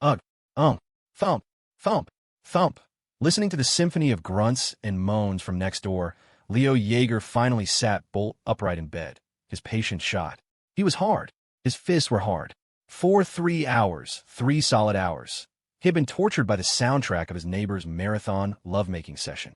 Ugh, thump, thump, thump. Listening to the symphony of grunts and moans from next door, Leo Jaeger finally sat bolt upright in bed, his patience shot. He was hard. His fists were hard. For 3 hours, 3 solid hours. He had been tortured by the soundtrack of his neighbor's marathon lovemaking session.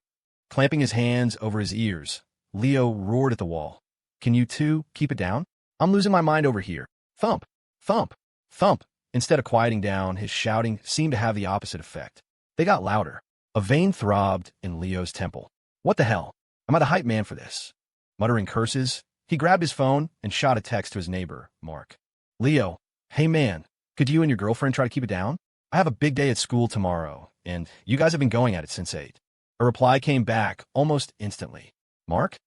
Clamping his hands over his ears, Leo roared at the wall. Can you two keep it down? I'm losing my mind over here. Thump, thump, thump. Instead of quieting down, his shouting seemed to have the opposite effect. They got louder. A vein throbbed in Leo's temple. What the hell? Am I the hype man for this? Muttering curses, he grabbed his phone and shot a text to his neighbor, Mark. Leo, hey man, could you and your girlfriend try to keep it down? I have a big day at school tomorrow, and you guys have been going at it since 8. A reply came back almost instantly. Mark?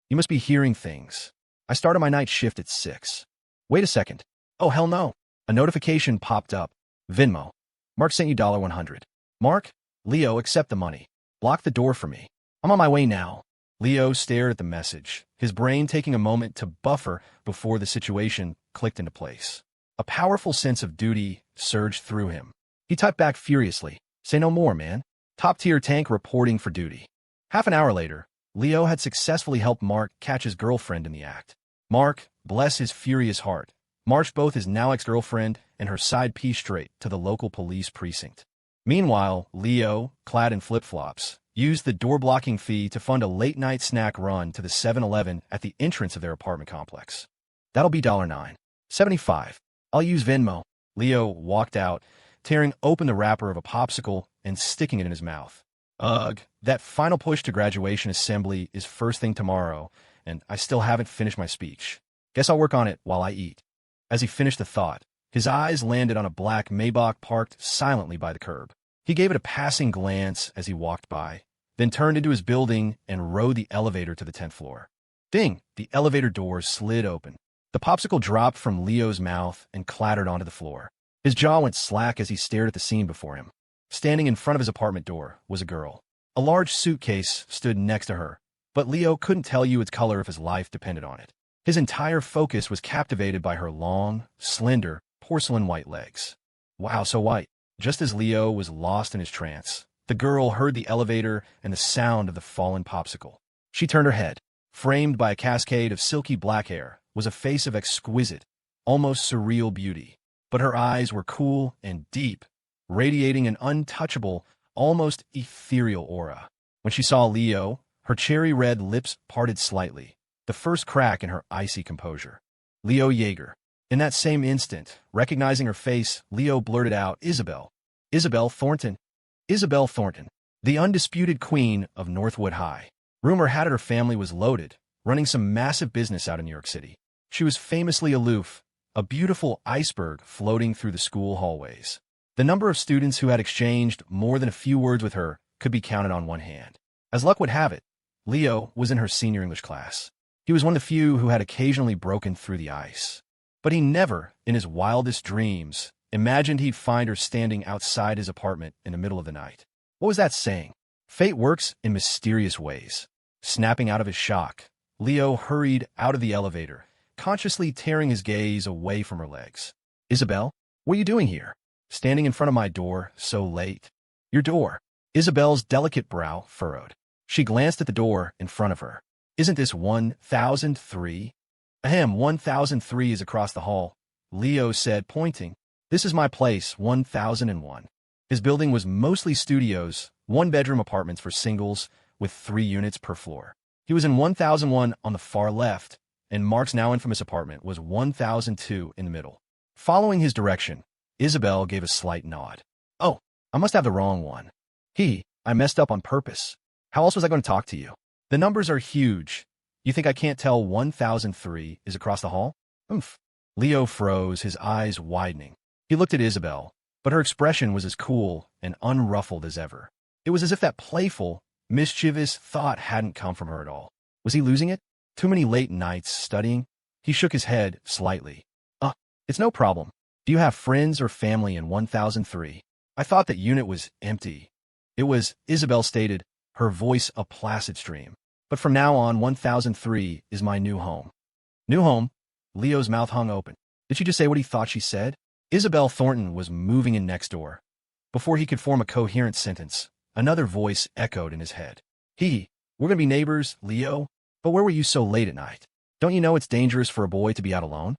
You must be hearing things. I started my night shift at 6. Wait a second. Oh, hell no. A notification popped up. Venmo. Mark sent you $100. Mark? Leo, accept the money. Block the door for me. I'm on my way now. Leo stared at the message, his brain taking a moment to buffer before the situation clicked into place. A powerful sense of duty surged through him. He typed back furiously. Say no more, man. Top-tier tank reporting for duty. Half an hour later, Leo had successfully helped Mark catch his girlfriend in the act. Mark, bless his furious heart, marched both his now ex-girlfriend and her side piece straight to the local police precinct. Meanwhile, Leo, clad in flip-flops, used the door-blocking fee to fund a late-night snack run to the 7-Eleven at the entrance of their apartment complex. That'll be $9.75. I'll use Venmo. Leo walked out, tearing open the wrapper of a popsicle and sticking it in his mouth. Ugh, that final push to graduation assembly is first thing tomorrow, and I still haven't finished my speech. Guess I'll work on it while I eat. As he finished the thought, his eyes landed on a black Maybach parked silently by the curb. He gave it a passing glance as he walked by, then turned into his building and rode the elevator to the 10th floor. Ding! The elevator doors slid open. The popsicle dropped from Leo's mouth and clattered onto the floor. His jaw went slack as he stared at the scene before him. Standing in front of his apartment door was a girl. A large suitcase stood next to her, but Leo couldn't tell you its color if his life depended on it. His entire focus was captivated by her long, slender, porcelain white legs. Wow, so white. Just as Leo was lost in his trance, the girl heard the elevator and the sound of the fallen popsicle. She turned her head. Framed by a cascade of silky black hair was a face of exquisite, almost surreal beauty. But her eyes were cool and deep, radiating an untouchable, almost ethereal aura. When she saw Leo, her cherry-red lips parted slightly, the first crack in her icy composure. Leo Jaeger. In that same instant, recognizing her face, Leo blurted out, Isabelle. Isabelle Thornton. Isabelle Thornton, the undisputed queen of Northwood High. Rumor had it her family was loaded, running some massive business out in New York City. She was famously aloof, a beautiful iceberg floating through the school hallways. The number of students who had exchanged more than a few words with her could be counted on one hand. As luck would have it, Leo was in her senior English class. He was one of the few who had occasionally broken through the ice. But he never, in his wildest dreams, imagined he'd find her standing outside his apartment in the middle of the night. What was that saying? Fate works in mysterious ways. Snapping out of his shock, Leo hurried out of the elevator, consciously tearing his gaze away from her legs. Isabelle, what are you doing here? Standing in front of my door so late. Your door. Isabelle's delicate brow furrowed. She glanced at the door in front of her. Isn't this 1003? Ahem, 1003 is across the hall, Leo said, pointing. This is my place, 1001. His building was mostly studios, one-bedroom apartments for singles, with 3 units per floor. He was in 1001 on the far left, and Mark's now infamous apartment was 1002 in the middle. Following his direction, Isabelle gave a slight nod. Oh, I must have the wrong one. I messed up on purpose. How else was I going to talk to you? The numbers are huge. You think I can't tell 1003 is across the hall? Oomph. Leo froze, his eyes widening. He looked at Isabelle, but her expression was as cool and unruffled as ever. It was as if that playful, mischievous thought hadn't come from her at all. Was he losing it? Too many late nights studying? He shook his head slightly. It's no problem. Do you have friends or family in 1003? I thought that unit was empty. It was, Isabelle stated, her voice a placid stream. But from now on, 1003 is my new home. New home? Leo's mouth hung open. Did she just say what he thought she said? Isabelle Thornton was moving in next door. Before he could form a coherent sentence, another voice echoed in his head. We're gonna be neighbors, Leo, but where were you so late at night? Don't you know it's dangerous for a boy to be out alone?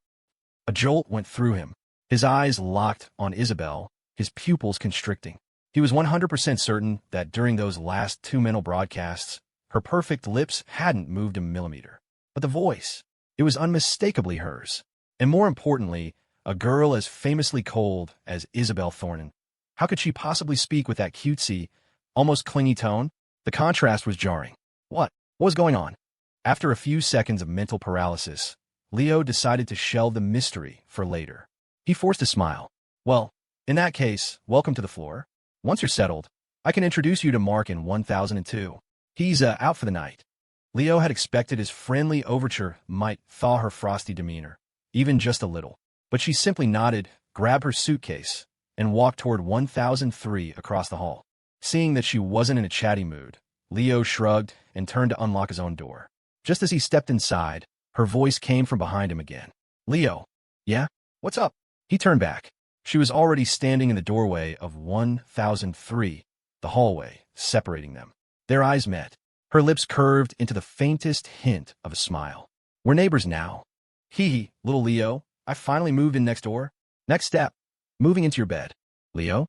A jolt went through him. His eyes locked on Isabelle, his pupils constricting. He was 100% certain that during those last 2 mental broadcasts, her perfect lips hadn't moved a millimeter. But the voice, it was unmistakably hers. And more importantly, a girl as famously cold as Isabelle Thornton. How could she possibly speak with that cutesy, almost clingy tone? The contrast was jarring. What was going on? After a few seconds of mental paralysis, Leo decided to shelve the mystery for later. He forced a smile. Well, in that case, welcome to the floor. Once you're settled, I can introduce you to Mark in 1002. He's out for the night. Leo had expected his friendly overture might thaw her frosty demeanor, even just a little. But she simply nodded, grabbed her suitcase, and walked toward 1003 across the hall. Seeing that she wasn't in a chatty mood, Leo shrugged and turned to unlock his own door. Just as he stepped inside, her voice came from behind him again. Leo. Yeah? What's up? He turned back. She was already standing in the doorway of 1003, the hallway separating them. Their eyes met. Her lips curved into the faintest hint of a smile. We're neighbors now. Little Leo, I finally moved in next door. Next step, moving into your bed. Leo?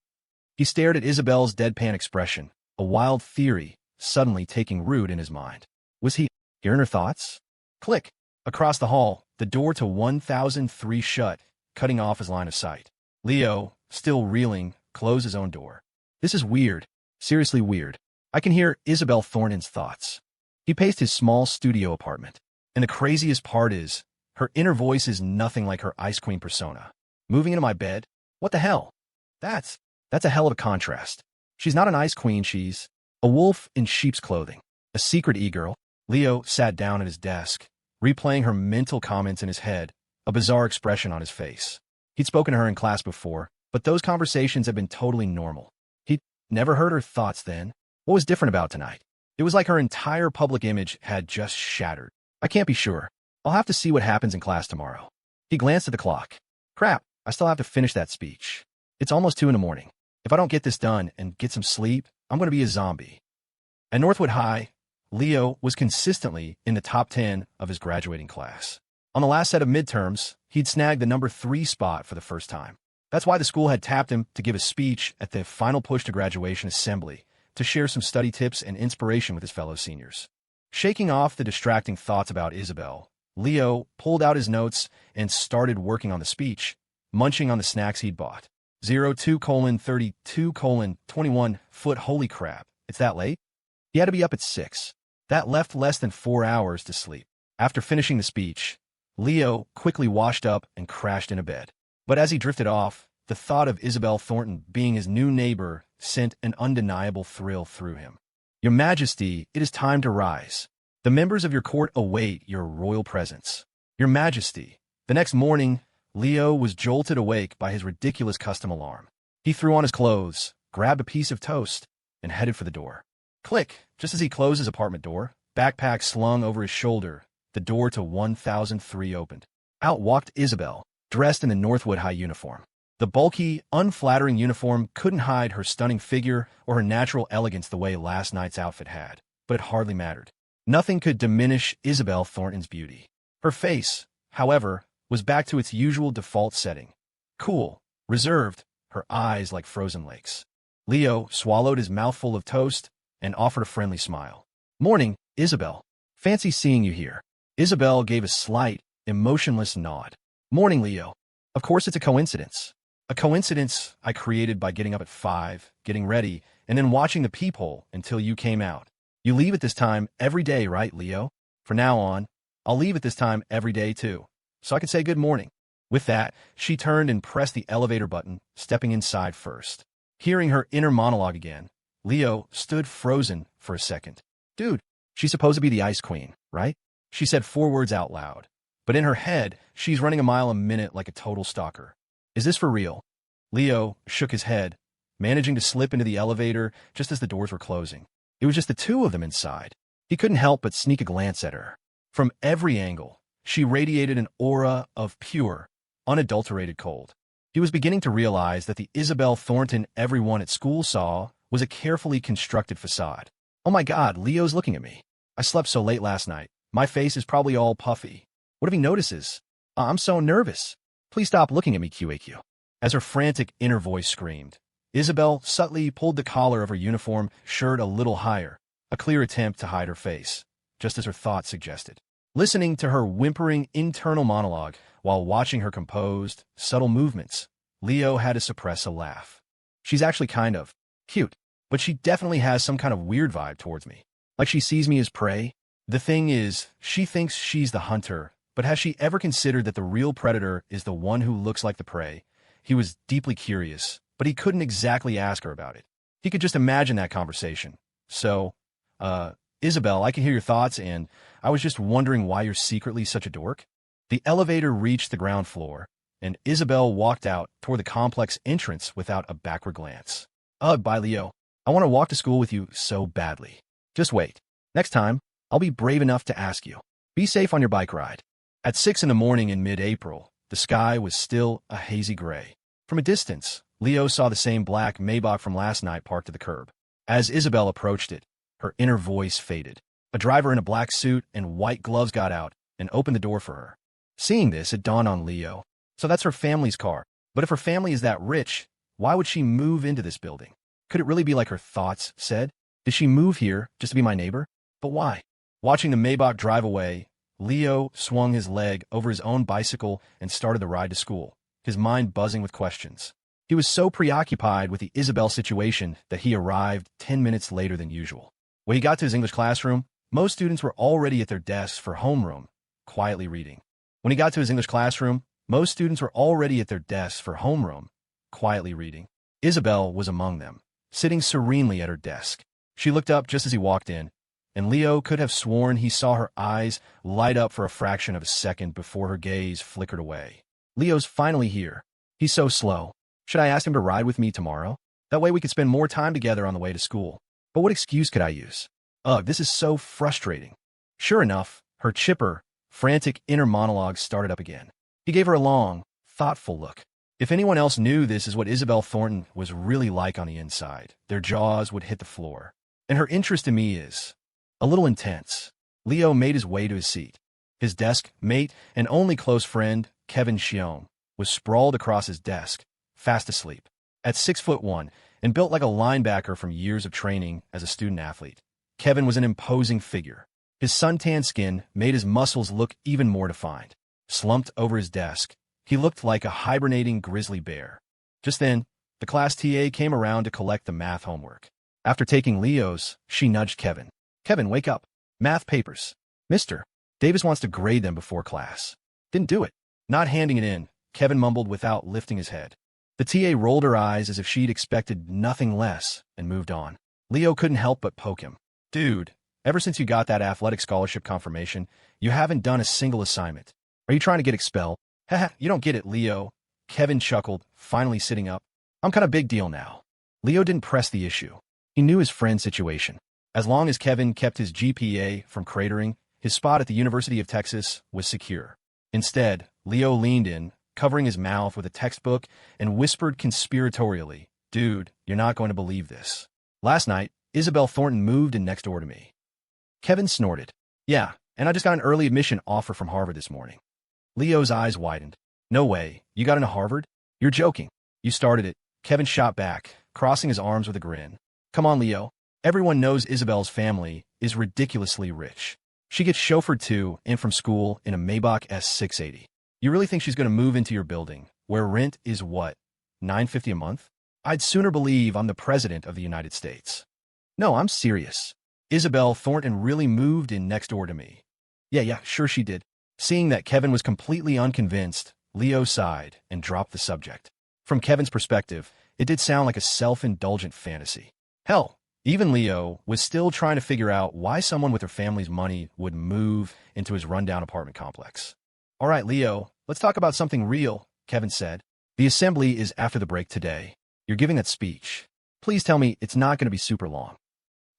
He stared at Isabelle's deadpan expression, a wild theory suddenly taking root in his mind. Was he hearing her thoughts? Click. Across the hall, the door to 1003 shut, cutting off his line of sight. Leo, still reeling, closed his own door. This is weird. Seriously weird. I can hear Isabelle Thornton's thoughts. He paced his small studio apartment. And the craziest part is, her inner voice is nothing like her Ice Queen persona. Moving into my bed? What the hell? That's a hell of a contrast. She's not an Ice Queen, she's a wolf in sheep's clothing. A secret e-girl. Leo sat down at his desk, replaying her mental comments in his head, a bizarre expression on his face. He'd spoken to her in class before, but those conversations had been totally normal. He'd never heard her thoughts then. What was different about tonight? It was like her entire public image had just shattered. I can't be sure. I'll have to see what happens in class tomorrow. He glanced at the clock. Crap, I still have to finish that speech. It's almost 2 in the morning. If I don't get this done and get some sleep, I'm going to be a zombie. At Northwood High, Leo was consistently in the top 10 of his graduating class. On the last set of midterms, he'd snagged the number 3 spot for the first time. That's why the school had tapped him to give a speech at the final push to graduation assembly, to share some study tips and inspiration with his fellow seniors. Shaking off the distracting thoughts about Isabelle, Leo pulled out his notes and started working on the speech, munching on the snacks he'd bought. 02:32:21 foot holy crap, it's that late? He had to be up at 6. That left less than 4 hours to sleep. After finishing the speech, Leo quickly washed up and crashed into bed. But as he drifted off, the thought of Isabelle Thornton being his new neighbor sent an undeniable thrill through him. Your Majesty, it is time to rise. The members of your court await your royal presence. Your Majesty. The next morning, Leo was jolted awake by his ridiculous custom alarm. He threw on his clothes, grabbed a piece of toast, and headed for the door. Click! Just as he closed his apartment door, backpack slung over his shoulder, the door to 1003 opened. Out walked Isabelle, dressed in the Northwood High uniform. The bulky, unflattering uniform couldn't hide her stunning figure or her natural elegance the way last night's outfit had, but it hardly mattered. Nothing could diminish Isabelle Thornton's beauty. Her face, however, was back to its usual default setting. Cool, reserved, her eyes like frozen lakes. Leo swallowed his mouthful of toast and offered a friendly smile. Morning, Isabelle. Fancy seeing you here. Isabelle gave a slight, emotionless nod. Morning, Leo. Of course it's a coincidence. A coincidence I created by getting up at 5, getting ready, and then watching the peephole until you came out. You leave at this time every day, right, Leo? From now on, I'll leave at this time every day, too, so I can say good morning. With that, she turned and pressed the elevator button, stepping inside first. Hearing her inner monologue again, Leo stood frozen for a second. Dude, she's supposed to be the Ice Queen, right? She said 4 words out loud. But in her head, she's running a mile a minute like a total stalker. Is this for real? Leo shook his head, managing to slip into the elevator just as the doors were closing. It was just the 2 of them inside. He couldn't help but sneak a glance at her. From every angle, she radiated an aura of pure, unadulterated cold. He was beginning to realize that the Isabelle Thornton everyone at school saw was a carefully constructed facade. Oh my God, Leo's looking at me. I slept so late last night. My face is probably all puffy. What if he notices? I'm so nervous. Please stop looking at me, QAQ. As her frantic inner voice screamed, Isabelle subtly pulled the collar of her uniform shirt a little higher, a clear attempt to hide her face, just as her thoughts suggested. Listening to her whimpering internal monologue while watching her composed, subtle movements, Leo had to suppress a laugh. She's actually kind of cute, but she definitely has some kind of weird vibe towards me. Like she sees me as prey. The thing is, she thinks she's the hunter, but has she ever considered that the real predator is the one who looks like the prey? He was deeply curious, but he couldn't exactly ask her about it. He could just imagine that conversation. So, Isabelle, I can hear your thoughts, and I was just wondering why you're secretly such a dork. The elevator reached the ground floor, and Isabelle walked out toward the complex entrance without a backward glance. Ugh, bye, Leo. I want to walk to school with you so badly. Just wait. Next time, I'll be brave enough to ask you. Be safe on your bike ride. At 6 in the morning in mid-April, the sky was still a hazy gray. From a distance, Leo saw the same black Maybach from last night parked at the curb. As Isabelle approached it, her inner voice faded. A driver in a black suit and white gloves got out and opened the door for her. Seeing this, it dawned on Leo. So that's her family's car. But if her family is that rich, why would she move into this building? Could it really be like her thoughts said? Did she move here just to be my neighbor? But why? Watching the Maybach drive away, Leo swung his leg over his own bicycle and started the ride to school, his mind buzzing with questions. He was so preoccupied with the Isabelle situation that he arrived 10 minutes later than usual. When he got to his English classroom, most students were already at their desks for homeroom, quietly reading. When he got to his English classroom, most students were already at their desks for homeroom, quietly reading. Isabelle was among them, sitting serenely at her desk. She looked up just as he walked in, and Leo could have sworn he saw her eyes light up for a fraction of a second before her gaze flickered away. Leo's finally here. He's so slow. Should I ask him to ride with me tomorrow? That way we could spend more time together on the way to school. But what excuse could I use? Ugh, this is so frustrating. Sure enough, her chipper, frantic inner monologue started up again. He gave her a long, thoughtful look. If anyone else knew this is what Isabelle Thornton was really like on the inside, their jaws would hit the floor. And her interest in me is a little intense. Leo made his way to his seat. His desk mate and only close friend, P1.She, was sprawled across his desk, fast asleep. At 6'1" and built like a linebacker from years of training as a student-athlete, Kevin was an imposing figure. His suntan skin made his muscles look even more defined. Slumped over his desk, he looked like a hibernating grizzly bear. Just then, the class TA came around to collect the math homework. After taking Leo's, she nudged Kevin. Kevin, wake up. Math papers. Mister, Davis wants to grade them before class. Didn't do it. Not handing it in, Kevin mumbled without lifting his head. The TA rolled her eyes as if she'd expected nothing less and moved on. Leo couldn't help but poke him. Dude, ever since you got that athletic scholarship confirmation, you haven't done a single assignment. Are you trying to get expelled? Haha, you don't get it, Leo. Kevin chuckled, finally sitting up. I'm kind of big deal now. Leo didn't press the issue. He knew his friend's situation. As long as Kevin kept his GPA from cratering, his spot at the University of Texas was secure. Instead, Leo leaned in, covering his mouth with a textbook, and whispered conspiratorially, Dude, you're not going to believe this. Last night, Isabelle Thornton moved in next door to me. Kevin snorted. Yeah, and I just got an early admission offer from Harvard this morning. Leo's eyes widened. No way, you got into Harvard? You're joking. You started it. Kevin shot back, crossing his arms with a grin. Come on, Leo. Everyone knows Isabelle's family is ridiculously rich. She gets chauffeured to and from school in a Maybach S680. You really think she's going to move into your building, where rent is what, $9.50 a month? I'd sooner believe I'm the president of the United States. No, I'm serious. Isabelle Thornton really moved in next door to me. Yeah, sure she did. Seeing that Kevin was completely unconvinced, Leo sighed and dropped the subject. From Kevin's perspective, it did sound like a self-indulgent fantasy. Hell, even Leo was still trying to figure out why someone with her family's money would move into his rundown apartment complex. All right, Leo, let's talk about something real, Kevin said. The assembly is after the break today. You're giving that speech. Please tell me it's not going to be super long.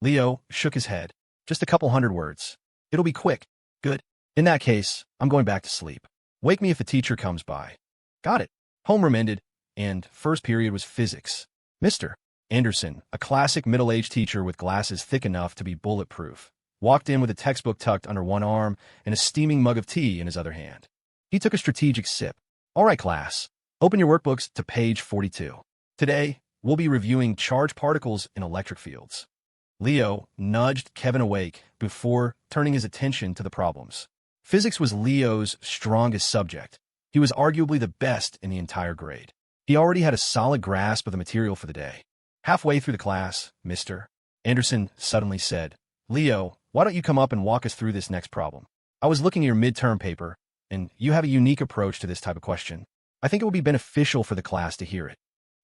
Leo shook his head. Just a couple hundred words. It'll be quick. Good. In that case, I'm going back to sleep. Wake me if the teacher comes by. Got it. Homeroom ended, and first period was physics. Mr. Anderson, a classic middle-aged teacher with glasses thick enough to be bulletproof, walked in with a textbook tucked under one arm and a steaming mug of tea in his other hand. He took a strategic sip. All right, class, open your workbooks to page 42. Today, we'll be reviewing charged particles in electric fields. Leo nudged Kevin awake before turning his attention to the problems. Physics was Leo's strongest subject. He was arguably the best in the entire grade. He already had a solid grasp of the material for the day. Halfway through the class, Mr. Anderson suddenly said, "Leo, why don't you come up and walk us through this next problem? I was looking at your midterm paper, and you have a unique approach to this type of question. I think it would be beneficial for the class to hear it."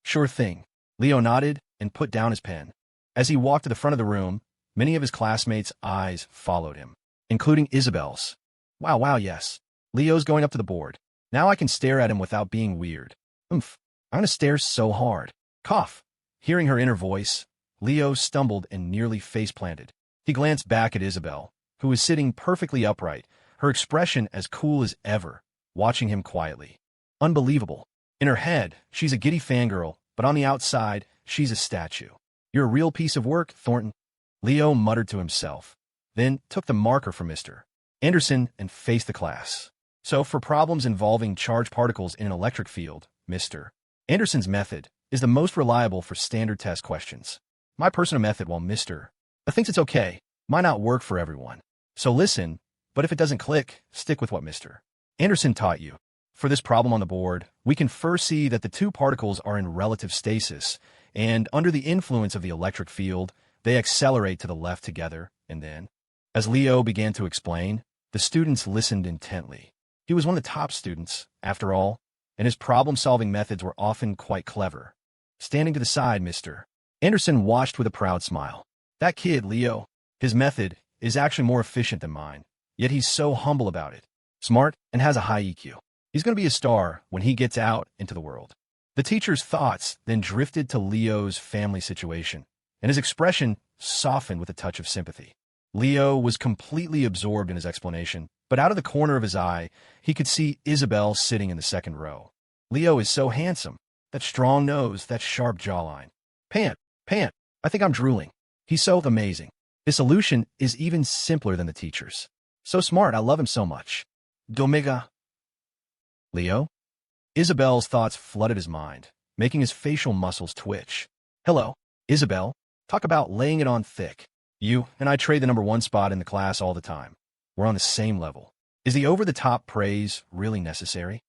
"Sure thing." Leo nodded and put down his pen. As he walked to the front of the room, many of his classmates' eyes followed him, including Isabelle's. Wow, yes. Leo's going up to the board. Now I can stare at him without being weird. Oomph. I'm gonna stare so hard. Cough. Hearing her inner voice, Leo stumbled and nearly face-planted. He glanced back at Isabelle, who was sitting perfectly upright, her expression as cool as ever, watching him quietly. Unbelievable. In her head, she's a giddy fangirl, but on the outside, she's a statue. "You're a real piece of work, Thornton," Leo muttered to himself, then took the marker from Mr. Anderson and faced the class. "So for problems involving charged particles in an electric field, Mr. Anderson's method is the most reliable for standard test questions. My personal method, while Mr. thinks it's okay, might not work for everyone. So listen, but if it doesn't click, stick with what Mr. Anderson taught you. For this problem on the board, we can first see that the two particles are in relative stasis, and under the influence of the electric field, they accelerate to the left together, and then..." As Leo began to explain, the students listened intently. He was one of the top students, after all, and his problem-solving methods were often quite clever. Standing to the side, Mr. Anderson watched with a proud smile. "That kid, Leo, his method is actually more efficient than mine, yet he's so humble about it. Smart and has a high EQ. He's going to be a star when he gets out into the world." The teacher's thoughts then drifted to Leo's family situation, and his expression softened with a touch of sympathy. Leo was completely absorbed in his explanation, but out of the corner of his eye, he could see Isabelle sitting in the second row. "Leo is so handsome. That strong nose, that sharp jawline. Pant, I think I'm drooling. He's so amazing. His solution is even simpler than the teacher's. So smart, I love him so much. Domega." "Leo?" Isabelle's thoughts flooded his mind, making his facial muscles twitch. "Hello, Isabelle. Talk about laying it on thick. You and I trade the #1 spot in the class all the time. We're on the same level. Is the over-the-top praise really necessary?"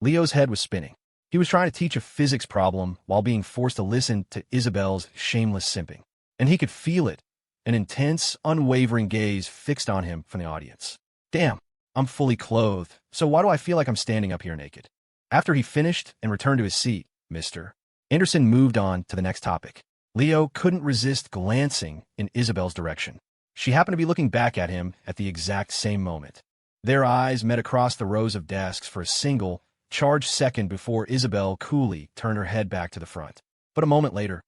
Leo's head was spinning. He was trying to teach a physics problem while being forced to listen to Isabelle's shameless simping. And he could feel it, an intense, unwavering gaze fixed on him from the audience. "Damn, I'm fully clothed, so why do I feel like I'm standing up here naked?" After he finished and returned to his seat, Mr. Anderson moved on to the next topic. Leo couldn't resist glancing in Isabelle's direction. She happened to be looking back at him at the exact same moment. Their eyes met across the rows of desks for a single, charged second before Isabelle coolly turned her head back to the front. But a moment later,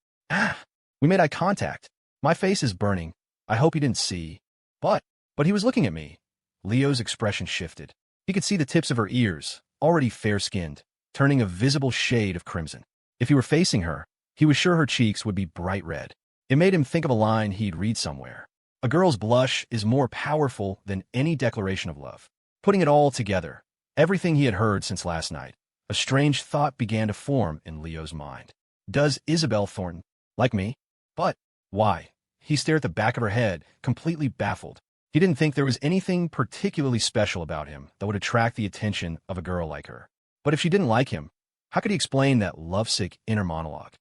we made eye contact. My face is burning. I hope he didn't see. But he was looking at me. Leo's expression shifted. He could see the tips of her ears, already fair-skinned, turning a visible shade of crimson. If he were facing her, he was sure her cheeks would be bright red. It made him think of a line he'd read somewhere. "A girl's blush is more powerful than any declaration of love." Putting it all together, everything he had heard since last night, a strange thought began to form in Leo's mind. Does Isabelle Thornton like me? But why? He stared at the back of her head, completely baffled. He didn't think there was anything particularly special about him that would attract the attention of a girl like her. But if she didn't like him, how could he explain that lovesick inner monologue?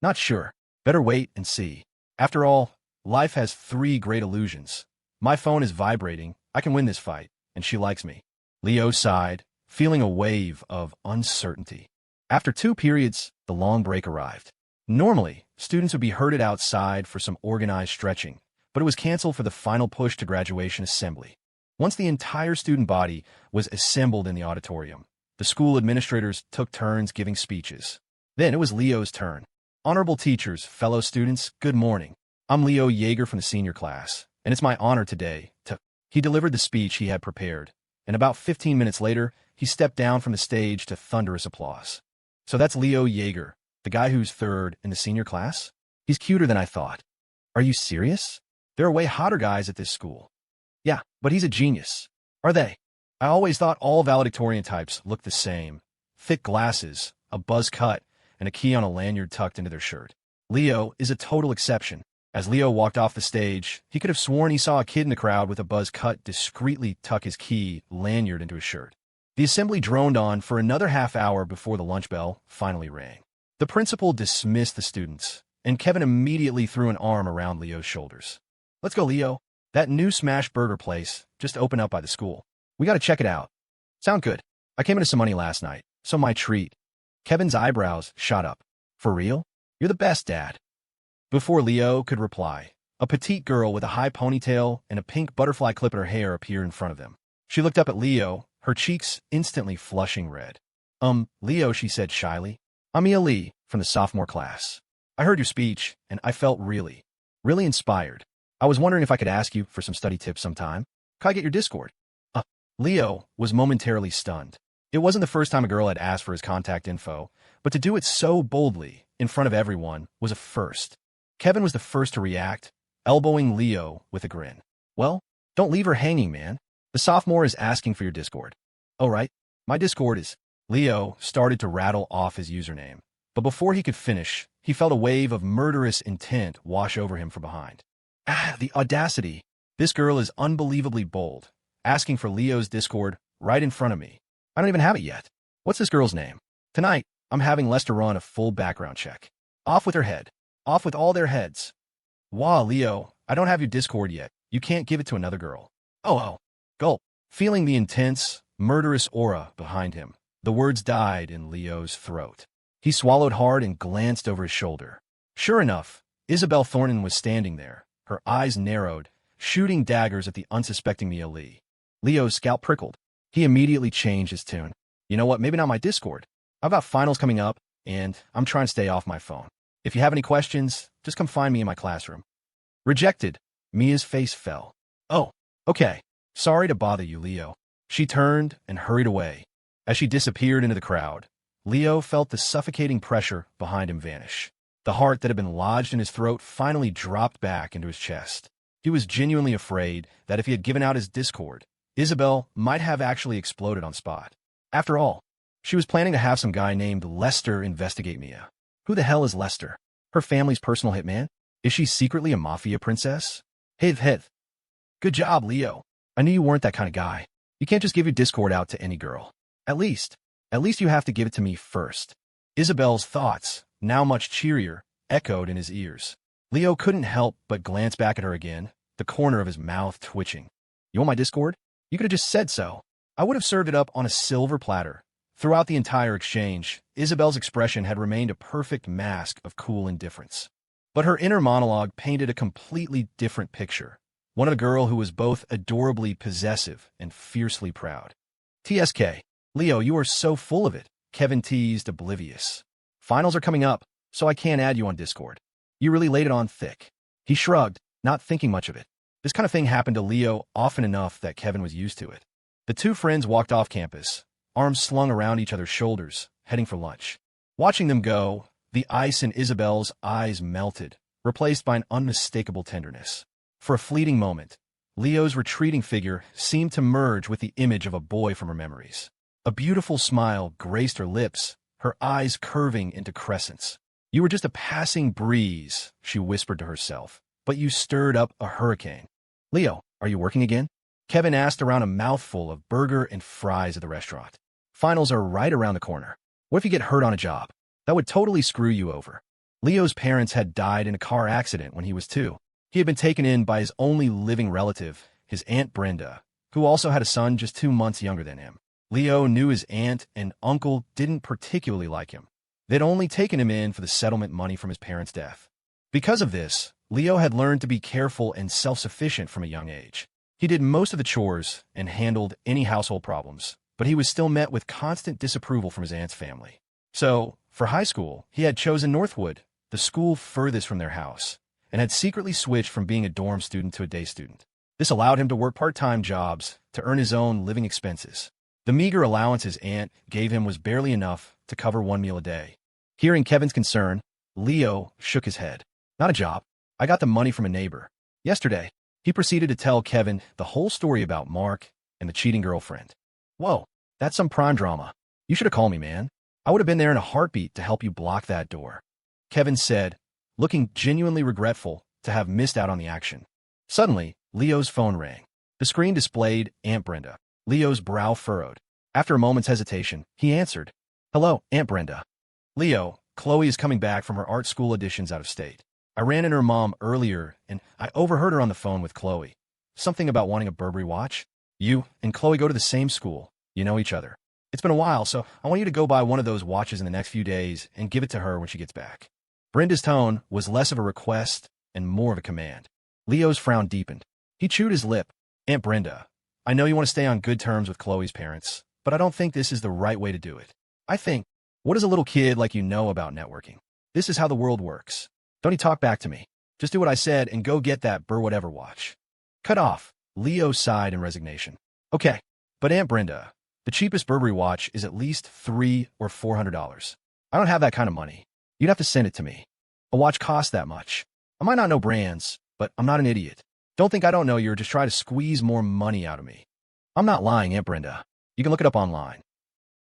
Not sure. Better wait and see. After all, life has 3 great illusions. My phone is vibrating, I can win this fight, and she likes me. Leo sighed, feeling a wave of uncertainty. After 2 periods, the long break arrived. Normally, students would be herded outside for some organized stretching, but it was canceled for the final push to graduation assembly. Once the entire student body was assembled in the auditorium, the school administrators took turns giving speeches. Then it was Leo's turn. "Honorable teachers, fellow students, good morning. I'm Leo Yeager from the senior class, and it's my honor today to..." He delivered the speech he had prepared, and about 15 minutes later, he stepped down from the stage to thunderous applause. So that's Leo Yeager, the guy who's third in the senior class? He's cuter than I thought. Are you serious? There are way hotter guys at this school. Yeah, but he's a genius. Are they? I always thought all valedictorian types looked the same. Thick glasses, a buzz cut, and a key on a lanyard tucked into their shirt. Leo is a total exception. As Leo walked off the stage, he could have sworn he saw a kid in the crowd with a buzz cut discreetly tuck his key lanyard into his shirt. The assembly droned on for another half hour before the lunch bell finally rang. The principal dismissed the students, and Kevin immediately threw an arm around Leo's shoulders. Let's go, Leo. That new smash burger place just opened up by the school. We gotta check it out. Sound good. I came into some money last night, so my treat. Kevin's eyebrows shot up. For real? You're the best, Dad. Before Leo could reply, a petite girl with a high ponytail and a pink butterfly clip in her hair appeared in front of them. She looked up at Leo, her cheeks instantly flushing red. Leo, she said shyly. I'm Mia Lee, from the sophomore class. I heard your speech, and I felt really inspired. I was wondering if I could ask you for some study tips sometime. Could I get your Discord? Leo was momentarily stunned. It wasn't the first time a girl had asked for his contact info, but to do it so boldly, in front of everyone, was a first. Kevin was the first to react, elbowing Leo with a grin. Well, don't leave her hanging, man. The sophomore is asking for your Discord. Oh, right. My Discord is... Leo started to rattle off his username, but before he could finish, he felt a wave of murderous intent wash over him from behind. The audacity. This girl is unbelievably bold, asking for Leo's Discord right in front of me. I don't even have it yet. What's this girl's name? Tonight, I'm having Lester run a full background check. Off with her head. Off with all their heads. Wow, Leo, I don't have your Discord yet. You can't give it to another girl. Oh. Gulp. Feeling the intense, murderous aura behind him, the words died in Leo's throat. He swallowed hard and glanced over his shoulder. Sure enough, Isabelle Thornton was standing there, her eyes narrowed, shooting daggers at the unsuspecting Mia Lee. Leo's scalp prickled. He immediately changed his tune. You know what, maybe not my Discord. I've got finals coming up, and I'm trying to stay off my phone. If you have any questions, just come find me in my classroom. Rejected. Mia's face fell. Oh, okay. Sorry to bother you, Leo. She turned and hurried away. As she disappeared into the crowd, Leo felt the suffocating pressure behind him vanish. The heart that had been lodged in his throat finally dropped back into his chest. He was genuinely afraid that if he had given out his Discord, Isabelle might have actually exploded on spot. After all, she was planning to have some guy named Lester investigate Mia. Who the hell is Lester? Her family's personal hitman? Is she secretly a mafia princess? Hith. Good job, Leo. I knew you weren't that kind of guy. You can't just give your Discord out to any girl. At least you have to give it to me first. Isabelle's thoughts, now much cheerier, echoed in his ears. Leo couldn't help but glance back at her again, the corner of his mouth twitching. You want my Discord? You could have just said so. I would have served it up on a silver platter. Throughout the entire exchange, Isabelle's expression had remained a perfect mask of cool indifference. But her inner monologue painted a completely different picture. One of a girl who was both adorably possessive and fiercely proud. TSK. Leo, you are so full of it, Kevin teased, oblivious. Finals are coming up, so I can't add you on Discord. You really laid it on thick. He shrugged, not thinking much of it. This kind of thing happened to Leo often enough that Kevin was used to it. The two friends walked off campus, arms slung around each other's shoulders, heading for lunch. Watching them go, the ice in Isabelle's eyes melted, replaced by an unmistakable tenderness. For a fleeting moment, Leo's retreating figure seemed to merge with the image of a boy from her memories. A beautiful smile graced her lips, her eyes curving into crescents. You were just a passing breeze, she whispered to herself, but you stirred up a hurricane. Leo, are you working again? Kevin asked around a mouthful of burger and fries at the restaurant. Finals are right around the corner. What if you get hurt on a job? That would totally screw you over. Leo's parents had died in a car accident when he was 2. He had been taken in by his only living relative, his Aunt Brenda, who also had a son just 2 months younger than him. Leo knew his aunt and uncle didn't particularly like him. They'd only taken him in for the settlement money from his parents' death. Because of this, Leo had learned to be careful and self-sufficient from a young age. He did most of the chores and handled any household problems, but he was still met with constant disapproval from his aunt's family. So, for high school, he had chosen Northwood, the school furthest from their house, and had secretly switched from being a dorm student to a day student. This allowed him to work part-time jobs to earn his own living expenses. The meager allowance his aunt gave him was barely enough to cover one meal a day. Hearing Kevin's concern, Leo shook his head. Not a job. I got the money from a neighbor. Yesterday, he proceeded to tell Kevin the whole story about Mark and the cheating girlfriend. Whoa, that's some prime drama. You should have called me, man. I would have been there in a heartbeat to help you block that door, Kevin said, looking genuinely regretful to have missed out on the action. Suddenly, Leo's phone rang. The screen displayed Aunt Brenda. Leo's brow furrowed. After a moment's hesitation, he answered. Hello, Aunt Brenda. Leo, Khloe is coming back from her art school auditions out of state. I ran into her mom earlier, and I overheard her on the phone with Khloe. Something about wanting a Burberry watch. You and Khloe go to the same school. You know each other. It's been a while, so I want you to go buy one of those watches in the next few days and give it to her when she gets back. Brenda's tone was less of a request and more of a command. Leo's frown deepened. He chewed his lip. Aunt Brenda, I know you want to stay on good terms with Khloe's parents, but I don't think this is the right way to do it. I think, what does a little kid like you know about networking? This is how the world works. Don't you talk back to me. Just do what I said and go get that whatever watch. Cut off. Leo sighed in resignation. Okay, but Aunt Brenda, the cheapest Burberry watch is at least $300 or $400. I don't have that kind of money. You'd have to send it to me. A watch costs that much. I might not know brands, but I'm not an idiot. Don't think I don't know you're just trying to squeeze more money out of me. I'm not lying, Aunt Brenda. You can look it up online.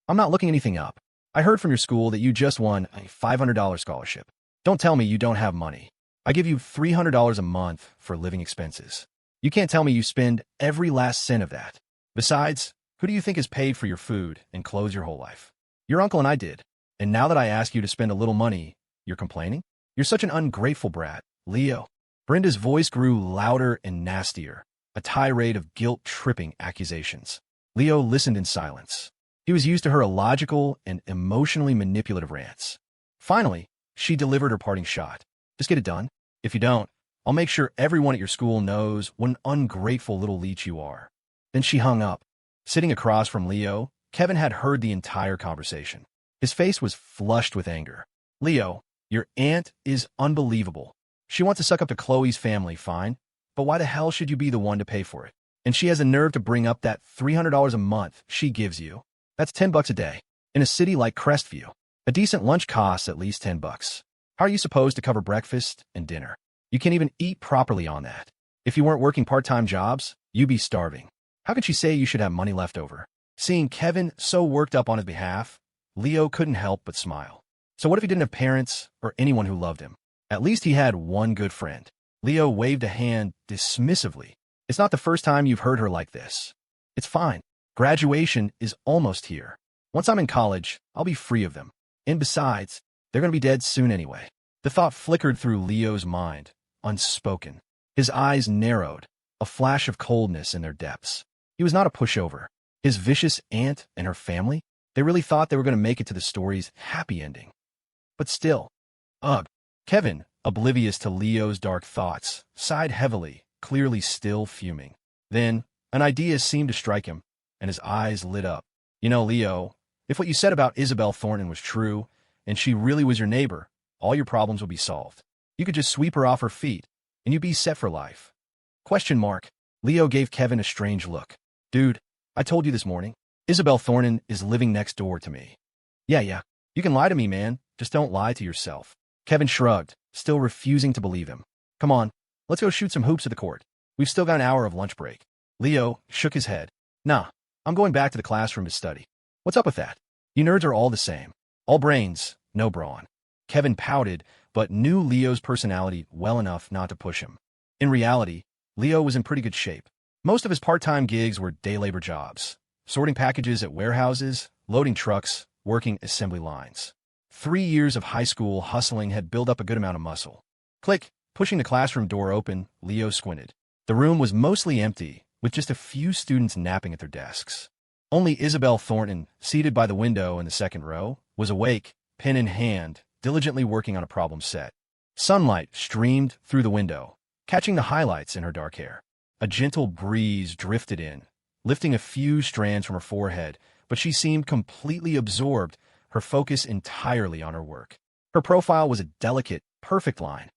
I'm not looking anything up. I heard from your school that you just won a $500 scholarship. Don't tell me you don't have money. I give you $300 a month for living expenses. You can't tell me you spend every last cent of that. Besides, who do you think has paid for your food and clothes your whole life? Your uncle and I did. And now that I ask you to spend a little money, you're complaining? You're such an ungrateful brat, Leo. Brenda's voice grew louder and nastier, a tirade of guilt-tripping accusations. Leo listened in silence. He was used to her illogical and emotionally manipulative rants. Finally, she delivered her parting shot. Just get it done. If you don't, I'll make sure everyone at your school knows what an ungrateful little leech you are. Then she hung up. Sitting across from Leo, Kevin had heard the entire conversation. His face was flushed with anger. Leo, your aunt is unbelievable. She wants to suck up to Khloe's family, fine, but why the hell should you be the one to pay for it? And she has the nerve to bring up that $300 a month she gives you. That's $10 a day. In a city like Crestview, a decent lunch costs at least $10. How are you supposed to cover breakfast and dinner? You can't even eat properly on that. If you weren't working part-time jobs, you'd be starving. How can she say you should have money left over? Seeing Kevin so worked up on his behalf, Leo couldn't help but smile. So what if he didn't have parents or anyone who loved him? At least he had one good friend. Leo waved a hand dismissively. It's not the first time you've heard her like this. It's fine. Graduation is almost here. Once I'm in college, I'll be free of them. And besides, they're going to be dead soon anyway. The thought flickered through Leo's mind, unspoken. His eyes narrowed, a flash of coldness in their depths. He was not a pushover. His vicious aunt and her family, they really thought they were going to make it to the story's happy ending. But still, ugh. Kevin, oblivious to Leo's dark thoughts, sighed heavily, clearly still fuming. Then, an idea seemed to strike him, and his eyes lit up. You know, Leo, if what you said about Isabelle Thornton was true, and she really was your neighbor, all your problems would be solved. You could just sweep her off her feet, and you'd be set for life. Question mark. Leo gave Kevin a strange look. Dude, I told you this morning, Isabelle Thornton is living next door to me. Yeah. You can lie to me, man. Just don't lie to yourself. Kevin shrugged, still refusing to believe him. Come on, let's go shoot some hoops at the court. We've still got an hour of lunch break. Leo shook his head. Nah, I'm going back to the classroom to study. What's up with that? You nerds are all the same. All brains, no brawn. Kevin pouted, but knew Leo's personality well enough not to push him. In reality, Leo was in pretty good shape. Most of his part-time gigs were day labor jobs, sorting packages at warehouses, loading trucks, working assembly lines. 3 years of high school hustling had built up a good amount of muscle. Click, pushing the classroom door open, Leo squinted. The room was mostly empty, with just a few students napping at their desks. Only Isabelle Thornton, seated by the window in the second row, was awake, pen in hand, diligently working on a problem set. Sunlight streamed through the window, catching the highlights in her dark hair. A gentle breeze drifted in, lifting a few strands from her forehead, but she seemed completely absorbed, her focus entirely on her work. Her profile was a delicate, perfect line.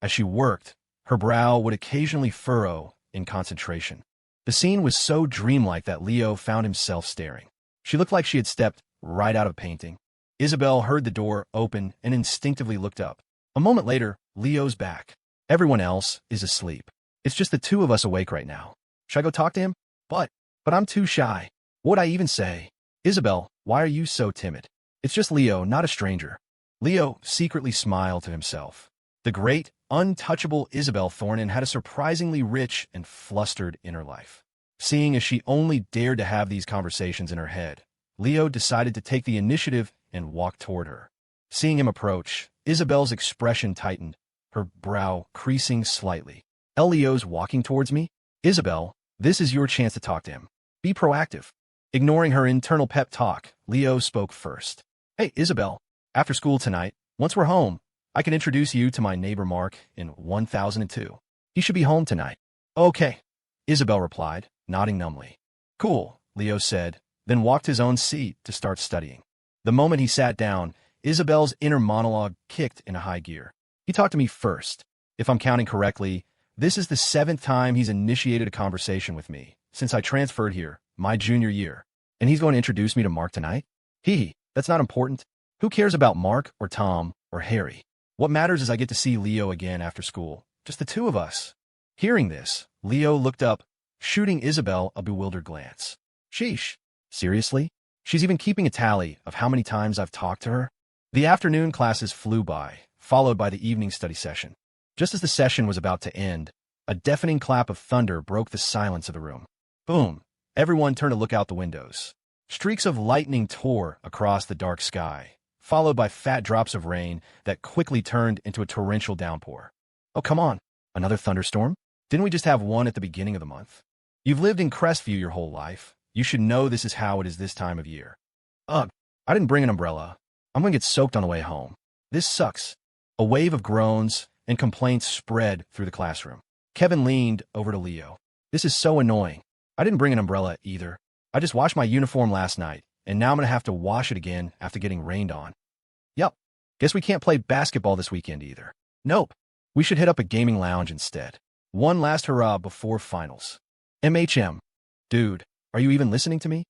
As she worked, her brow would occasionally furrow in concentration. The scene was so dreamlike that Leo found himself staring. She looked like she had stepped right out of a painting. Isabelle heard the door open and instinctively looked up. A moment later, Leo's back. Everyone else is asleep. It's just the two of us awake right now. Should I go talk to him? But I'm too shy. What would I even say? Isabelle, why are you so timid? It's just Leo, not a stranger. Leo secretly smiled to himself. The great, untouchable Isabelle Thornton had a surprisingly rich and flustered inner life. Seeing as she only dared to have these conversations in her head, Leo decided to take the initiative and walk toward her. Seeing him approach, Isabelle's expression tightened, her brow creasing slightly. Leo's walking towards me? Isabelle, this is your chance to talk to him. Be proactive. Ignoring her internal pep talk, Leo spoke first. Hey, Isabelle, after school tonight, once we're home, I can introduce you to my neighbor Mark in 1002. He should be home tonight. Okay, Isabelle replied, nodding numbly. Cool, Leo said, then walked his own seat to start studying. The moment he sat down, Isabelle's inner monologue kicked into high gear. He talked to me first. If I'm counting correctly, this is the 7th time he's initiated a conversation with me since I transferred here, my junior year. And he's going to introduce me to Mark tonight? That's not important. Who cares about Mark or Tom or Harry? What matters is I get to see Leo again after school. Just the two of us. Hearing this, Leo looked up, shooting Isabelle a bewildered glance. Sheesh. Seriously? She's even keeping a tally of how many times I've talked to her? The afternoon classes flew by, followed by the evening study session. Just as the session was about to end, a deafening clap of thunder broke the silence of the room. Boom! Everyone turned to look out the windows. Streaks of lightning tore across the dark sky, followed by fat drops of rain that quickly turned into a torrential downpour. Oh, come on. Another thunderstorm? Didn't we just have one at the beginning of the month? You've lived in Crestview your whole life. You should know this is how it is this time of year. Ugh, I didn't bring an umbrella. I'm going to get soaked on the way home. This sucks. A wave of groans and complaints spread through the classroom. Kevin leaned over to Leo. This is so annoying. I didn't bring an umbrella either. I just washed my uniform last night, and now I'm going to have to wash it again after getting rained on. Yup. Guess we can't play basketball this weekend either. Nope. We should hit up a gaming lounge instead. One last hurrah before finals. MHM. Dude, are you even listening to me?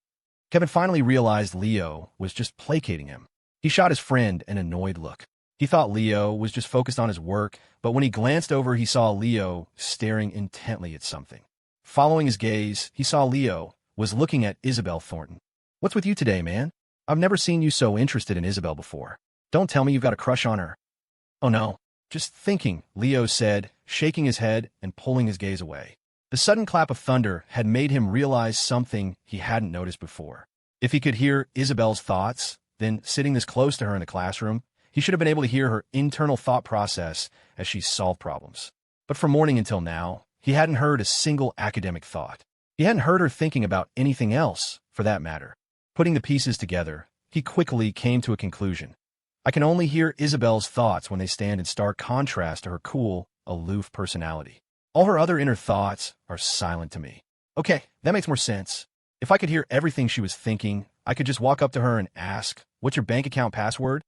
Kevin finally realized Leo was just placating him. He shot his friend an annoyed look. He thought Leo was just focused on his work, but when he glanced over, he saw Leo staring intently at something. Following his gaze, he saw Leo was looking at Isabelle Thornton. What's with you today, man? I've never seen you so interested in Isabelle before. Don't tell me you've got a crush on her. Oh no, just thinking, Leo said, shaking his head and pulling his gaze away. The sudden clap of thunder had made him realize something he hadn't noticed before. If he could hear Isabelle's thoughts, then sitting this close to her in the classroom, he should have been able to hear her internal thought process as she solved problems. But from morning until now, he hadn't heard a single academic thought. He hadn't heard her thinking about anything else, for that matter. Putting the pieces together, he quickly came to a conclusion. I can only hear Isabelle's thoughts when they stand in stark contrast to her cool, aloof personality. All her other inner thoughts are silent to me. Okay, that makes more sense. If I could hear everything she was thinking, I could just walk up to her and ask, "What's your bank account password?"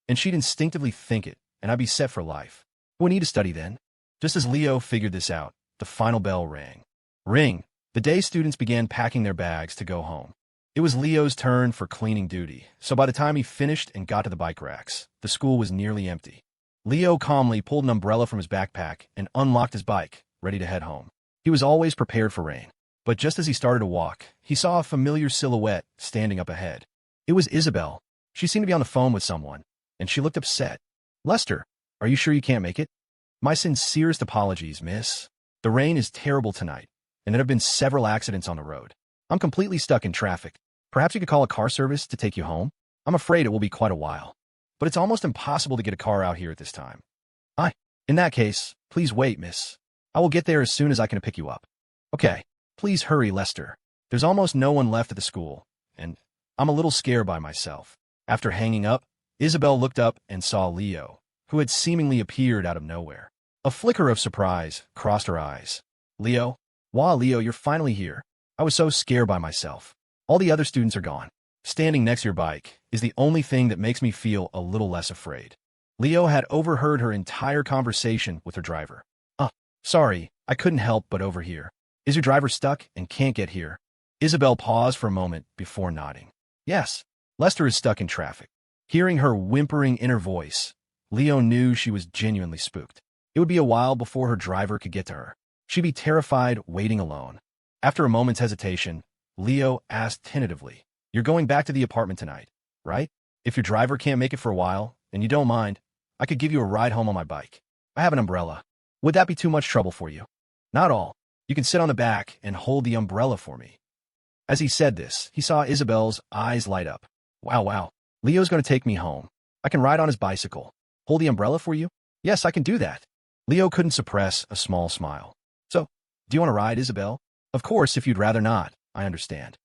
And she'd instinctively think it, and I'd be set for life. Who would need to study then? Just as Leo figured this out, the final bell rang. Ring. The day students began packing their bags to go home. It was Leo's turn for cleaning duty, so by the time he finished and got to the bike racks, the school was nearly empty. Leo calmly pulled an umbrella from his backpack and unlocked his bike, ready to head home. He was always prepared for rain, but just as he started to walk, he saw a familiar silhouette standing up ahead. It was Isabelle. She seemed to be on the phone with someone, and she looked upset. "Lester, are you sure you can't make it?" "My sincerest apologies, miss. The rain is terrible tonight, and there have been several accidents on the road. I'm completely stuck in traffic. Perhaps you could call a car service to take you home? I'm afraid it will be quite a while. But it's almost impossible to get a car out here at this time." In that case, please wait, miss. I will get there as soon as I can pick you up." "Okay, please hurry, Lester. There's almost no one left at the school, and I'm a little scared by myself." After hanging up, Isabelle looked up and saw Leo, who had seemingly appeared out of nowhere. A flicker of surprise crossed her eyes. "Leo? Wow, Leo, you're finally here. I was so scared by myself. All the other students are gone. Standing next to your bike is the only thing that makes me feel a little less afraid." Leo had overheard her entire conversation with her driver. Sorry, I couldn't help but overhear. Is your driver stuck and can't get here?" Isabelle paused for a moment before nodding. Yes, Lester is stuck in traffic. Hearing her whimpering inner voice, Leo knew she was genuinely spooked. It would be a while before her driver could get to her. She'd be terrified, waiting alone. After a moment's hesitation, Leo asked tentatively, "You're going back to the apartment tonight, right? If your driver can't make it for a while, and you don't mind, I could give you a ride home on my bike. I have an umbrella. Would that be too much trouble for you?" "Not all. You can sit on the back and hold the umbrella for me." As he said this, he saw Isabelle's eyes light up. Wow. Leo's going to take me home. I can ride on his bicycle. Hold the umbrella for you? Yes, I can do that. Leo couldn't suppress a small smile. "So, do you want to ride, Isabelle?" "Of course, if you'd rather not. I understand."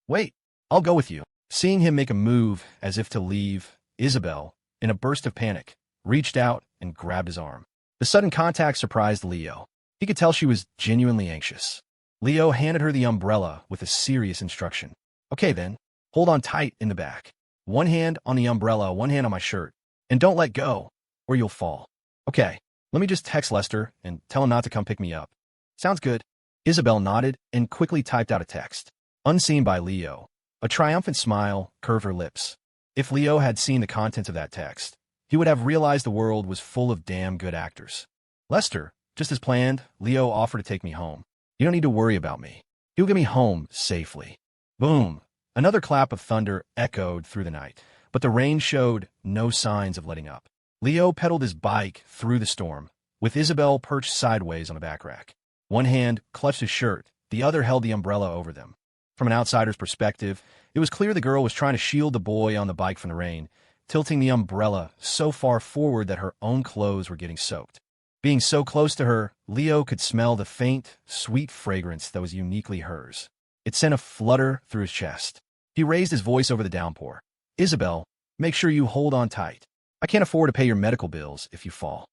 "Wait, I'll go with you." Seeing him make a move as if to leave, Isabelle, in a burst of panic, reached out and grabbed his arm. The sudden contact surprised Leo. He could tell she was genuinely anxious. Leo handed her the umbrella with a serious instruction. "Okay then, hold on tight in the back. One hand on the umbrella, one hand on my shirt. And don't let go, or you'll fall." "Okay, let me just text Lester and tell him not to come pick me up." "Sounds good." Isabelle nodded and quickly typed out a text. Unseen by Leo, a triumphant smile curved her lips. If Leo had seen the contents of that text, he would have realized the world was full of damn good actors. "Lester, just as planned, Leo offered to take me home. You don't need to worry about me. He'll get me home safely." Boom! Another clap of thunder echoed through the night, but the rain showed no signs of letting up. Leo pedaled his bike through the storm, with Isabelle perched sideways on the back rack. One hand clutched his shirt, the other held the umbrella over them. From an outsider's perspective, it was clear the girl was trying to shield the boy on the bike from the rain, tilting the umbrella so far forward that her own clothes were getting soaked. Being so close to her, Leo could smell the faint, sweet fragrance that was uniquely hers. It sent a flutter through his chest. He raised his voice over the downpour. "Isabelle, make sure you hold on tight. I can't afford to pay your medical bills if you fall."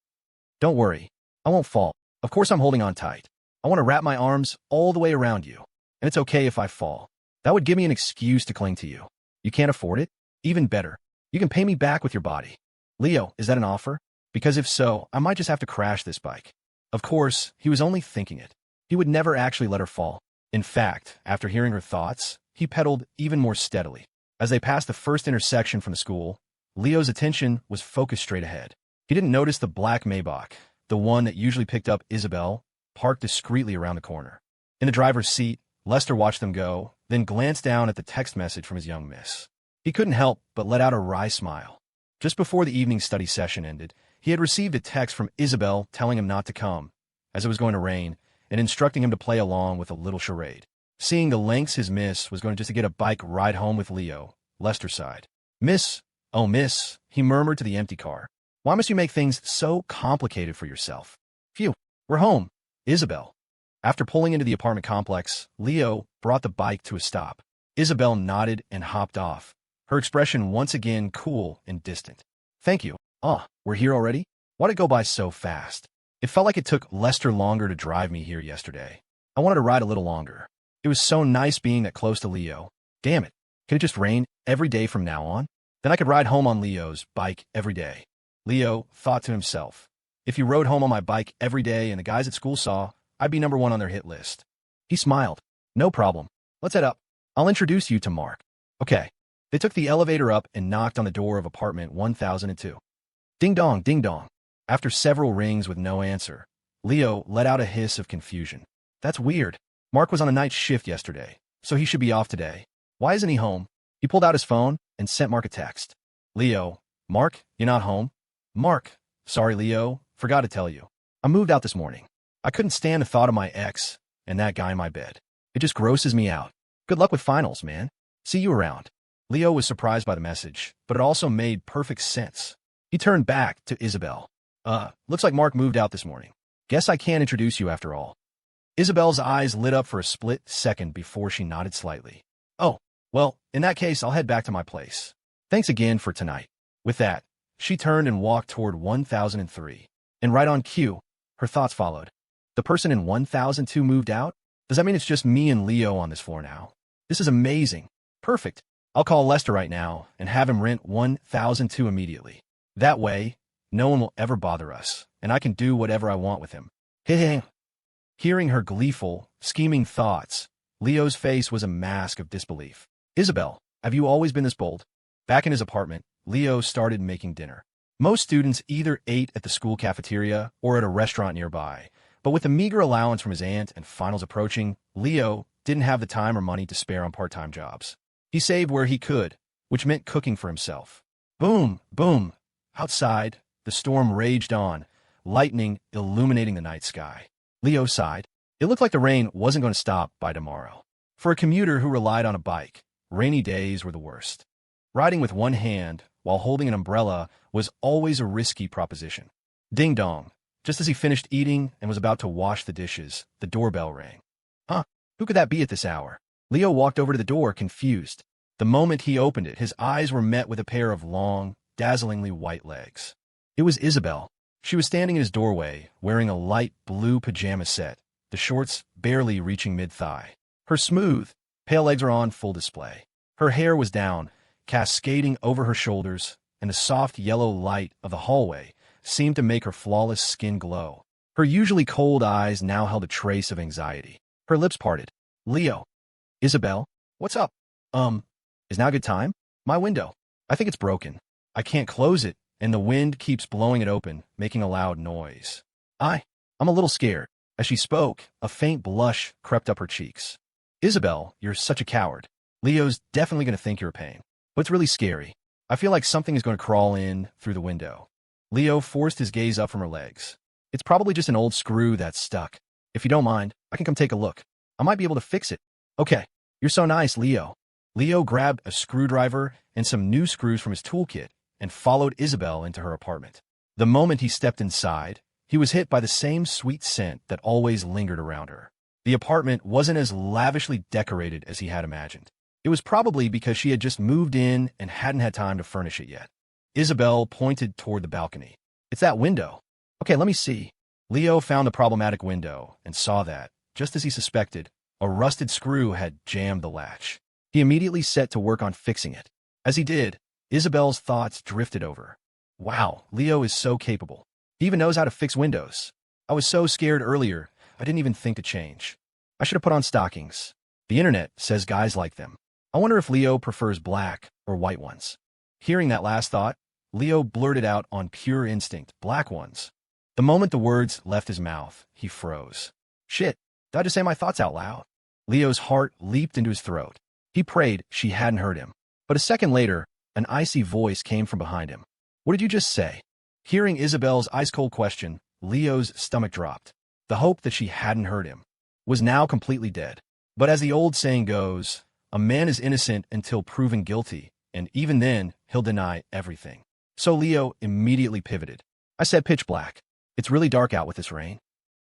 "Don't worry, I won't fall. Of course I'm holding on tight. I want to wrap my arms all the way around you. And it's okay if I fall. That would give me an excuse to cling to you. You can't afford it? Even better. You can pay me back with your body." "Leo, is that an offer? Because if so, I might just have to crash this bike." Of course, he was only thinking it. He would never actually let her fall. In fact, after hearing her thoughts, he pedaled even more steadily. As they passed the first intersection from the school, Leo's attention was focused straight ahead. He didn't notice the black Maybach, the one that usually picked up Isabelle, parked discreetly around the corner. In the driver's seat, Lester watched them go, then glanced down at the text message from his young miss. He couldn't help but let out a wry smile. Just before the evening study session ended, he had received a text from Isabelle telling him not to come, as it was going to rain, and instructing him to play along with a little charade. Seeing the lengths his miss was going just to get a bike ride home with Leo, Lester sighed. "Miss, oh miss," he murmured to the empty car. "Why must you make things so complicated for yourself?" "Phew, we're home, Isabelle." After pulling into the apartment complex, Leo brought the bike to a stop. Isabelle nodded and hopped off, her expression once again cool and distant. "Thank you. We're here already? Why'd it go by so fast? It felt like it took Lester longer to drive me here yesterday. I wanted to ride a little longer. It was so nice being that close to Leo. Damn it. Can it just rain every day from now on? Then I could ride home on Leo's bike every day." Leo thought to himself, "If you rode home on my bike every day and the guys at school saw, I'd be #1 on their hit list." He smiled. "No problem. Let's head up. I'll introduce you to Mark." "Okay." They took the elevator up and knocked on the door of apartment 1002. Ding dong, ding dong. After several rings with no answer, Leo let out a hiss of confusion. "That's weird. Mark was on a night shift yesterday, so he should be off today. Why isn't he home?" He pulled out his phone and sent Mark a text. "Leo, Mark, you're not home?" "Mark, sorry Leo, forgot to tell you. I moved out this morning. I couldn't stand the thought of my ex and that guy in my bed. It just grosses me out. Good luck with finals, man. See you around." Leo was surprised by the message, but it also made perfect sense. He turned back to Isabelle. Looks like Mark moved out this morning. Guess I can't introduce you after all." Isabelle's eyes lit up for a split second before she nodded slightly. "Oh, well, in that case, I'll head back to my place. Thanks again for tonight." With that, she turned and walked toward 1003. And right on cue, her thoughts followed. The person in 1002 moved out? Does that mean it's just me and Leo on this floor now? This is amazing. Perfect. I'll call Lester right now and have him rent 1002 immediately. That way, no one will ever bother us, and I can do whatever I want with him. Heh. Hearing her gleeful, scheming thoughts, Leo's face was a mask of disbelief. "Isabelle, Have you always been this bold? Back in his apartment, Leo started making dinner. Most students either ate at the school cafeteria or at a restaurant nearby, but with the meager allowance from his aunt and finals approaching, Leo didn't have the time or money to spare on part-time jobs. He saved where he could, which meant cooking for himself. Boom, boom. Outside, the storm raged on, lightning illuminating the night sky. Leo sighed. It looked like the rain wasn't going to stop by tomorrow. For a commuter who relied on a bike, rainy days were the worst. Riding with one hand while holding an umbrella was always a risky proposition. Ding dong. Just as he finished eating and was about to wash the dishes, the doorbell rang. Huh? Who could that be at this hour? Leo walked over to the door, confused. The moment he opened it, his eyes were met with a pair of long, dazzlingly white legs. It was Isabelle. She was standing in his doorway, wearing a light blue pajama set, the shorts barely reaching mid-thigh. Her smooth, pale legs were on full display. Her hair was down, cascading over her shoulders, and the soft yellow light of the hallway seemed to make her flawless skin glow. Her usually cold eyes now held a trace of anxiety. Her lips parted. Leo. Isabelle? What's up? Is now a good time? My window. I think it's broken. I can't close it, and the wind keeps blowing it open, making a loud noise. I'm a little scared. As she spoke, a faint blush crept up her cheeks. Isabelle, you're such a coward. Leo's definitely going to think you're a pain. But it's really scary. I feel like something is going to crawl in through the window. Leo forced his gaze up from her legs. It's probably just an old screw that's stuck. If you don't mind, I can come take a look. I might be able to fix it. Okay, you're so nice, Leo. Leo grabbed a screwdriver and some new screws from his toolkit and followed Isabelle into her apartment. The moment he stepped inside, he was hit by the same sweet scent that always lingered around her. The apartment wasn't as lavishly decorated as he had imagined. It was probably because she had just moved in and hadn't had time to furnish it yet. Isabelle pointed toward the balcony. It's that window. Okay, let me see. Leo found the problematic window and saw that, just as he suspected, a rusted screw had jammed the latch. He immediately set to work on fixing it. As he did, Isabelle's thoughts drifted over. Wow, Leo is so capable. He even knows how to fix windows. I was so scared earlier, I didn't even think to change. I should have put on stockings. The internet says guys like them. I wonder if Leo prefers black or white ones. Hearing that last thought, Leo blurted out on pure instinct, black ones. The moment the words left his mouth, he froze. Shit, did I just say my thoughts out loud? Leo's heart leaped into his throat. He prayed she hadn't heard him. But a second later, an icy voice came from behind him. What did you just say? Hearing Isabelle's ice-cold question, Leo's stomach dropped. The hope that she hadn't heard him was now completely dead. But as the old saying goes, a man is innocent until proven guilty, and even then, he'll deny everything. So Leo immediately pivoted. I said pitch black. It's really dark out with this rain.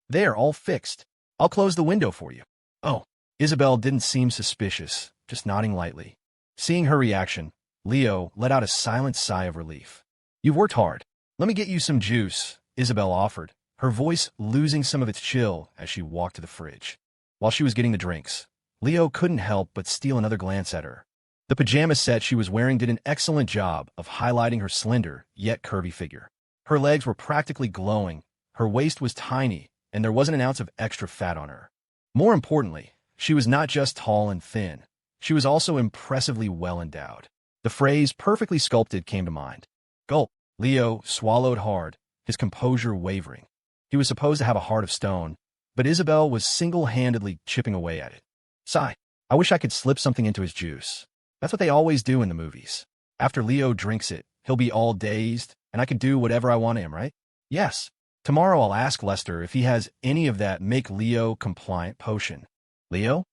There, all fixed. I'll close the window for you. Oh, Isabelle didn't seem suspicious, just nodding lightly. Seeing her reaction, Leo let out a silent sigh of relief. You've worked hard. Let me get you some juice, Isabelle offered, her voice losing some of its chill as she walked to the fridge. While she was getting the drinks, Leo couldn't help but steal another glance at her. The pajama set she was wearing did an excellent job of highlighting her slender, yet curvy figure. Her legs were practically glowing, her waist was tiny, and there wasn't an ounce of extra fat on her. More importantly, she was not just tall and thin. She was also impressively well endowed. The phrase perfectly sculpted came to mind. Gulp. Leo swallowed hard, his composure wavering. He was supposed to have a heart of stone, but Isabelle was single-handedly chipping away at it. Sigh. I wish I could slip something into his juice. That's what they always do in the movies. After Leo drinks it, he'll be all dazed, and I can do whatever I want to him, right? Yes. Tomorrow I'll ask Lester if he has any of that make Leo compliant potion. Leo?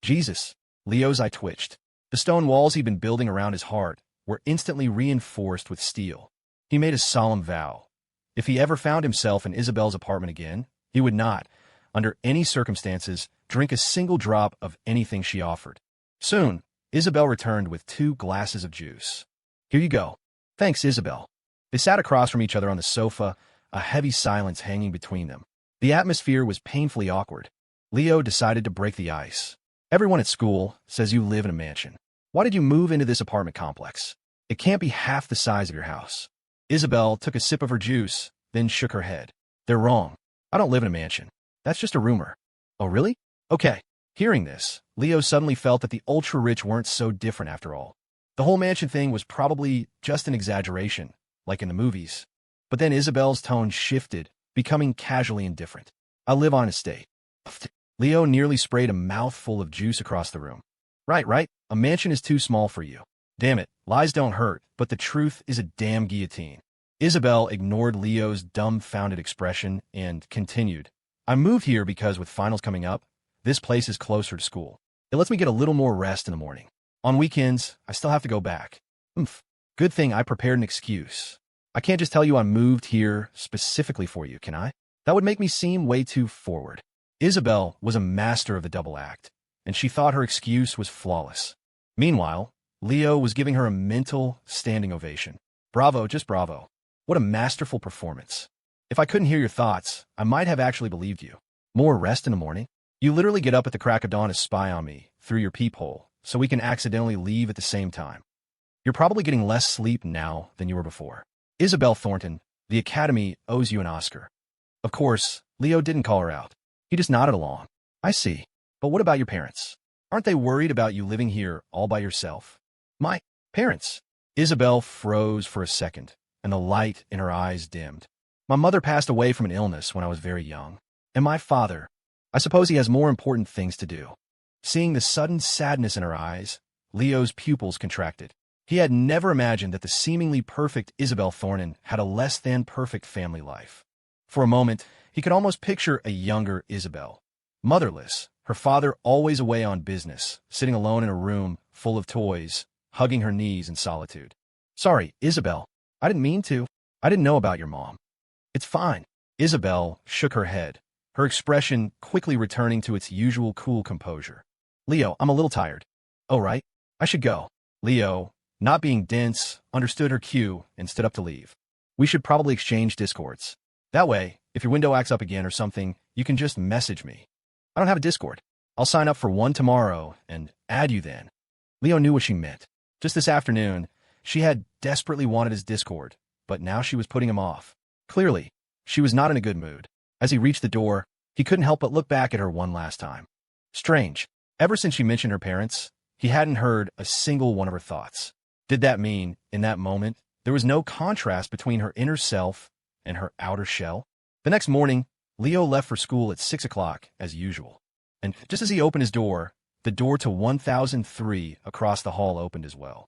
Jesus. Leo's eye twitched. The stone walls he'd been building around his heart were instantly reinforced with steel. He made a solemn vow. If he ever found himself in Isabelle's apartment again, he would not, under any circumstances, drink a single drop of anything she offered. Soon, Isabelle returned with 2 glasses of juice. Here you go. Thanks, Isabelle. They sat across from each other on the sofa, a heavy silence hanging between them. The atmosphere was painfully awkward. Leo decided to break the ice. Everyone at school says you live in a mansion. Why did you move into this apartment complex? It can't be half the size of your house. Isabelle took a sip of her juice, then shook her head. They're wrong. I don't live in a mansion. That's just a rumor. Oh, really? Okay. Hearing this, Leo suddenly felt that the ultra-rich weren't so different after all. The whole mansion thing was probably just an exaggeration, like in the movies. But then Isabelle's tone shifted, becoming casually indifferent. I live on an estate. Leo nearly sprayed a mouthful of juice across the room. Right. A mansion is too small for you. Damn it, lies don't hurt, but the truth is a damn guillotine. Isabelle ignored Leo's dumbfounded expression and continued. I moved here because with finals coming up, this place is closer to school. It lets me get a little more rest in the morning. On weekends, I still have to go back. Good thing I prepared an excuse. I can't just tell you I moved here specifically for you, can I? That would make me seem way too forward. Isabelle was a master of the double act, and she thought her excuse was flawless. Meanwhile, Leo was giving her a mental standing ovation. Bravo, just bravo. What a masterful performance. If I couldn't hear your thoughts, I might have actually believed you. More rest in the morning? You literally get up at the crack of dawn to spy on me through your peephole, so we can accidentally leave at the same time. You're probably getting less sleep now than you were before. Isabelle Thornton, the Academy owes you an Oscar. Of course, Leo didn't call her out. He just nodded along. I see. But what about your parents? Aren't they worried about you living here all by yourself? My parents? Isabelle froze for a second, and the light in her eyes dimmed. My mother passed away from an illness when I was very young. And my father, I suppose he has more important things to do. Seeing the sudden sadness in her eyes, Leo's pupils contracted. He had never imagined that the seemingly perfect Isabelle Thornton had a less-than-perfect family life. For a moment, he could almost picture a younger Isabelle. Motherless, her father always away on business, sitting alone in a room full of toys, hugging her knees in solitude. Sorry, Isabelle. I didn't mean to. I didn't know about your mom. It's fine. Isabelle shook her head, her expression quickly returning to its usual cool composure. Leo, I'm a little tired. Oh, right. I should go. Leo, not being dense, understood her cue and stood up to leave. We should probably exchange Discords. That way, if your window acts up again or something, you can just message me. I don't have a Discord. I'll sign up for one tomorrow and add you then. Leo knew what she meant. Just this afternoon, she had desperately wanted his Discord, but now she was putting him off. Clearly, she was not in a good mood. As he reached the door, he couldn't help but look back at her one last time. Strange. Ever since she mentioned her parents, he hadn't heard a single one of her thoughts. Did that mean, in that moment, there was no contrast between her inner self and her outer shell? The next morning, Leo left for school at 6 o'clock, as usual. And just as he opened his door, the door to 1003 across the hall opened as well.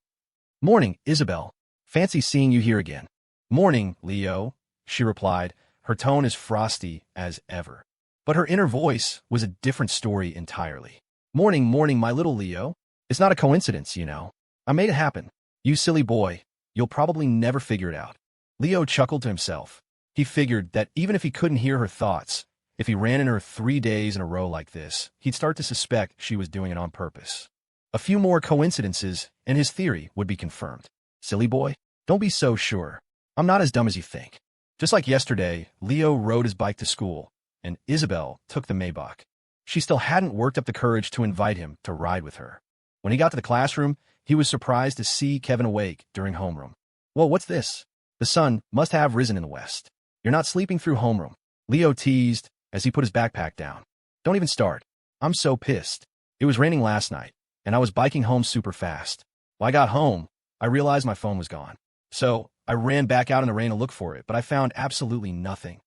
Morning, Isabelle. Fancy seeing you here again. Morning, Leo, she replied, her tone as frosty as ever. But her inner voice was a different story entirely. Morning, my little Leo. It's not a coincidence, you know. I made it happen. You silly boy. You'll probably never figure it out. Leo chuckled to himself. He figured that even if he couldn't hear her thoughts, if he ran into her 3 days in a row like this, he'd start to suspect she was doing it on purpose. A few more coincidences, and his theory would be confirmed. Silly boy, don't be so sure. I'm not as dumb as you think. Just like yesterday, Leo rode his bike to school, and Isabelle took the Maybach. She still hadn't worked up the courage to invite him to ride with her. When he got to the classroom, he was surprised to see Kevin awake during homeroom. Whoa, what's this? The sun must have risen in the west. You're not sleeping through homeroom, Leo teased as he put his backpack down. Don't even start. I'm so pissed. It was raining last night, and I was biking home super fast. When I got home, I realized my phone was gone. So I ran back out in the rain to look for it, but I found absolutely nothing.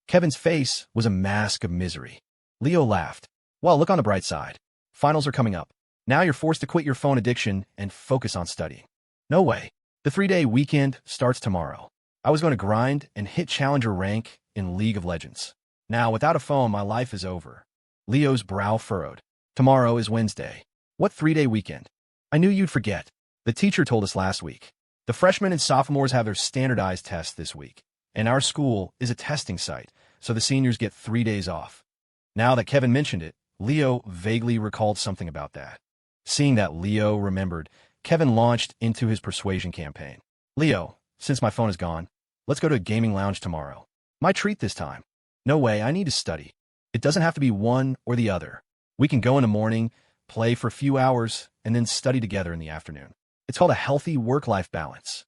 Kevin's face was a mask of misery. Leo laughed. Well, look on the bright side. Finals are coming up. Now you're forced to quit your phone addiction and focus on studying. No way. The 3-day weekend starts tomorrow. I was going to grind and hit Challenger rank in League of Legends. Now, without a phone, my life is over. Leo's brow furrowed. Tomorrow is Wednesday. What 3-day weekend? I knew you'd forget. The teacher told us last week. The freshmen and sophomores have their standardized tests this week, and our school is a testing site, so the seniors get 3 days off. Now that Kevin mentioned it, Leo vaguely recalled something about that. Seeing that Leo remembered, Kevin launched into his persuasion campaign. Leo, since my phone is gone, let's go to a gaming lounge tomorrow. My treat this time. No way, I need to study. It doesn't have to be one or the other. We can go in the morning, play for a few hours, and then study together in the afternoon. It's called a healthy work-life balance.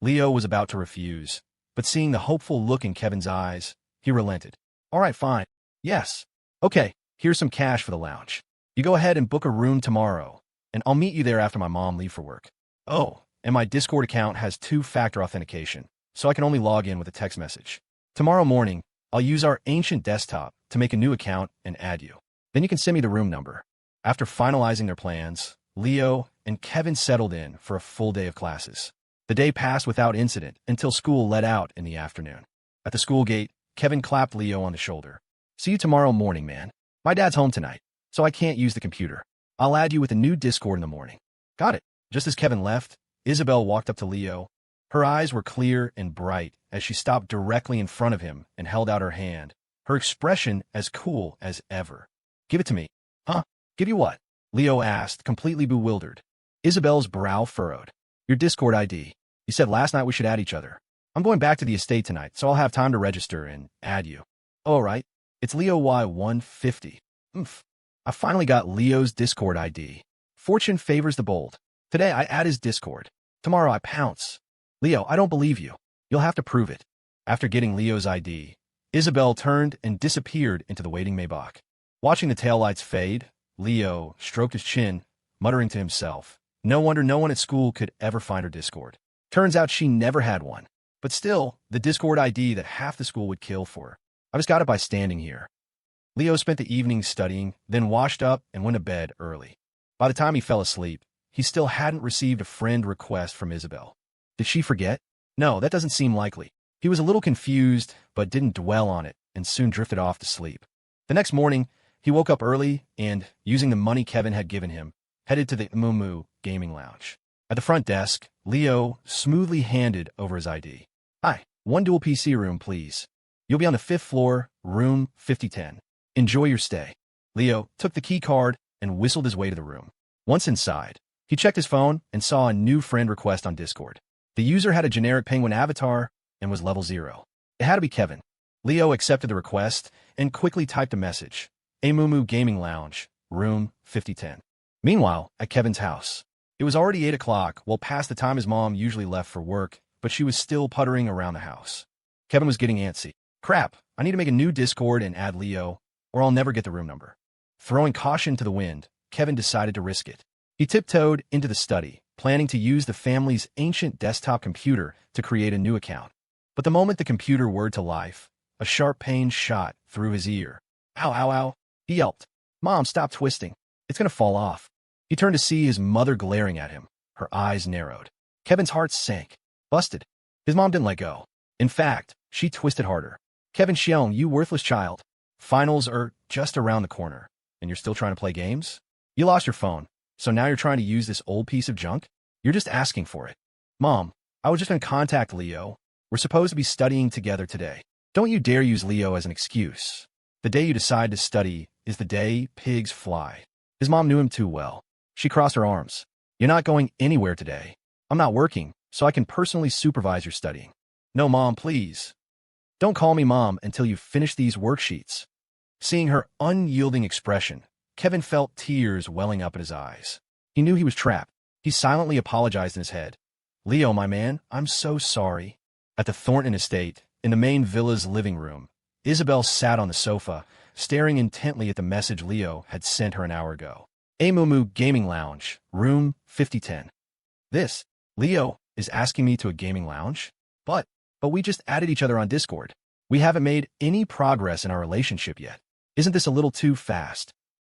Leo was about to refuse, but seeing the hopeful look in Kevin's eyes, he relented. All right, fine. Yes. Okay, here's some cash for the lounge. You go ahead and book a room tomorrow, and I'll meet you there after my mom leaves for work. Oh, and my Discord account has two-factor authentication, so I can only log in with a text message. Tomorrow morning, I'll use our ancient desktop to make a new account and add you. Then you can send me the room number. After finalizing their plans, Leo and Kevin settled in for a full day of classes. The day passed without incident until school let out in the afternoon. At the school gate, Kevin clapped Leo on the shoulder. See you tomorrow morning, man. My dad's home tonight, so I can't use the computer. I'll add you with a new Discord in the morning. Got it. Just as Kevin left, Isabelle walked up to Leo. Her eyes were clear and bright as she stopped directly in front of him and held out her hand, her expression as cool as ever. Give it to me. Huh? Give you what? Leo asked, completely bewildered. Isabelle's brow furrowed. Your Discord ID. You said last night we should add each other. I'm going back to the estate tonight, so I'll have time to register and add you. All right. It's Leo Y150. I finally got Leo's Discord ID. Fortune favors the bold. Today I add his Discord. Tomorrow I pounce. Leo, I don't believe you. You'll have to prove it. After getting Leo's ID, Isabelle turned and disappeared into the waiting Maybach. Watching the taillights fade, Leo stroked his chin, muttering to himself, no wonder no one at school could ever find her Discord. Turns out she never had one. But still, the Discord ID that half the school would kill for her. I just got it by standing here. Leo spent the evening studying, then washed up and went to bed early. By the time he fell asleep, he still hadn't received a friend request from Isabelle. Did she forget? No, that doesn't seem likely. He was a little confused, but didn't dwell on it, and soon drifted off to sleep. The next morning, he woke up early and, using the money Kevin had given him, headed to the Moo gaming lounge. At the front desk, Leo smoothly handed over his ID. Hi, one dual PC room, please. You'll be on the 5th floor, room 5010. Enjoy your stay. Leo took the key card and whistled his way to the room. Once inside, he checked his phone and saw a new friend request on Discord. The user had a generic penguin avatar and was level 0. It had to be Kevin. Leo accepted the request and quickly typed a message. A Moo Gaming Lounge, room 5010. Meanwhile, at Kevin's house, it was already 8 o'clock, well past the time his mom usually left for work, but she was still puttering around the house. Kevin was getting antsy. Crap, I need to make a new Discord and add Leo, or I'll never get the room number. Throwing caution to the wind, Kevin decided to risk it. He tiptoed into the study, planning to use the family's ancient desktop computer to create a new account. But the moment the computer whirred to life, a sharp pain shot through his ear. Ow, ow, ow. He yelped. Mom, stop twisting. It's going to fall off. He turned to see his mother glaring at him. Her eyes narrowed. Kevin's heart sank. Busted. His mom didn't let go. In fact, she twisted harder. Kevin, you worthless child. Finals are just around the corner, and you're still trying to play games? You lost your phone, so now you're trying to use this old piece of junk? You're just asking for it. Mom, I was just going to contact Leo. We're supposed to be studying together today. Don't you dare use Leo as an excuse. The day you decide to study is the day pigs fly. His mom knew him too well. She crossed her arms. You're not going anywhere today. I'm not working, so I can personally supervise your studying. No, Mom, please. Don't call me Mom until you've finished these worksheets. Seeing her unyielding expression, Kevin felt tears welling up in his eyes. He knew he was trapped. He silently apologized in his head. Leo, my man, I'm so sorry. At the Thornton estate, in the main villa's living room, Isabelle sat on the sofa, staring intently at the message Leo had sent her an hour ago. A Moo Gaming Lounge, room 5010. This, Leo, is asking me to a gaming lounge? But we just added each other on Discord. We haven't made any progress in our relationship yet. Isn't this a little too fast?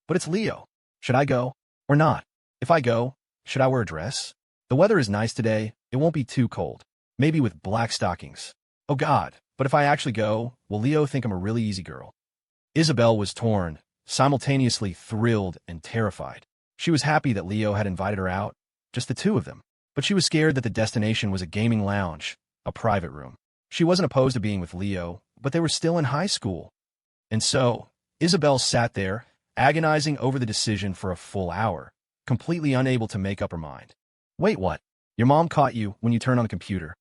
But it's Leo. Should I go or not? If I go, should I wear a dress? The weather is nice today. It won't be too cold. Maybe with black stockings. Oh God, but if I actually go, will Leo think I'm a really easy girl? Isabelle was torn, simultaneously thrilled and terrified. She was happy that Leo had invited her out, just the two of them. But she was scared that the destination was a gaming lounge, a private room. She wasn't opposed to being with Leo, but they were still in high school. And so, Isabelle sat there, agonizing over the decision for a full hour, completely unable to make up her mind. Wait, what? Your mom caught you when you turned on the computer.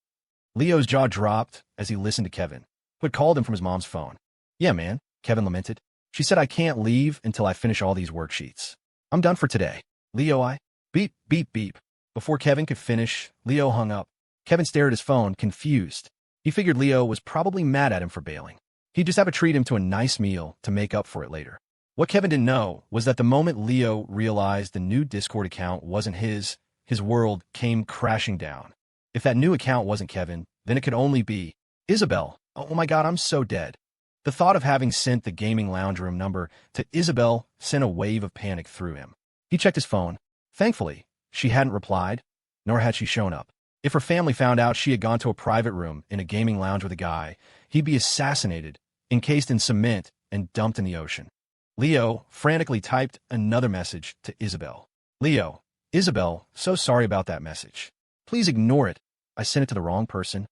Leo's jaw dropped as he listened to Kevin, who had called him from his mom's phone. Yeah, man, Kevin lamented. She said I can't leave until I finish all these worksheets. I'm done for today. Leo, beep, beep, beep. Before Kevin could finish, Leo hung up. Kevin stared at his phone, confused. He figured Leo was probably mad at him for bailing. He'd just have to treat him to a nice meal to make up for it later. What Kevin didn't know was that the moment Leo realized the new Discord account wasn't his his world came crashing down. If that new account wasn't Kevin, then it could only be Isabelle. Oh my god, I'm so dead. The thought of having sent the gaming lounge room number to Isabelle sent a wave of panic through him. He checked his phone. Thankfully, she hadn't replied, nor had she shown up. If her family found out she had gone to a private room in a gaming lounge with a guy, he'd be assassinated, encased in cement, and dumped in the ocean. Leo frantically typed another message to Isabelle. Leo, Isabelle, so sorry about that message. Please ignore it. I sent it to the wrong person.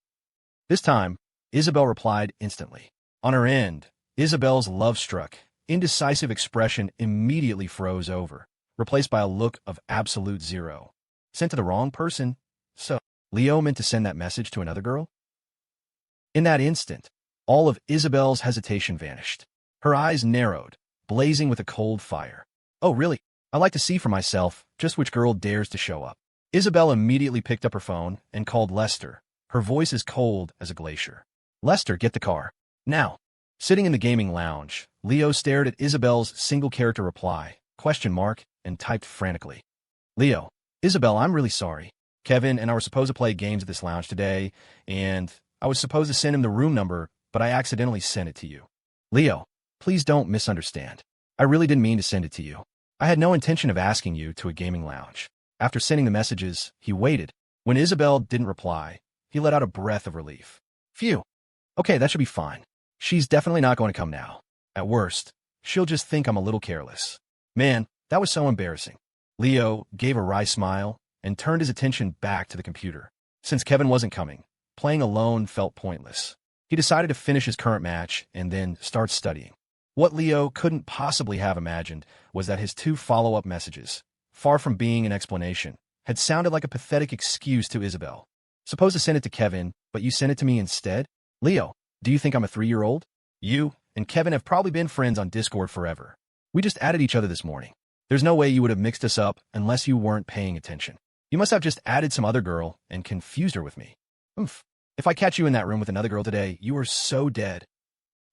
This time, Isabelle replied instantly. On her end, Isabelle's love-struck, indecisive expression immediately froze over, replaced by a look of absolute zero. Sent to the wrong person? So, Leo meant to send that message to another girl? In that instant, all of Isabelle's hesitation vanished. Her eyes narrowed, blazing with a cold fire. Oh, really? I'd like to see for myself just which girl dares to show up. Isabelle immediately picked up her phone and called Lester, her voice as cold as a glacier. Lester, get the car. Now. Sitting in the gaming lounge, Leo stared at Isabelle's single-character reply, ? And typed frantically. Leo, Isabelle, I'm really sorry. Kevin and I were supposed to play games at this lounge today, and I was supposed to send him the room number, but I accidentally sent it to you. Leo, please don't misunderstand. I really didn't mean to send it to you. I had no intention of asking you to a gaming lounge. After sending the messages, he waited. When Isabelle didn't reply, he let out a breath of relief. Phew. Okay, that should be fine. She's definitely not going to come now. At worst, she'll just think I'm a little careless. Man, that was so embarrassing. Leo gave a wry smile and turned his attention back to the computer. Since Kevin wasn't coming, playing alone felt pointless. He decided to finish his current match and then start studying. What Leo couldn't possibly have imagined was that his two follow-up messages, far from being an explanation, had sounded like a pathetic excuse to Isabelle. Supposed to send it to Kevin, but you sent it to me instead? Leo, do you think I'm a 3-year-old? You and Kevin have probably been friends on Discord forever. We just added each other this morning. There's no way you would have mixed us up unless you weren't paying attention. You must have just added some other girl and confused her with me. Oomph. If I catch you in that room with another girl today, you are so dead.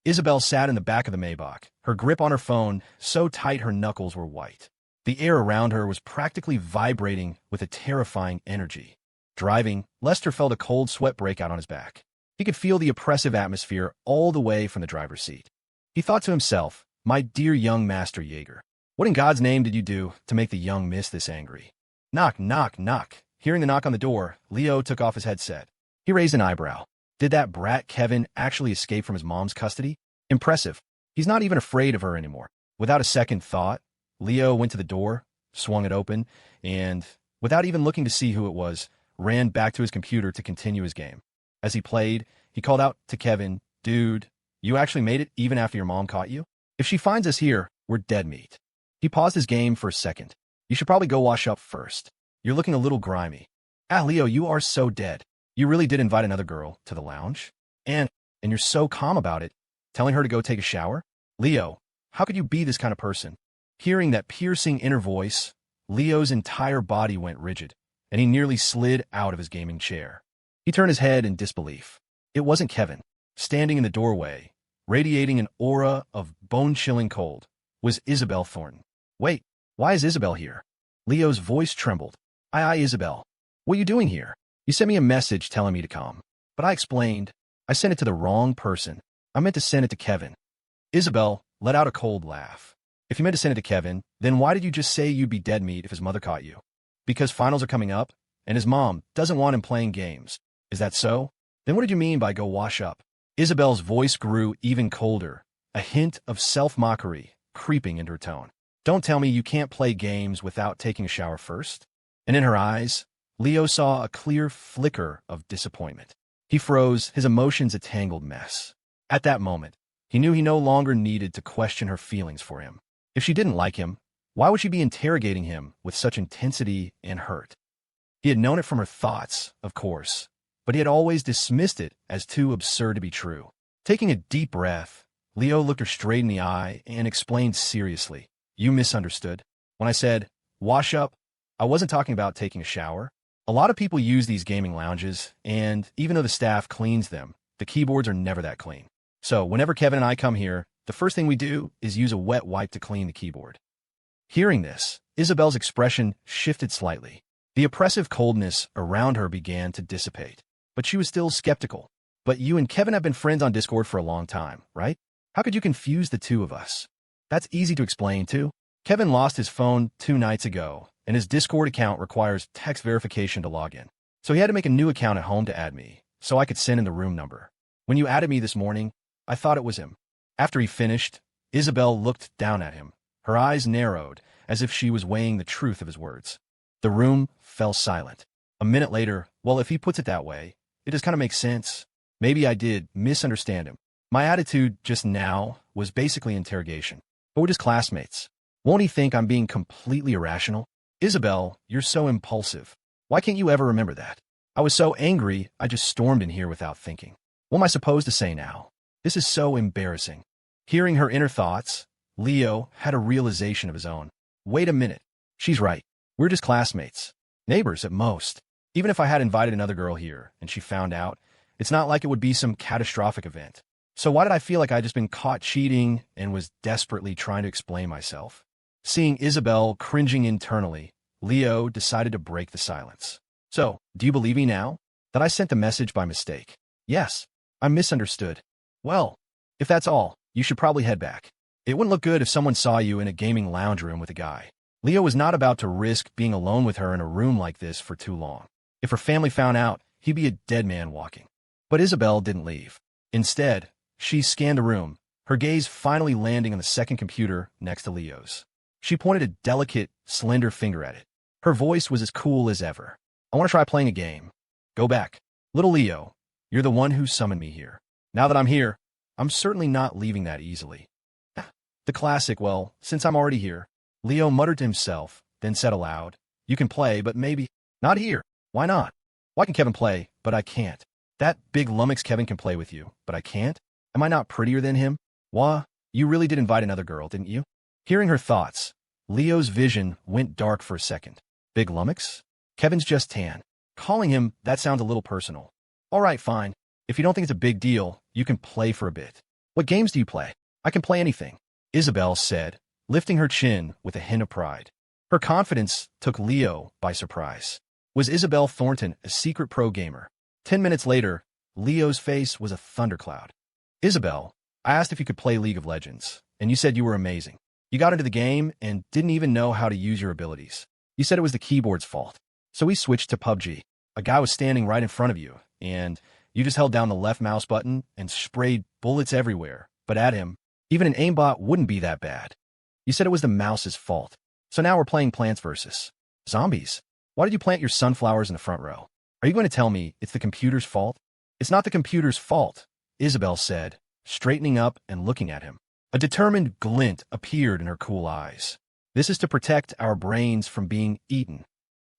Isabelle sat in the back of the Maybach, her grip on her phone so tight her knuckles were white. The air around her was practically vibrating with a terrifying energy. Driving, Lester felt a cold sweat break out on his back. He could feel the oppressive atmosphere all the way from the driver's seat. He thought to himself, my dear young Master Jaeger, what in God's name did you do to make the young miss this angry? Knock, knock, knock. Hearing the knock on the door, Leo took off his headset. He raised an eyebrow. Did that brat Kevin actually escape from his mom's custody? Impressive. He's not even afraid of her anymore. Without a second thought, Leo went to the door, swung it open, and, without even looking to see who it was, ran back to his computer to continue his game. As he played, he called out to Kevin, Dude, you actually made it even after your mom caught you? If she finds us here, we're dead meat. He paused his game for a second. You should probably go wash up first. You're looking a little grimy. Leo, you are so dead. You really did invite another girl to the lounge? And you're so calm about it, telling her to go take a shower? Leo, how could you be this kind of person? Hearing that piercing inner voice, Leo's entire body went rigid, and he nearly slid out of his gaming chair. He turned his head in disbelief. It wasn't Kevin. Standing in the doorway, radiating an aura of bone-chilling cold, was Isabelle Thornton. Wait, why is Isabelle here? Leo's voice trembled. Aye, Isabelle. What are you doing here? You sent me a message telling me to come. But I explained. I sent it to the wrong person. I meant to send it to Kevin. Isabelle let out a cold laugh. If you meant to send it to Kevin, then why did you just say you'd be dead meat if his mother caught you? Because finals are coming up, and his mom doesn't want him playing games. Is that so? Then what did you mean by go wash up? Isabelle's voice grew even colder, a hint of self-mockery creeping into her tone. Don't tell me you can't play games without taking a shower first? And in her eyes, Leo saw a clear flicker of disappointment. He froze, his emotions a tangled mess. At that moment, he knew he no longer needed to question her feelings for him. If she didn't like him, why would she be interrogating him with such intensity and hurt? He had known it from her thoughts, of course, but he had always dismissed it as too absurd to be true. Taking a deep breath, Leo looked her straight in the eye and explained seriously, You misunderstood. When I said, wash up, I wasn't talking about taking a shower. A lot of people use these gaming lounges, and even though the staff cleans them, the keyboards are never that clean. So whenever Kevin and I come here, the first thing we do is use a wet wipe to clean the keyboard. Hearing this, Isabelle's expression shifted slightly. The oppressive coldness around her began to dissipate, but she was still skeptical. But you and Kevin have been friends on Discord for a long time, right? How could you confuse the two of us? That's easy to explain, too. Kevin lost his phone 2 nights ago, and his Discord account requires text verification to log in. So he had to make a new account at home to add me, so I could send in the room number. When you added me this morning, I thought it was him. After he finished, Isabelle looked down at him. Her eyes narrowed, as if she was weighing the truth of his words. The room fell silent. A minute later, well, if he puts it that way, it does kind of make sense. Maybe I did misunderstand him. My attitude just now was basically interrogation. But we're just classmates. Won't he think I'm being completely irrational? Isabelle, you're so impulsive. Why can't you ever remember that? I was so angry, I just stormed in here without thinking. What am I supposed to say now? This is so embarrassing. Hearing her inner thoughts, Leo had a realization of his own. Wait a minute. She's right. We're just classmates. Neighbors at most. Even if I had invited another girl here and she found out, it's not like it would be some catastrophic event. So why did I feel like I'd just been caught cheating and was desperately trying to explain myself? Seeing Isabelle cringing internally, Leo decided to break the silence. So, do you believe me now? That I sent the message by mistake? Yes. I misunderstood. Well, if that's all, you should probably head back. It wouldn't look good if someone saw you in a gaming lounge room with a guy. Leo was not about to risk being alone with her in a room like this for too long. If her family found out, he'd be a dead man walking. But Isabelle didn't leave. Instead, she scanned the room, her gaze finally landing on the second computer next to Leo's. She pointed a delicate, slender finger at it. Her voice was as cool as ever. I want to try playing a game. Go back. Little Leo, you're the one who summoned me here. Now that I'm here, I'm certainly not leaving that easily. The classic, well, since I'm already here. Leo muttered to himself, then said aloud, you can play, but maybe not here. Why not? Why can Kevin play, but I can't? That big lummox Kevin can play with you, but I can't? Am I not prettier than him? Wah, you really did invite another girl, didn't you? Hearing her thoughts, Leo's vision went dark for a second. Big lummox? Kevin's just tan. Calling him, that sounds a little personal. All right, fine. If you don't think it's a big deal, you can play for a bit. What games do you play? I can play anything, Isabelle said, lifting her chin with a hint of pride. Her confidence took Leo by surprise. Was Isabelle Thornton a secret pro gamer? 10 minutes later, Leo's face was a thundercloud. Isabelle, I asked if you could play League of Legends, and you said you were amazing. You got into the game and didn't even know how to use your abilities. You said it was the keyboard's fault. So we switched to PUBG. A guy was standing right in front of you, and you just held down the left mouse button and sprayed bullets everywhere. But at him, even an aimbot wouldn't be that bad. You said it was the mouse's fault. So now we're playing Plants vs. Zombies. Why did you plant your sunflowers in the front row? Are you going to tell me it's the computer's fault? It's not the computer's fault, Isabelle said, straightening up and looking at him. A determined glint appeared in her cool eyes. This is to protect our brains from being eaten.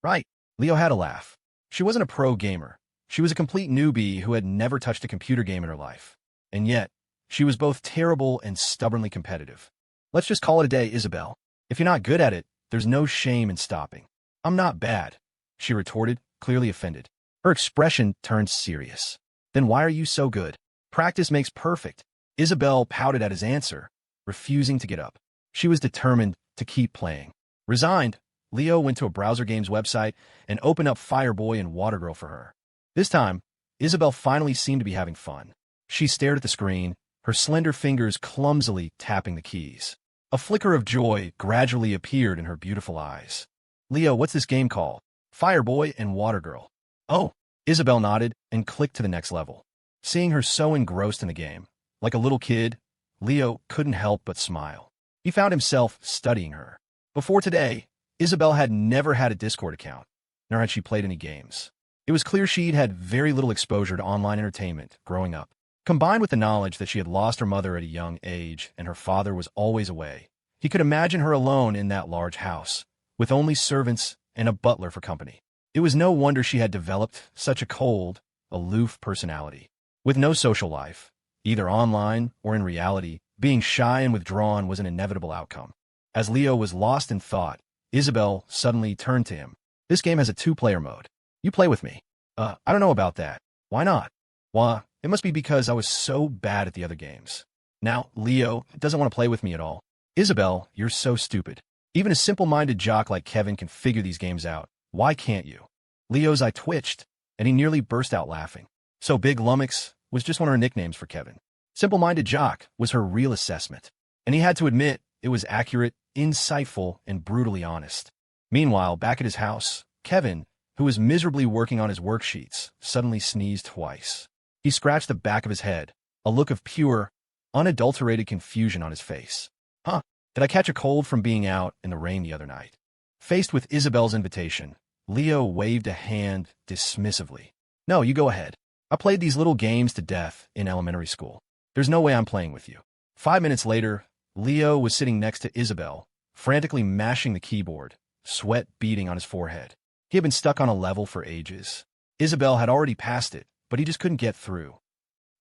Right. Leo had a laugh. She wasn't a pro gamer. She was a complete newbie who had never touched a computer game in her life. And yet, she was both terrible and stubbornly competitive. Let's just call it a day, Isabelle. If you're not good at it, there's no shame in stopping. I'm not bad, she retorted, clearly offended. Her expression turned serious. Then why are you so good? Practice makes perfect. Isabelle pouted at his answer, refusing to get up. She was determined to keep playing. Resigned, Leo went to a browser games website and opened up Fireboy and Watergirl for her. This time, Isabelle finally seemed to be having fun. She stared at the screen, her slender fingers clumsily tapping the keys. A flicker of joy gradually appeared in her beautiful eyes. Leo, what's this game called? Fireboy and Watergirl. Oh, Isabelle nodded and clicked to the next level. Seeing her so engrossed in the game, like a little kid, Leo couldn't help but smile. He found himself studying her. Before today, Isabelle had never had a Discord account, nor had she played any games. It was clear she'd had very little exposure to online entertainment growing up. Combined with the knowledge that she had lost her mother at a young age and her father was always away, he could imagine her alone in that large house, with only servants and a butler for company. It was no wonder she had developed such a cold, aloof personality. With no social life, either online or in reality, being shy and withdrawn was an inevitable outcome. As Leo was lost in thought, Isabelle suddenly turned to him. This game has a 2-player mode. You play with me. I don't know about that. Why not? Why, it must be because I was so bad at the other games. Now, Leo doesn't want to play with me at all. Isabelle, you're so stupid. Even a simple-minded jock like Kevin can figure these games out. Why can't you? Leo's eye twitched, and he nearly burst out laughing. So Big Lummox was just one of her nicknames for Kevin. Simple-minded jock was her real assessment. And he had to admit it was accurate, insightful, and brutally honest. Meanwhile, back at his house, Kevin, who was miserably working on his worksheets, suddenly sneezed twice. He scratched the back of his head, a look of pure, unadulterated confusion on his face. Huh, did I catch a cold from being out in the rain the other night? Faced with Isabelle's invitation, Leo waved a hand dismissively. No, you go ahead. I played these little games to death in elementary school. There's no way I'm playing with you. 5 minutes later, Leo was sitting next to Isabelle, frantically mashing the keyboard, sweat beading on his forehead. He had been stuck on a level for ages. Isabelle had already passed it, but he just couldn't get through.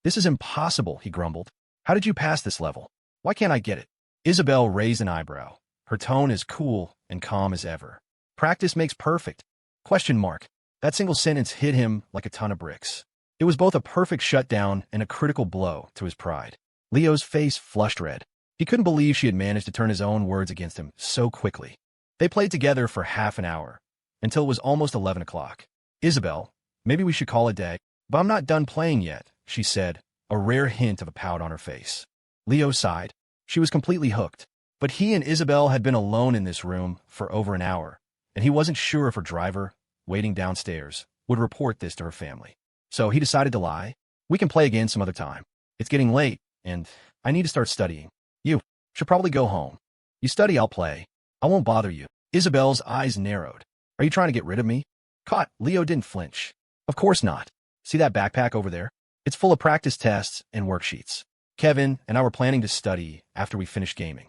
This is impossible, he grumbled. How did you pass this level? Why can't I get it? Isabelle raised an eyebrow, her tone as cool and calm as ever. Practice makes perfect. Question mark. That single sentence hit him like a ton of bricks. It was both a perfect shutdown and a critical blow to his pride. Leo's face flushed red. He couldn't believe she had managed to turn his own words against him so quickly. They played together for half an hour, until it was almost 11 o'clock. Isabelle, maybe we should call it a day. But I'm not done playing yet, she said, a rare hint of a pout on her face. Leo sighed. She was completely hooked. But he and Isabelle had been alone in this room for over an hour, and he wasn't sure if her driver, waiting downstairs, would report this to her family. So he decided to lie. We can play again some other time. It's getting late, and I need to start studying. You should probably go home. You study, I'll play. I won't bother you. Isabelle's eyes narrowed. Are you trying to get rid of me? Caught. Leo didn't flinch. Of course not. See that backpack over there? It's full of practice tests and worksheets. Kevin and I were planning to study after we finished gaming.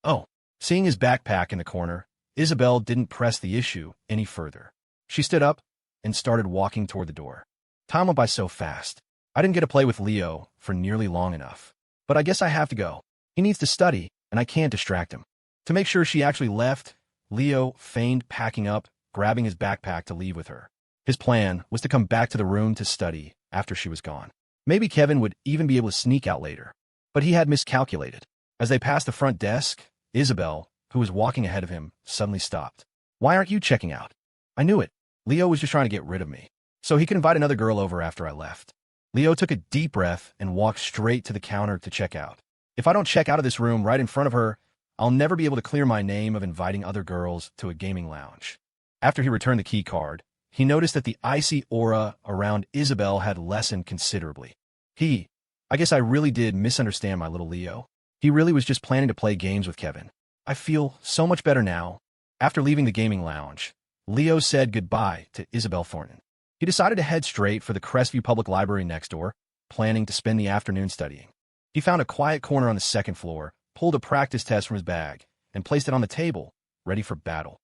Oh, seeing his backpack in the corner, Isabelle didn't press the issue any further. She stood up and started walking toward the door. Time went by so fast. I didn't get to play with Leo for nearly long enough. But I guess I have to go. He needs to study, and I can't distract him. To make sure she actually left, Leo feigned packing up, grabbing his backpack to leave with her. His plan was to come back to the room to study after she was gone. Maybe Kevin would even be able to sneak out later. But he had miscalculated. As they passed the front desk, Isabelle, who was walking ahead of him, suddenly stopped. Why aren't you checking out? I knew it. Leo was just trying to get rid of me, so he could invite another girl over after I left. Leo took a deep breath and walked straight to the counter to check out. If I don't check out of this room right in front of her, I'll never be able to clear my name of inviting other girls to a gaming lounge. After he returned the key card, he noticed that the icy aura around Isabelle had lessened considerably. I guess I really did misunderstand my little Leo. He really was just planning to play games with Kevin. I feel so much better now. After leaving the gaming lounge, Leo said goodbye to Isabelle Thornton. He decided to head straight for the Crestview Public Library next door, planning to spend the afternoon studying. He found a quiet corner on the second floor, pulled a practice test from his bag, and placed it on the table, ready for battle.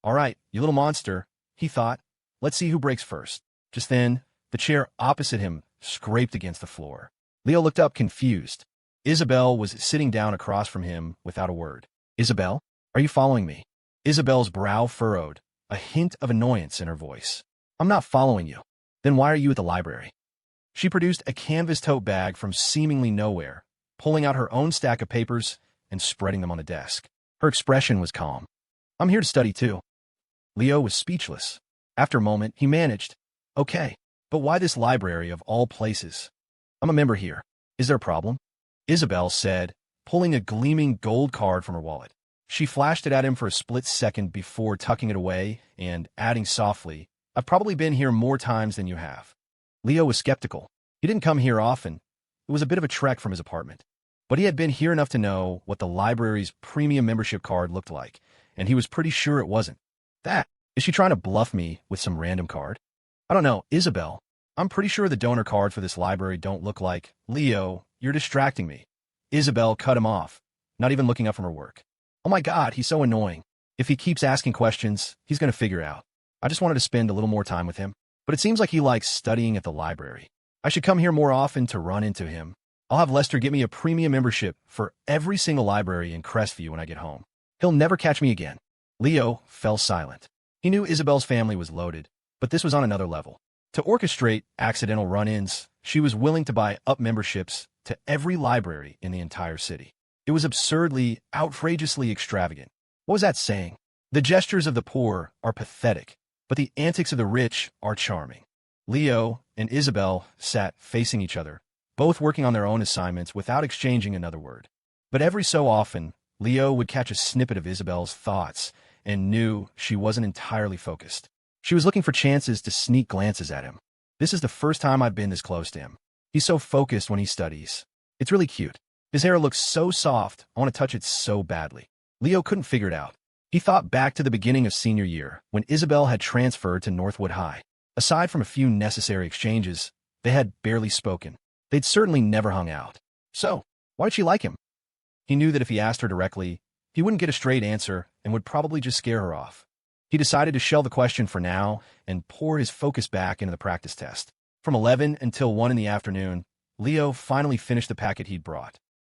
All right, you little monster, he thought. Let's see who breaks first. Just then, the chair opposite him scraped against the floor. Leo looked up, confused. Isabelle was sitting down across from him without a word. Isabelle, are you following me? Isabelle's brow furrowed, a hint of annoyance in her voice. I'm not following you. Then why are you at the library? She produced a canvas tote bag from seemingly nowhere, pulling out her own stack of papers and spreading them on the desk. Her expression was calm. I'm here to study too. Leo was speechless. After a moment, he managed. Okay, but why this library of all places? I'm a member here. Is there a problem? Isabelle said, pulling a gleaming gold card from her wallet. She flashed it at him for a split second before tucking it away and adding softly, I've probably been here more times than you have. Leo was skeptical. He didn't come here often. It was a bit of a trek from his apartment. But he had been here enough to know what the library's premium membership card looked like, and he was pretty sure it wasn't. Is she trying to bluff me with some random card? I don't know, Isabelle. I'm pretty sure the donor card for this library don't look like. Leo, you're distracting me. Isabelle cut him off, not even looking up from her work. Oh my God, he's so annoying. If he keeps asking questions, he's going to figure out. I just wanted to spend a little more time with him, but it seems like he likes studying at the library. I should come here more often to run into him. I'll have Lester get me a premium membership for every single library in Crestview when I get home. He'll never catch me again. Leo fell silent. He knew Isabelle's family was loaded, but this was on another level. To orchestrate accidental run-ins, she was willing to buy up memberships to every library in the entire city. It was absurdly, outrageously extravagant. What was that saying? The gestures of the poor are pathetic. but the antics of the rich are charming. Leo and Isabelle sat facing each other, both working on their own assignments without exchanging another word. But every so often, Leo would catch a snippet of Isabelle's thoughts and knew she wasn't entirely focused. She was looking for chances to sneak glances at him. This is the first time I've been this close to him. He's so focused when he studies. It's really cute. His hair looks so soft, I want to touch it so badly. Leo couldn't figure it out. He thought back to the beginning of senior year, when Isabelle had transferred to Northwood High. Aside from a few necessary exchanges, they had barely spoken. They'd certainly never hung out. So, why'd she like him? He knew that if he asked her directly, he wouldn't get a straight answer and would probably just scare her off. He decided to shell the question for now and pour his focus back into the practice test. From 11 until 1 in the afternoon, Leo finally finished the packet he'd brought.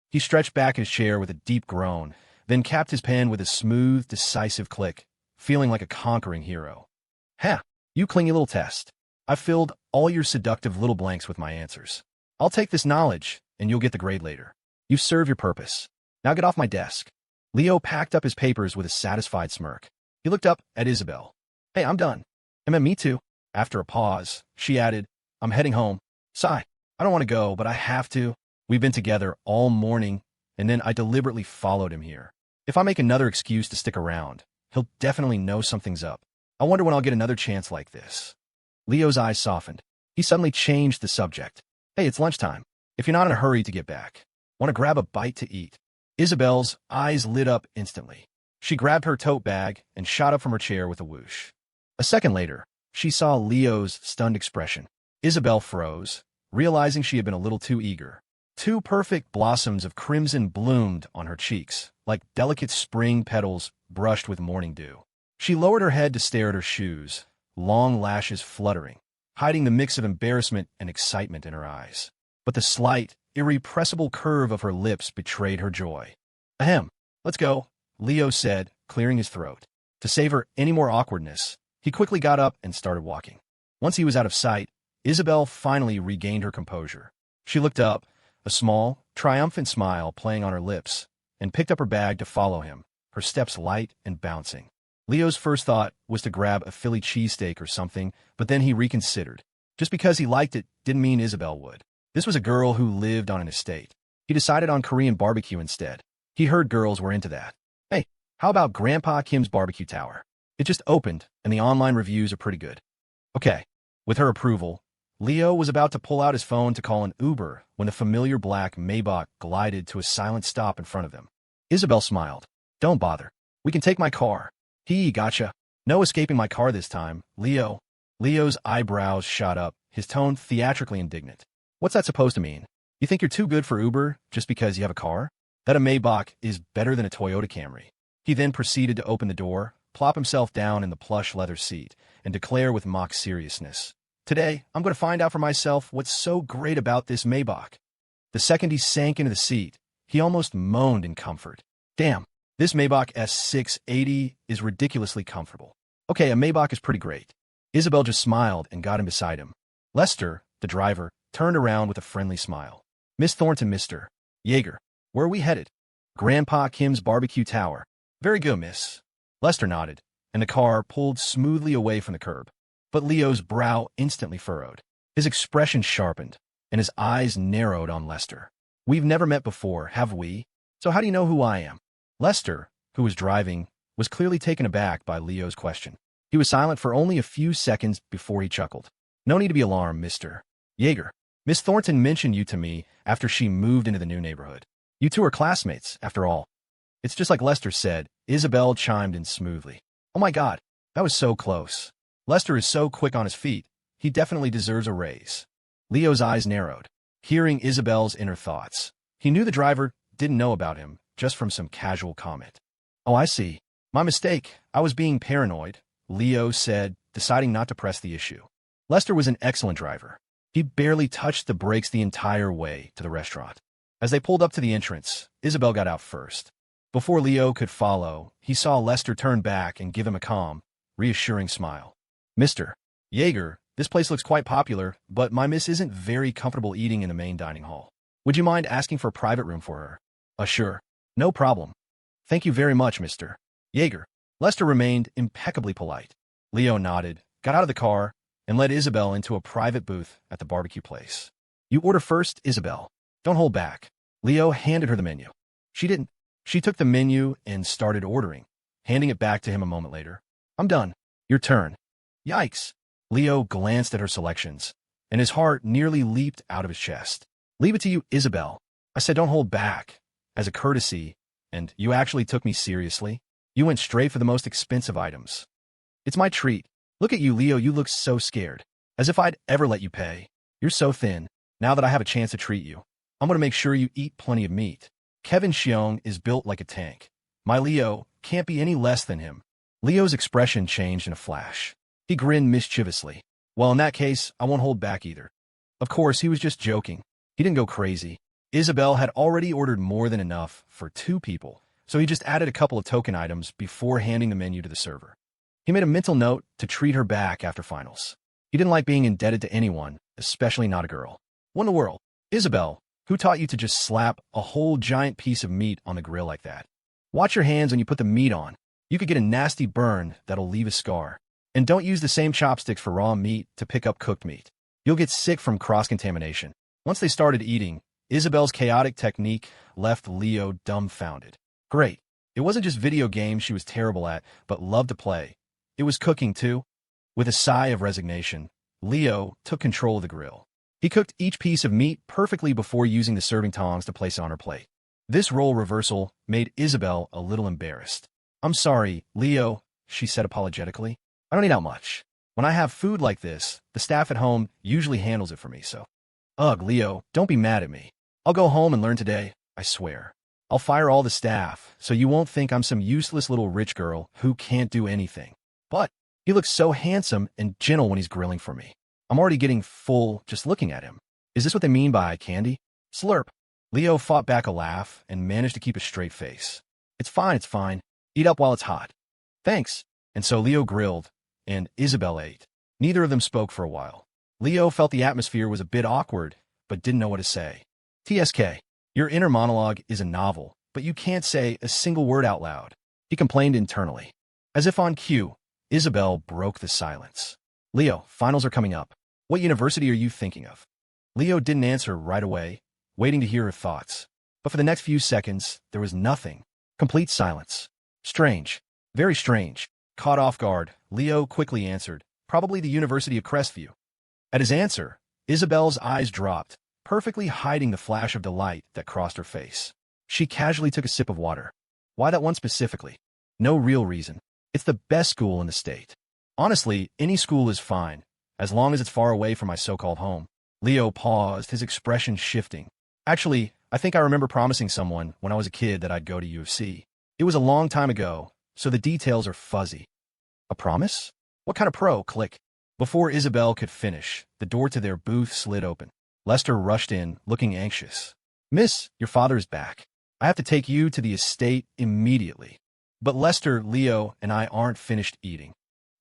He stretched back in his chair with a deep groan, then capped his pen with a smooth, decisive click, feeling like a conquering hero. Ha! You clingy little test. I've filled all your seductive little blanks with my answers. I'll take this knowledge, and you'll get the grade later. You've served your purpose. Now get off my desk. Leo packed up his papers with a satisfied smirk. He looked up at Isabelle. Hey, I'm done. Me too. After a pause, she added, I'm heading home. Sigh. I don't want to go, but I have to. We've been together all morning, and then I deliberately followed him here. If I make another excuse to stick around, he'll definitely know something's up. I wonder when I'll get another chance like this. Leo's eyes softened. He suddenly changed the subject. Hey, it's lunchtime. If you're not in a hurry to get back, want to grab a bite to eat? Isabelle's eyes lit up instantly. She grabbed her tote bag and shot up from her chair with a whoosh. A second later, she saw Leo's stunned expression. Isabelle froze, realizing she had been a little too eager. Two perfect blossoms of crimson bloomed on her cheeks, like delicate spring petals brushed with morning dew. She lowered her head to stare at her shoes, long lashes fluttering, hiding the mix of embarrassment and excitement in her eyes. But the slight, irrepressible curve of her lips betrayed her joy. Ahem, let's go, Leo said, clearing his throat. To save her any more awkwardness, he quickly got up and started walking. Once he was out of sight, Isabelle finally regained her composure. She looked up, a small, triumphant smile playing on her lips, and picked up her bag to follow him, her steps light and bouncing. Leo's first thought was to grab a Philly cheesesteak or something, but then he reconsidered. Just because he liked it didn't mean Isabelle would. This was a girl who lived on an estate. He decided on Korean barbecue instead. He heard girls were into that. Hey, how about Grandpa Kim's Barbecue Tower? It just opened, and the online reviews are pretty good. Okay. With her approval, Leo was about to pull out his phone to call an Uber when the familiar black Maybach glided to a silent stop in front of them. Isabelle smiled. Don't bother. We can take my car. Gotcha. No escaping my car this time, Leo. Leo's eyebrows shot up, his tone theatrically indignant. What's that supposed to mean? You think you're too good for Uber just because you have a car? That a Maybach is better than a Toyota Camry. He then proceeded to open the door, plop himself down in the plush leather seat, and declare with mock seriousness, Today, I'm going to find out for myself what's so great about this Maybach. The second he sank into the seat, he almost moaned in comfort. Damn, this Maybach S680 is ridiculously comfortable. Okay, a Maybach is pretty great. Isabelle just smiled and got in beside him. Lester, the driver, turned around with a friendly smile. Miss Thornton, Mr. Yeager, where are we headed? Grandpa Kim's Barbecue Tower. Very good, miss. Lester nodded, and the car pulled smoothly away from the curb. But Leo's brow instantly furrowed. His expression sharpened, and his eyes narrowed on Lester. We've never met before, have we? So how do you know who I am? Lester, who was driving, was clearly taken aback by Leo's question. He was silent for only a few seconds before he chuckled. No need to be alarmed, Mr. Yeager. Miss Thornton mentioned you to me after she moved into the new neighborhood. You two are classmates, after all. It's just like Lester said, Isabelle chimed in smoothly. Oh my God, that was so close. Lester is so quick on his feet, he definitely deserves a raise. Leo's eyes narrowed, hearing Isabelle's inner thoughts. He knew the driver didn't know about him, just from some casual comment. Oh, I see. My mistake. I was being paranoid, Leo said, deciding not to press the issue. Lester was an excellent driver. He barely touched the brakes the entire way to the restaurant. As they pulled up to the entrance, Isabelle got out first. Before Leo could follow, he saw Lester turn back and give him a calm, reassuring smile. Mr. Yeager, this place looks quite popular, but my miss isn't very comfortable eating in the main dining hall. Would you mind asking for a private room for her? Sure. No problem. Thank you very much, Mr. Yeager. Lester remained impeccably polite. Leo nodded, got out of the car, and led Isabelle into a private booth at the barbecue place. You order first, Isabelle. Don't hold back. Leo handed her the menu. She didn't. She took the menu and started ordering, handing it back to him a moment later. I'm done. Your turn. Yikes. Leo glanced at her selections, and his heart nearly leaped out of his chest. Leave it to you, Isabelle. I said don't hold back. As a courtesy, and you actually took me seriously? You went straight for the most expensive items. It's my treat. Look at you, Leo, you look so scared. As if I'd ever let you pay. You're so thin. Now that I have a chance to treat you, I'm going to make sure you eat plenty of meat. P1.She is built like a tank. My Leo can't be any less than him. Leo's expression changed in a flash. He grinned mischievously. Well, in that case, I won't hold back either. Of course, he was just joking. He didn't go crazy. Isabelle had already ordered more than enough for 2 people, so he just added a couple of token items before handing the menu to the server. He made a mental note to treat her back after finals. He didn't like being indebted to anyone, especially not a girl. What in the world? Isabelle, who taught you to just slap a whole giant piece of meat on the grill like that? Watch your hands when you put the meat on. You could get a nasty burn that'll leave a scar. And don't use the same chopsticks for raw meat to pick up cooked meat. You'll get sick from cross-contamination. Once they started eating, Isabelle's chaotic technique left Leo dumbfounded. Great. It wasn't just video games she was terrible at, but loved to play. It was cooking, too. With a sigh of resignation, Leo took control of the grill. He cooked each piece of meat perfectly before using the serving tongs to place it on her plate. This role reversal made Isabelle a little embarrassed. I'm sorry, Leo, she said apologetically. I don't eat out much. When I have food like this, the staff at home usually handles it for me, so. Ugh, Leo, don't be mad at me. I'll go home and learn today, I swear. I'll fire all the staff, so you won't think I'm some useless little rich girl who can't do anything. But he looks so handsome and gentle when he's grilling for me. I'm already getting full just looking at him. Is this what they mean by candy? Slurp. Leo fought back a laugh and managed to keep a straight face. It's fine, it's fine. Eat up while it's hot. Thanks. And so Leo grilled, and Isabelle ate. Neither of them spoke for a while. Leo felt the atmosphere was a bit awkward, but didn't know what to say. TSK, your inner monologue is a novel, but you can't say a single word out loud. He complained internally. As if on cue, Isabelle broke the silence. Leo, finals are coming up. What university are you thinking of? Leo didn't answer right away, waiting to hear her thoughts. But for the next few seconds, there was nothing. Complete silence. Strange. Very strange. Caught off guard, Leo quickly answered, probably the University of Crestview. At his answer, Isabelle's eyes dropped, perfectly hiding the flash of delight that crossed her face. She casually took a sip of water. Why that one specifically? No real reason. It's the best school in the state. Honestly, any school is fine, as long as it's far away from my so-called home. Leo paused, his expression shifting. Actually, I think I remember promising someone when I was a kid that I'd go to UFC. It was a long time ago, so the details are fuzzy. A promise? What kind of pro? Click. Before Isabelle could finish, the door to their booth slid open. Lester rushed in, looking anxious. Miss, your father is back. I have to take you to the estate immediately. But Lester, Leo, and I aren't finished eating.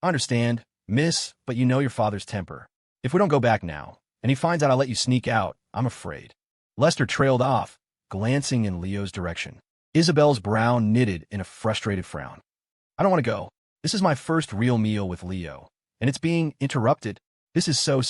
I understand, miss, but you know your father's temper. If we don't go back now, and he finds out I let you sneak out, I'm afraid. Lester trailed off, glancing in Leo's direction. Isabelle's brow knitted in a frustrated frown. I don't want to go. This is my first real meal with Leo, and it's being interrupted. This is so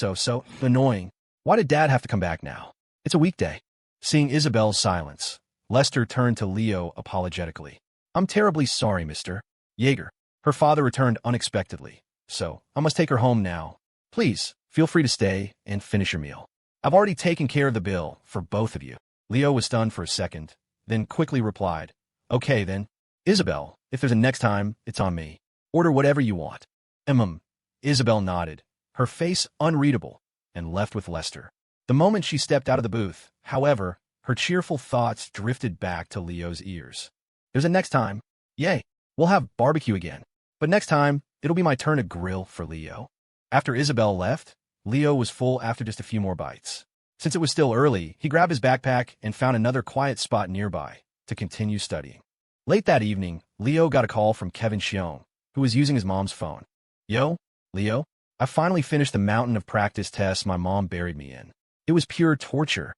annoying. Why did Dad have to come back now? It's a weekday. Seeing Isabelle's silence, Lester turned to Leo apologetically. I'm terribly sorry, Mr. Jaeger. Her father returned unexpectedly, so I must take her home now. Please, feel free to stay and finish your meal. I've already taken care of the bill for both of you. Leo was stunned for a second, then quickly replied, Okay then. Isabelle, if there's a next time, it's on me. Order whatever you want. Isabelle nodded, her face unreadable, and left with Lester. The moment she stepped out of the booth, however, her cheerful thoughts drifted back to Leo's ears. There's a next time. Yay, we'll have barbecue again. But next time, it'll be my turn to grill for Leo. After Isabelle left, Leo was full after just a few more bites. Since it was still early, he grabbed his backpack and found another quiet spot nearby to continue studying. Late that evening, Leo got a call from P1.She, who was using his mom's phone. Yo, Leo, I finally finished the mountain of practice tests my mom buried me in. It was pure torture.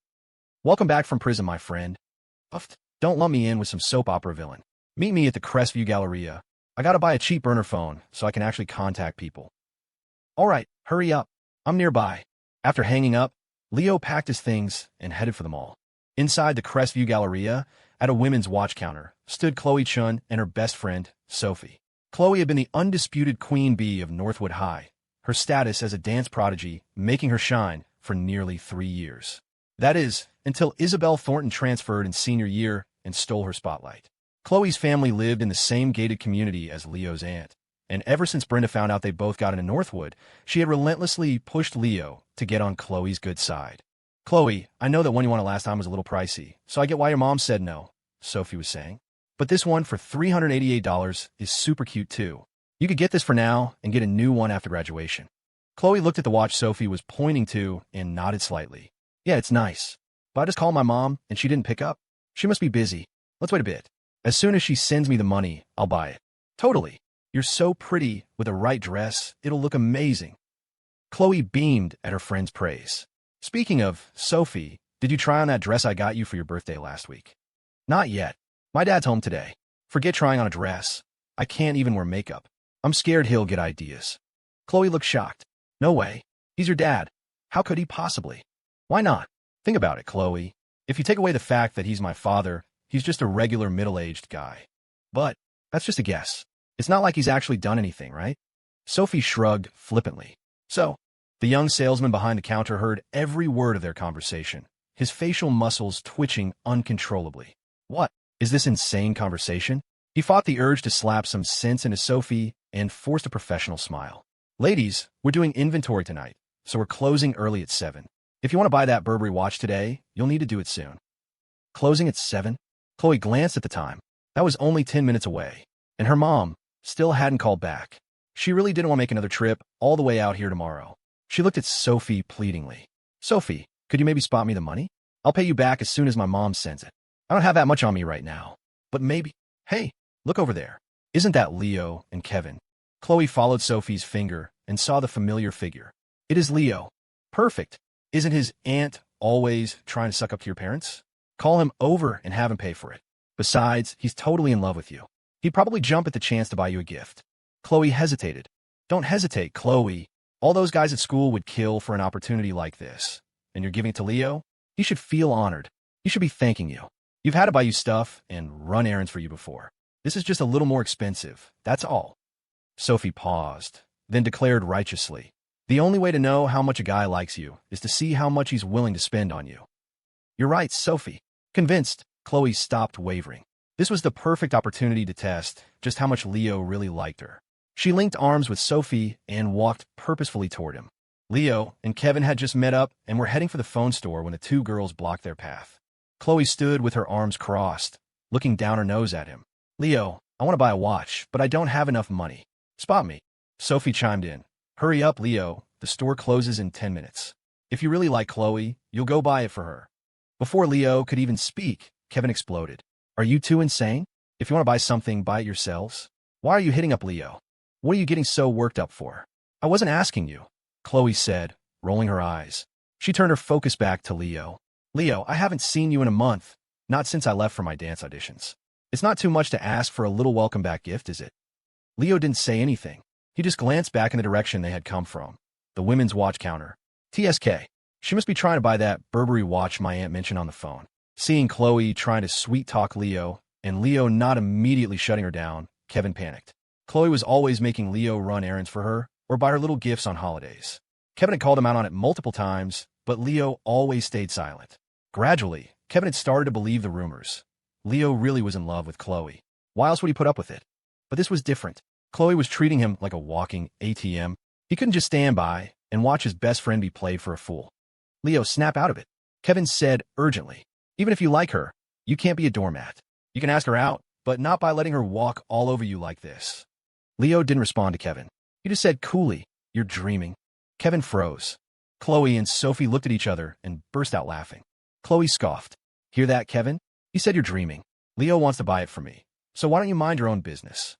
Welcome back from prison, my friend. Don't lump me in with some soap opera villain. Meet me at the Crestview Galleria, I gotta buy a cheap burner phone so I can actually contact people. All right, hurry up. I'm nearby. After hanging up, Leo packed his things and headed for the mall. Inside the Crestview Galleria, at a women's watch counter, stood Khloe Chun and her best friend, Sophie. Khloe had been the undisputed queen bee of Northwood High, her status as a dance prodigy making her shine for nearly 3 years. That is, until Isabelle Thornton transferred in senior year and stole her spotlight. Khloe's family lived in the same gated community as Leo's aunt, and ever since Brenda found out they both got into Northwood, she had relentlessly pushed Leo to get on Khloe's good side. Khloe, I know that one you wanted last time was a little pricey, so I get why your mom said no, Sophie was saying. But this one for $388 is super cute too. You could get this for now and get a new one after graduation. Khloe looked at the watch Sophie was pointing to and nodded slightly. Yeah, it's nice. But I just called my mom and she didn't pick up. She must be busy. Let's wait a bit. As soon as she sends me the money, I'll buy it. Totally. You're so pretty. With the right dress, it'll look amazing. Khloe beamed at her friend's praise. Speaking of, Sophie, did you try on that dress I got you for your birthday last week? Not yet. My dad's home today. Forget trying on a dress. I can't even wear makeup. I'm scared he'll get ideas. Khloe looked shocked. No way. He's your dad. How could he possibly? Why not? Think about it, Khloe. If you take away the fact that he's my father, he's just a regular middle-aged guy. But that's just a guess. It's not like he's actually done anything, right? Sophie shrugged flippantly. So, the young salesman behind the counter heard every word of their conversation, his facial muscles twitching uncontrollably. What? Is this insane conversation? He fought the urge to slap some sense into Sophie and forced a professional smile. Ladies, we're doing inventory tonight, so we're closing early at 7. If you want to buy that Burberry watch today, you'll need to do it soon. Closing at 7? Khloe glanced at the time. That was only 10 minutes away, and her mom still hadn't called back. She really didn't want to make another trip all the way out here tomorrow. She looked at Sophie pleadingly. Sophie, could you maybe spot me the money? I'll pay you back as soon as my mom sends it. I don't have that much on me right now, but maybe. Hey, look over there. Isn't that Leo and Kevin? Khloe followed Sophie's finger and saw the familiar figure. It is Leo. Perfect. Isn't his aunt always trying to suck up to your parents? Call him over and have him pay for it. Besides, he's totally in love with you. He'd probably jump at the chance to buy you a gift. Khloe hesitated. Don't hesitate, Khloe. All those guys at school would kill for an opportunity like this. And you're giving it to Leo? He should feel honored. He should be thanking you. You've had to buy you stuff and run errands for you before. This is just a little more expensive, that's all. Sophie paused, then declared righteously. The only way to know how much a guy likes you is to see how much he's willing to spend on you. You're right, Sophie. Convinced, Khloe stopped wavering. This was the perfect opportunity to test just how much Leo really liked her. She linked arms with Sophie and walked purposefully toward him. Leo and Kevin had just met up and were heading for the phone store when the two girls blocked their path. Khloe stood with her arms crossed, looking down her nose at him. Leo, I want to buy a watch, but I don't have enough money. Spot me. Sophie chimed in. Hurry up, Leo. The store closes in 10 minutes. If you really like Khloe, you'll go buy it for her. Before Leo could even speak, Kevin exploded. Are you two insane? If you want to buy something, buy it yourselves. Why are you hitting up Leo? What are you getting so worked up for? I wasn't asking you, Khloe said, rolling her eyes. She turned her focus back to Leo. Leo, I haven't seen you in a month, not since I left for my dance auditions. It's not too much to ask for a little welcome back gift, is it? Leo didn't say anything. He just glanced back in the direction they had come from, the women's watch counter. TSK. She must be trying to buy that Burberry watch my aunt mentioned on the phone. Seeing Khloe trying to sweet-talk Leo, and Leo not immediately shutting her down, Kevin panicked. Khloe was always making Leo run errands for her or buy her little gifts on holidays. Kevin had called him out on it multiple times, but Leo always stayed silent. Gradually, Kevin had started to believe the rumors. Leo really was in love with Khloe. Why else would he put up with it? But this was different. Khloe was treating him like a walking ATM. He couldn't just stand by and watch his best friend be played for a fool. Leo, snap out of it, Kevin said urgently. Even if you like her, you can't be a doormat. You can ask her out, but not by letting her walk all over you like this. Leo didn't respond to Kevin. He just said coolly, you're dreaming. Kevin froze. Khloe and Sophie looked at each other and burst out laughing. Khloe scoffed. Hear that, Kevin? He said you're dreaming. Leo wants to buy it for me, so why don't you mind your own business?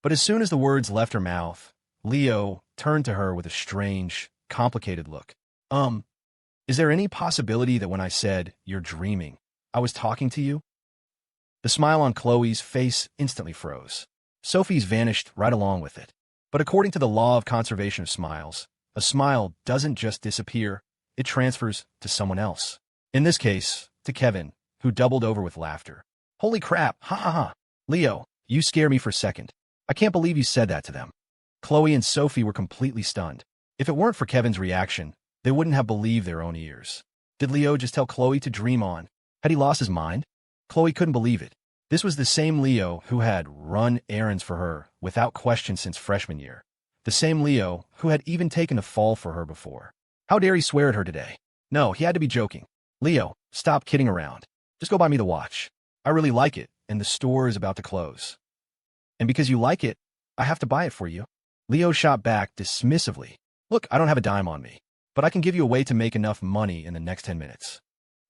But as soon as the words left her mouth, Leo turned to her with a strange, complicated look. Is there any possibility that when I said, you're dreaming, I was talking to you? The smile on Khloe's face instantly froze. Sophie's vanished right along with it. But according to the law of conservation of smiles, a smile doesn't just disappear, it transfers to someone else. In this case, to Kevin, who doubled over with laughter. Holy crap, ha ha ha. Leo, you scare me for a second. I can't believe you said that to them. Khloe and Sophie were completely stunned. If it weren't for Kevin's reaction, they wouldn't have believed their own ears. Did Leo just tell Khloe to dream on? Had he lost his mind? Khloe couldn't believe it. This was the same Leo who had run errands for her without question since freshman year. The same Leo who had even taken a fall for her before. How dare he swear at her today? No, he had to be joking. Leo, stop kidding around. Just go buy me the watch. I really like it, and the store is about to close. And because you like it, I have to buy it for you. Leo shot back dismissively. Look, I don't have a dime on me, but I can give you a way to make enough money in the next 10 minutes.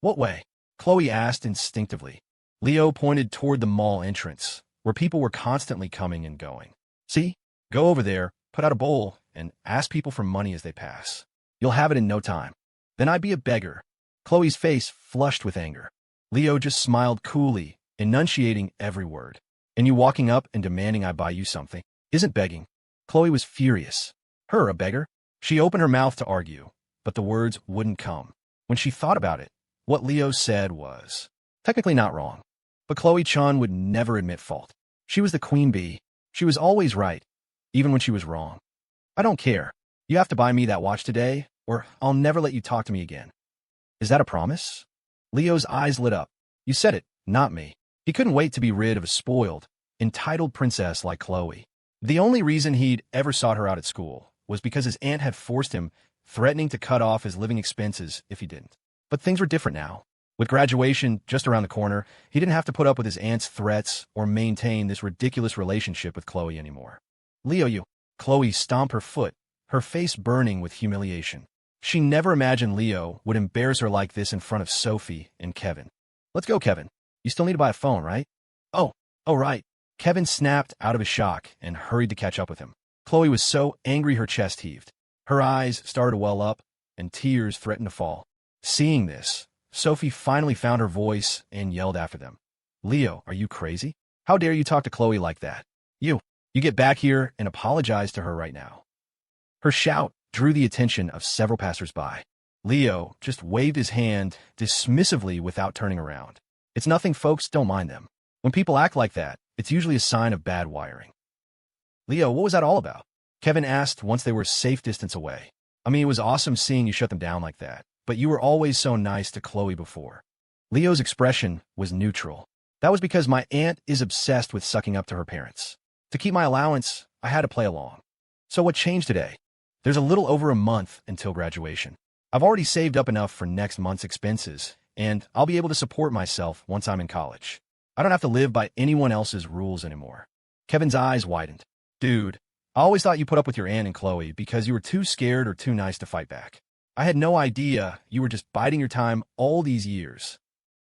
What way? Khloe asked instinctively. Leo pointed toward the mall entrance, where people were constantly coming and going. See? Go over there, put out a bowl, and ask people for money as they pass. You'll have it in no time. Then I'd be a beggar. Khloe's face flushed with anger. Leo just smiled coolly, enunciating every word. And you walking up and demanding I buy you something isn't begging. Khloe was furious. Her a beggar? She opened her mouth to argue, but the words wouldn't come. When she thought about it, what Leo said was technically not wrong. But Khloe Chun would never admit fault. She was the queen bee. She was always right, even when she was wrong. I don't care. You have to buy me that watch today, or I'll never let you talk to me again. Is that a promise? Leo's eyes lit up. You said it, not me. He couldn't wait to be rid of a spoiled, entitled princess like Khloe. The only reason he'd ever sought her out at school was because his aunt had forced him, threatening to cut off his living expenses if he didn't. But things were different now. With graduation just around the corner, he didn't have to put up with his aunt's threats or maintain this ridiculous relationship with Khloe anymore. Leo, you. Khloe stomped her foot, her face burning with humiliation. She never imagined Leo would embarrass her like this in front of Sophie and Kevin. Let's go, Kevin. You still need to buy a phone, right? Oh, right. Kevin snapped out of his shock and hurried to catch up with him. Khloe was so angry her chest heaved. Her eyes started to well up, and tears threatened to fall. Seeing this, Sophie finally found her voice and yelled after them. Leo, are you crazy? How dare you talk to Khloe like that? You get back here and apologize to her right now. Her shout drew the attention of several passersby. Leo just waved his hand dismissively without turning around. It's nothing, folks, don't mind them. When people act like that, it's usually a sign of bad wiring. Leo, what was that all about? Kevin asked once they were a safe distance away. I mean, it was awesome seeing you shut them down like that, but you were always so nice to Khloe before. Leo's expression was neutral. That was because my aunt is obsessed with sucking up to her parents. To keep my allowance, I had to play along. So what changed today? There's a little over a month until graduation. I've already saved up enough for next month's expenses, and I'll be able to support myself once I'm in college. I don't have to live by anyone else's rules anymore. Kevin's eyes widened. Dude, I always thought you put up with your aunt and Khloe because you were too scared or too nice to fight back. I had no idea you were just biding your time all these years.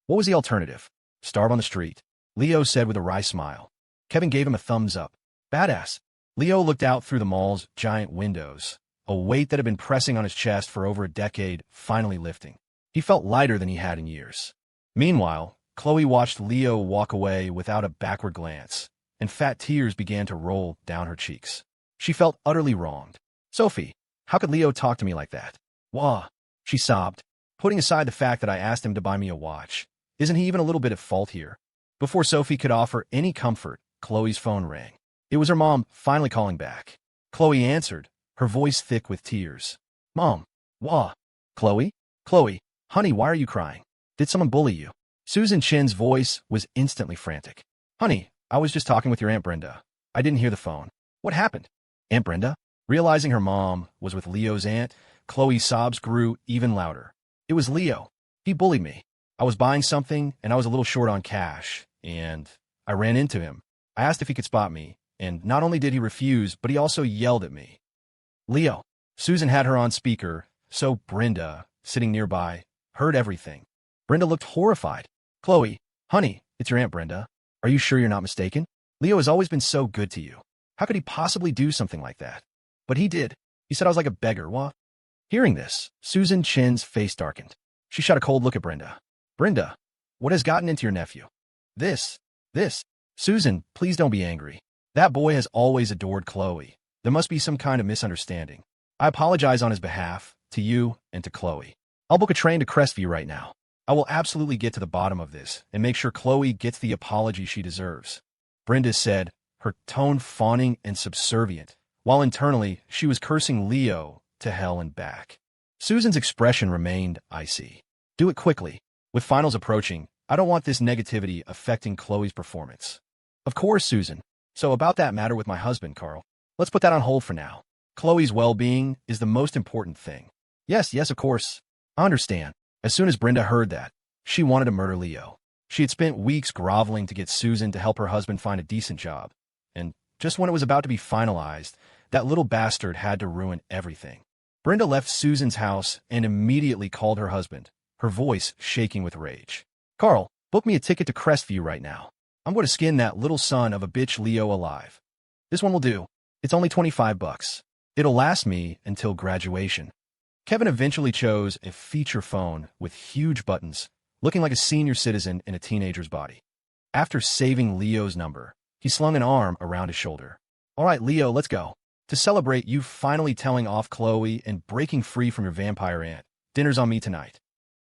What was the alternative? Starve on the street, Leo said with a wry smile. Kevin gave him a thumbs up. Badass. Leo looked out through the mall's giant windows, a weight that had been pressing on his chest for over a decade finally lifting. He felt lighter than he had in years. Meanwhile, Khloe watched Leo walk away without a backward glance, and fat tears began to roll down her cheeks. She felt utterly wronged. Sophie, how could Leo talk to me like that? Wah, she sobbed, putting aside the fact that I asked him to buy me a watch. Isn't he even a little bit at fault here? Before Sophie could offer any comfort, Khloe's phone rang. It was her mom finally calling back. Khloe answered, her voice thick with tears. Mom, wah. Khloe? Khloe, honey, why are you crying? Did someone bully you? Susan Chin's voice was instantly frantic. Honey, I was just talking with your Aunt Brenda. I didn't hear the phone. What happened? Aunt Brenda? Realizing her mom was with Leo's aunt, Khloe's sobs grew even louder. It was Leo. He bullied me. I was buying something, and I was a little short on cash, and I ran into him. I asked if he could spot me, and not only did he refuse, but he also yelled at me. Leo. Susan had her on speaker, so Brenda, sitting nearby, heard everything. Brenda looked horrified. Khloe, honey, it's your Aunt Brenda. Are you sure you're not mistaken? Leo has always been so good to you. How could he possibly do something like that? But he did. He said I was like a beggar, what? Hearing this, Susan Chin's face darkened. She shot a cold look at Brenda. Brenda, what has gotten into your nephew? This. Susan, please don't be angry. That boy has always adored Khloe. There must be some kind of misunderstanding. I apologize on his behalf, to you and to Khloe. I'll book a train to Crestview right now. I will absolutely get to the bottom of this and make sure Khloe gets the apology she deserves. Brenda said, her tone fawning and subservient, while internally she was cursing Leo to hell and back. Susan's expression remained icy. Do it quickly. With finals approaching, I don't want this negativity affecting Khloe's performance. Of course, Susan. So about that matter with my husband, Carl. Let's put that on hold for now. Khloe's well-being is the most important thing. Yes, of course. I understand. As soon as Brenda heard that, she wanted to murder Leo. She had spent weeks groveling to get Susan to help her husband find a decent job. And just when it was about to be finalized, that little bastard had to ruin everything. Brenda left Susan's house and immediately called her husband, her voice shaking with rage. Carl, book me a ticket to Crestview right now. I'm going to skin that little son of a bitch Leo alive. This one will do. It's only $25. It'll last me until graduation. Kevin eventually chose a feature phone with huge buttons, looking like a senior citizen in a teenager's body. After saving Leo's number, he slung an arm around his shoulder. All right, Leo, let's go. To celebrate you finally telling off Khloe and breaking free from your vampire aunt, dinner's on me tonight.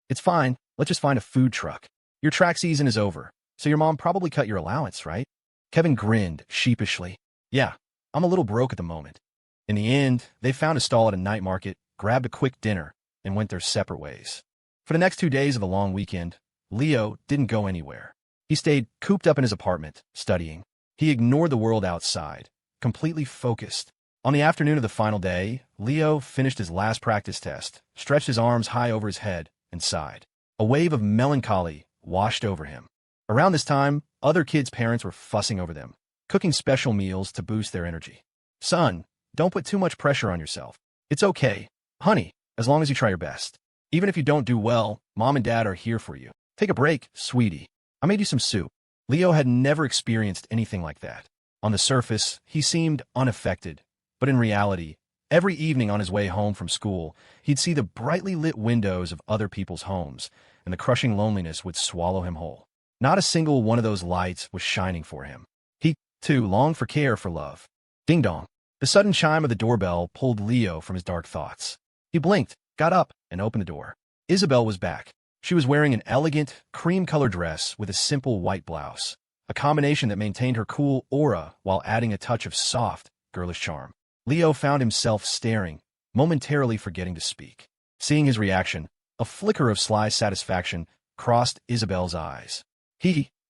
It's fine. Let's just find a food truck. Your track season is over, so your mom probably cut your allowance, right? Kevin grinned sheepishly. Yeah, I'm a little broke at the moment. In the end, they found a stall at a night market, grabbed a quick dinner, and went their separate ways. For the next 2 days of the long weekend, Leo didn't go anywhere. He stayed cooped up in his apartment, studying. He ignored the world outside, completely focused. On the afternoon of the final day, Leo finished his last practice test, stretched his arms high over his head, and sighed. A wave of melancholy washed over him. Around this time, other kids' parents were fussing over them, cooking special meals to boost their energy. Son, don't put too much pressure on yourself. It's okay, honey, as long as you try your best. Even if you don't do well, Mom and Dad are here for you. Take a break, sweetie. I made you some soup. Leo had never experienced anything like that. On the surface, he seemed unaffected, but in reality, every evening on his way home from school, he'd see the brightly lit windows of other people's homes, and the crushing loneliness would swallow him whole. Not a single one of those lights was shining for him. He, too, longed for care, for love. Ding-dong. The sudden chime of the doorbell pulled Leo from his dark thoughts. He blinked, got up, and opened the door. Isabelle was back. She was wearing an elegant, cream-colored dress with a simple white blouse, a combination that maintained her cool aura while adding a touch of soft, girlish charm. Leo found himself staring, momentarily forgetting to speak. Seeing his reaction, a flicker of sly satisfaction crossed Isabelle's eyes.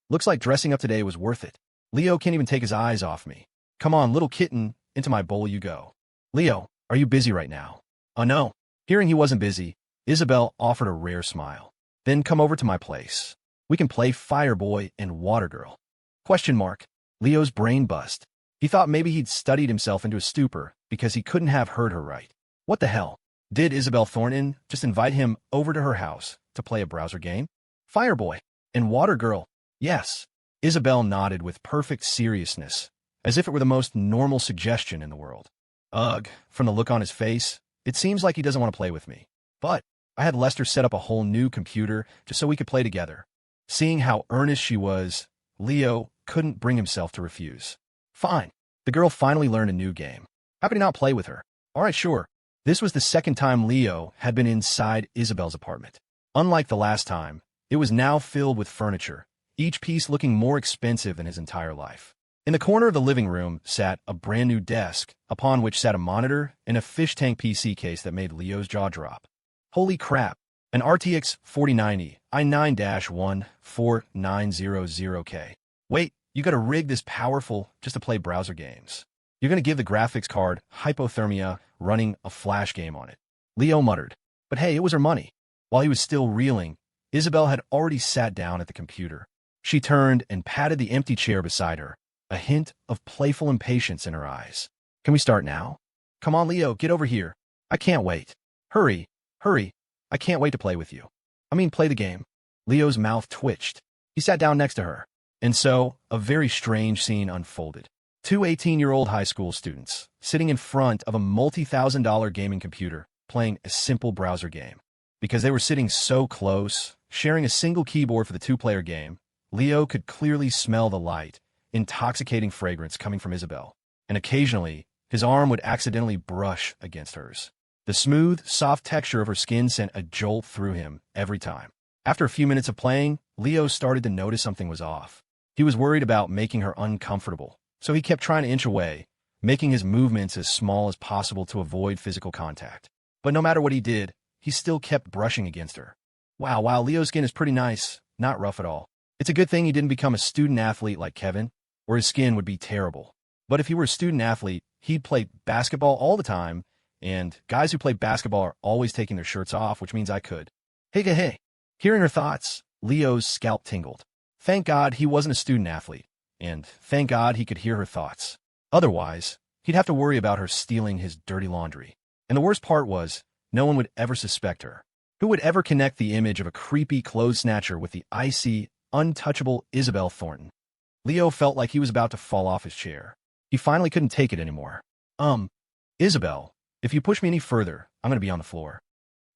Looks like dressing up today was worth it. Leo can't even take his eyes off me. Come on, little kitten, into my bowl you go. Leo, are you busy right now? Oh no. Hearing he wasn't busy, Isabelle offered a rare smile. Then come over to my place. We can play Fireboy and Water Girl. ? Leo's brain buzzed. He thought maybe he'd studied himself into a stupor because he couldn't have heard her right. What the hell? Did Isabelle Thornton just invite him over to her house to play a browser game? Fireboy and Water Girl. Yes. Isabelle nodded with perfect seriousness, as if it were the most normal suggestion in the world. Ugh, from the look on his face, it seems like he doesn't want to play with me. But I had Lester set up a whole new computer just so we could play together. Seeing how earnest she was, Leo couldn't bring himself to refuse. Fine. The girl finally learned a new game. How could he not play with her? All right, sure. This was the second time Leo had been inside Isabelle's apartment. Unlike the last time, it was now filled with furniture, each piece looking more expensive than his entire life. In the corner of the living room sat a brand new desk, upon which sat a monitor and a fish tank PC case that made Leo's jaw drop. Holy crap, an RTX 4090 i9-14900K. Wait, you gotta rig this powerful just to play browser games. You're gonna give the graphics card hypothermia running a flash game on it. Leo muttered. But hey, it was her money. While he was still reeling, Isabelle had already sat down at the computer. She turned and patted the empty chair beside her, a hint of playful impatience in her eyes. Can we start now? Come on, Leo, get over here. I can't wait. Hurry. I can't wait to play with you. I mean, play the game. Leo's mouth twitched. He sat down next to her. And so, a very strange scene unfolded. Two 18-year-old high school students, sitting in front of a multi-thousand-dollar gaming computer, playing a simple browser game. Because they were sitting so close, sharing a single keyboard for the two-player game, Leo could clearly smell the light intoxicating fragrance coming from Isabelle, and occasionally, his arm would accidentally brush against hers. The smooth, soft texture of her skin sent a jolt through him every time. After a few minutes of playing, Leo started to notice something was off. He was worried about making her uncomfortable, so he kept trying to inch away, making his movements as small as possible to avoid physical contact. But no matter what he did, he still kept brushing against her. Wow, Leo's skin is pretty nice, not rough at all. It's a good thing he didn't become a student athlete like Kevin, or his skin would be terrible. But if he were a student athlete, he'd play basketball all the time, and guys who play basketball are always taking their shirts off, which means I could. Hey. Hearing her thoughts, Leo's scalp tingled. Thank God he wasn't a student athlete, and thank God he could hear her thoughts. Otherwise, he'd have to worry about her stealing his dirty laundry. And the worst part was, no one would ever suspect her. Who would ever connect the image of a creepy clothes snatcher with the icy, untouchable Isabelle Thornton? Leo felt like he was about to fall off his chair. He finally couldn't take it anymore. Isabelle, if you push me any further, I'm going to be on the floor.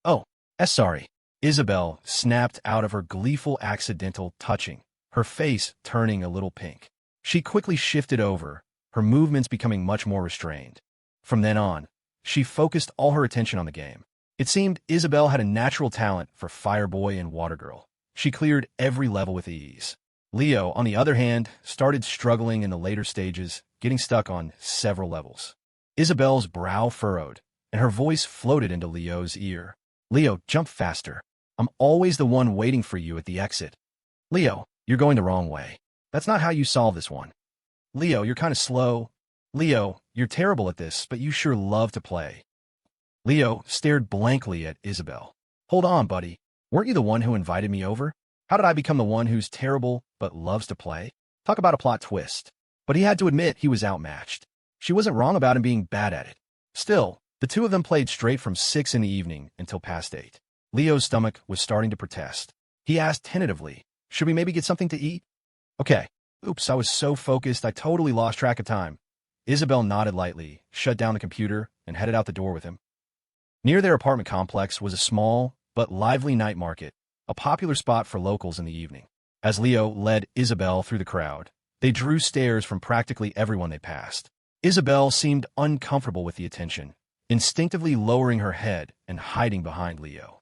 Oh, sorry. Isabelle snapped out of her gleeful accidental touching, her face turning a little pink. She quickly shifted over, her movements becoming much more restrained. From then on, she focused all her attention on the game. It seemed Isabelle had a natural talent for Fireboy and Water Girl. She cleared every level with ease. Leo, on the other hand, started struggling in the later stages, getting stuck on several levels. Isabelle's brow furrowed, and her voice floated into Leo's ear. Leo, jump faster. I'm always the one waiting for you at the exit. Leo, you're going the wrong way. That's not how you solve this one. Leo, you're kind of slow. Leo, you're terrible at this, but you sure love to play. Leo stared blankly at Isabelle. Hold on, buddy. Weren't you the one who invited me over? How did I become the one who's terrible but loves to play? Talk about a plot twist. But he had to admit he was outmatched. She wasn't wrong about him being bad at it. Still, the two of them played straight from 6 in the evening until past 8. Leo's stomach was starting to protest. He asked tentatively, should we maybe get something to eat? Okay. Oops, I was so focused I totally lost track of time. Isabelle nodded lightly, shut down the computer, and headed out the door with him. Near their apartment complex was a small but lively night market, a popular spot for locals in the evening. As Leo led Isabelle through the crowd, they drew stares from practically everyone they passed. Isabelle seemed uncomfortable with the attention, instinctively lowering her head and hiding behind Leo.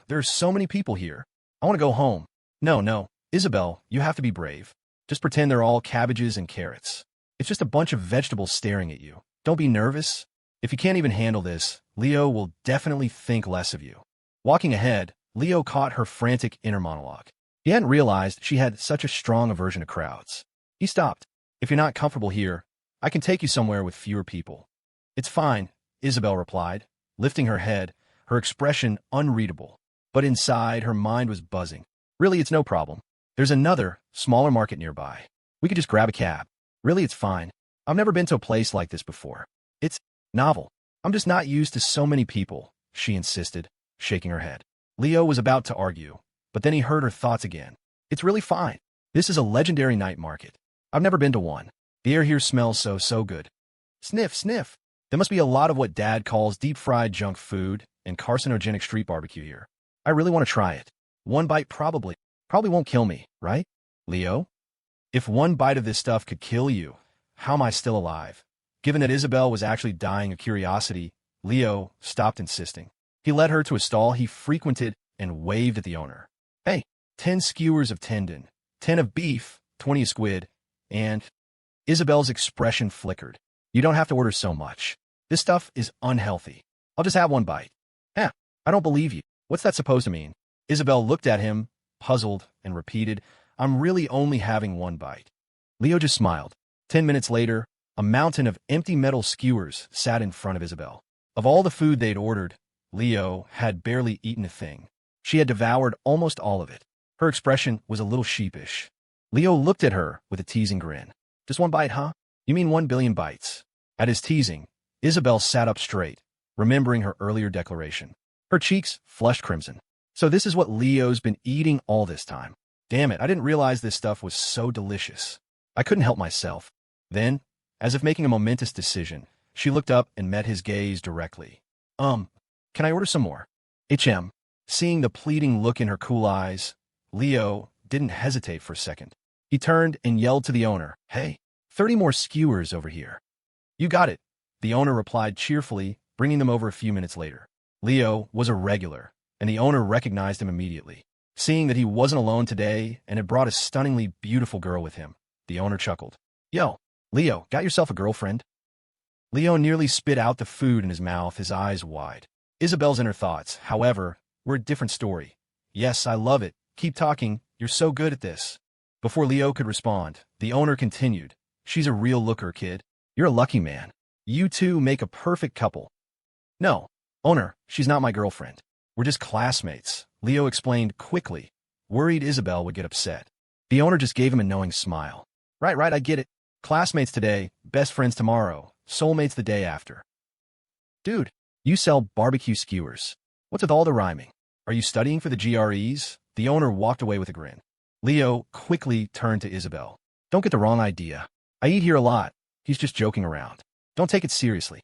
There are so many people here. I want to go home. No, Isabelle, you have to be brave. Just pretend they're all cabbages and carrots. It's just a bunch of vegetables staring at you. Don't be nervous. If you can't even handle this, Leo will definitely think less of you. Walking ahead, Leo caught her frantic inner monologue. He hadn't realized she had such a strong aversion to crowds. He stopped. If you're not comfortable here, I can take you somewhere with fewer people. It's fine, Isabelle replied, lifting her head, her expression unreadable. But inside, her mind was buzzing. Really, it's no problem. There's another, smaller market nearby. We could just grab a cab. Really, it's fine. I've never been to a place like this before. It's novel. I'm just not used to so many people, she insisted, shaking her head. Leo was about to argue, but then he heard her thoughts again. It's really fine. This is a legendary night market. I've never been to one. The air here smells so good. Sniff, sniff. There must be a lot of what Dad calls deep-fried junk food and carcinogenic street barbecue here. I really want to try it. One bite probably won't kill me, right? Leo? If one bite of this stuff could kill you, how am I still alive? Given that Isabelle was actually dying of curiosity, Leo stopped insisting. He led her to a stall he frequented and waved at the owner. Hey, 10 skewers of tendon, 10 of beef, 20 of squid, and... Isabelle's expression flickered. You don't have to order so much. This stuff is unhealthy. I'll just have one bite. I don't believe you. What's that supposed to mean? Isabelle looked at him, puzzled, and repeated, I'm really only having one bite. Leo just smiled. 10 minutes later, a mountain of empty metal skewers sat in front of Isabelle. Of all the food they'd ordered, Leo had barely eaten a thing. She had devoured almost all of it. Her expression was a little sheepish. Leo looked at her with a teasing grin. Just one bite, huh? You mean 1 billion bites? At his teasing, Isabelle sat up straight, remembering her earlier declaration. Her cheeks flushed crimson. So this is what Leo's been eating all this time. Damn it, I didn't realize this stuff was so delicious. I couldn't help myself. Then, as if making a momentous decision, she looked up and met his gaze directly. Can I order some more? Seeing the pleading look in her cool eyes, Leo didn't hesitate for a second. He turned and yelled to the owner, "Hey, 30 more skewers over here." "You got it," the owner replied cheerfully, bringing them over a few minutes later. Leo was a regular, and the owner recognized him immediately. Seeing that he wasn't alone today and had brought a stunningly beautiful girl with him, the owner chuckled. "Yo, Leo, got yourself a girlfriend?" Leo nearly spit out the food in his mouth, his eyes wide. Isabelle's inner thoughts, however, were a different story. "Yes, I love it. Keep talking. You're so good at this." Before Leo could respond, the owner continued, "She's a real looker, kid. You're a lucky man. You two make a perfect couple." "No, owner, she's not my girlfriend. We're just classmates," Leo explained quickly, worried Isabelle would get upset. The owner just gave him a knowing smile. Right, I get it. Classmates today, best friends tomorrow, soulmates the day after." "Dude, you sell barbecue skewers. What's with all the rhyming? Are you studying for the GREs?" The owner walked away with a grin. Leo quickly turned to Isabelle. "Don't get the wrong idea. I eat here a lot. He's just joking around. Don't take it seriously."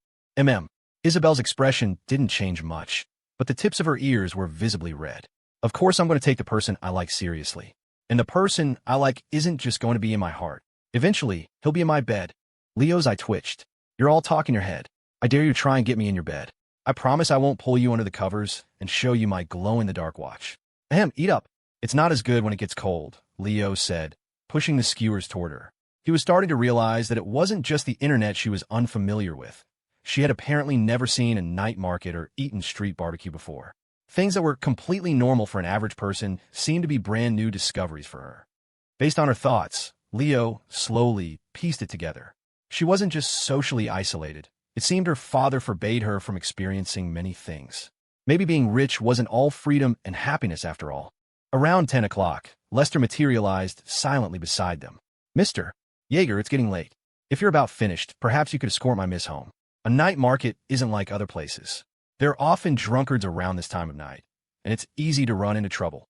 Isabelle's expression didn't change much, but the tips of her ears were visibly red. "Of course I'm going to take the person I like seriously. And the person I like isn't just going to be in my heart. Eventually, he'll be in my bed." Leo's eye twitched. "You're all talk in your head. I dare you to try and get me in your bed. I promise I won't pull you under the covers and show you my glow-in-the-dark watch." Eat up. "It's not as good when it gets cold," Leo said, pushing the skewers toward her. He was starting to realize that it wasn't just the internet she was unfamiliar with. She had apparently never seen a night market or eaten street barbecue before. Things that were completely normal for an average person seemed to be brand new discoveries for her. Based on her thoughts, Leo slowly pieced it together. She wasn't just socially isolated. It seemed her father forbade her from experiencing many things. Maybe being rich wasn't all freedom and happiness after all. Around 10 o'clock, Lester materialized silently beside them. "Mr. Yeager, it's getting late. If you're about finished, perhaps you could escort my miss home. A night market isn't like other places. There are often drunkards around this time of night, and it's easy to run into trouble."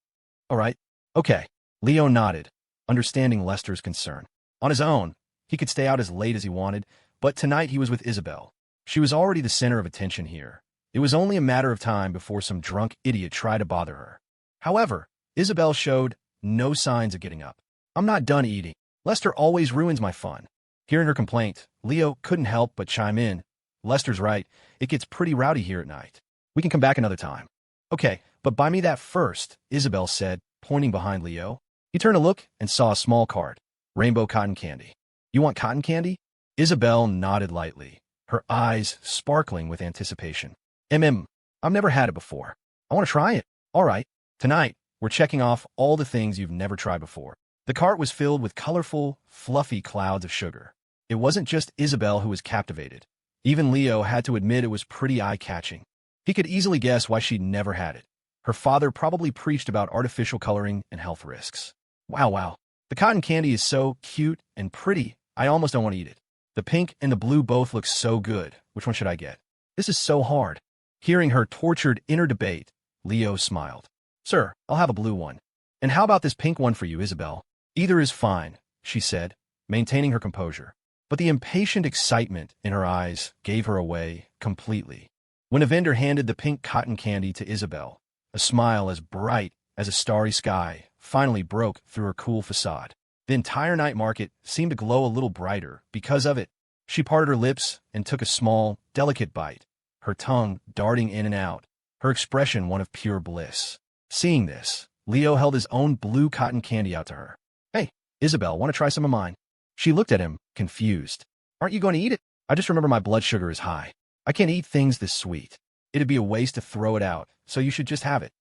"All right. Okay." Leo nodded, understanding Lester's concern. On his own, he could stay out as late as he wanted, but tonight he was with Isabelle. She was already the center of attention here. It was only a matter of time before some drunk idiot tried to bother her. However, Isabelle showed no signs of getting up. "I'm not done eating. Lester always ruins my fun." Hearing her complaint, Leo couldn't help but chime in. "Lester's right. It gets pretty rowdy here at night. We can come back another time." "Okay, but buy me that first," Isabelle said, pointing behind Leo. He turned to look and saw a small card. "Rainbow cotton candy." "You want cotton candy?" Isabelle nodded lightly, her eyes sparkling with anticipation. I've never had it before. I want to try it." "All right. Tonight, we're checking off all the things you've never tried before." The cart was filled with colorful, fluffy clouds of sugar. It wasn't just Isabelle who was captivated. Even Leo had to admit it was pretty eye-catching. He could easily guess why she'd never had it. Her father probably preached about artificial coloring and health risks. Wow. The cotton candy is so cute and pretty, I almost don't want to eat it. The pink and the blue both look so good. Which one should I get? This is so hard. Hearing her tortured inner debate, Leo smiled. "Sir, I'll have a blue one. And how about this pink one for you, Isabelle?" "Either is fine," she said, maintaining her composure. But the impatient excitement in her eyes gave her away completely. When a vendor handed the pink cotton candy to Isabelle, a smile as bright as a starry sky finally broke through her cool facade. The entire night market seemed to glow a little brighter because of it. She parted her lips and took a small, delicate bite, her tongue darting in and out, her expression one of pure bliss. Seeing this, Leo held his own blue cotton candy out to her. "Hey, Isabelle, want to try some of mine?" She looked at him, confused. "Aren't you going to eat it?" "I just remember my blood sugar is high. I can't eat things this sweet. It'd be a waste to throw it out, so you should just have it."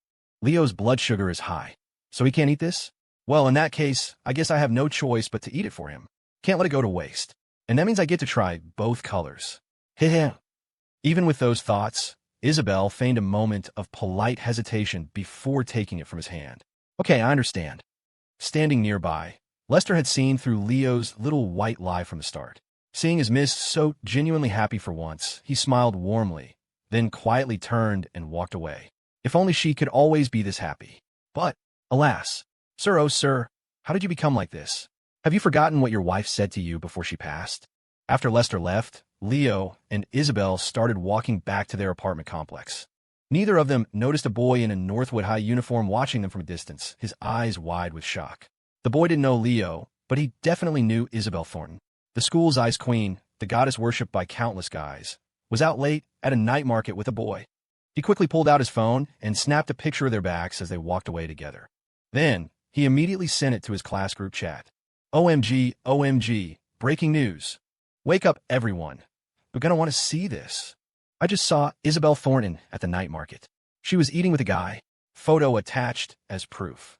"Leo's blood sugar is high, so he can't eat this?" "Well, in that case, I guess I have no choice but to eat it for him. Can't let it go to waste. And that means I get to try both colors." Heh. Even with those thoughts, Isabelle feigned a moment of polite hesitation before taking it from his hand. "Okay, I understand." Standing nearby, Lester had seen through Leo's little white lie from the start. Seeing his miss so genuinely happy for once, he smiled warmly, then quietly turned and walked away. If only she could always be this happy. But, alas, "Sir, oh sir, how did you become like this? Have you forgotten what your wife said to you before she passed?" After Lester left, Leo and Isabelle started walking back to their apartment complex. Neither of them noticed a boy in a Northwood High uniform watching them from a distance, his eyes wide with shock. The boy didn't know Leo, but he definitely knew Isabelle Thornton. The school's ice queen, the goddess worshipped by countless guys, was out late at a night market with a boy. He quickly pulled out his phone and snapped a picture of their backs as they walked away together. Then, he immediately sent it to his class group chat. OMG, OMG, breaking news. Wake up, everyone. We're gonna want to see this. I just saw Isabelle Thornton at the night market. She was eating with a guy. Photo attached as proof.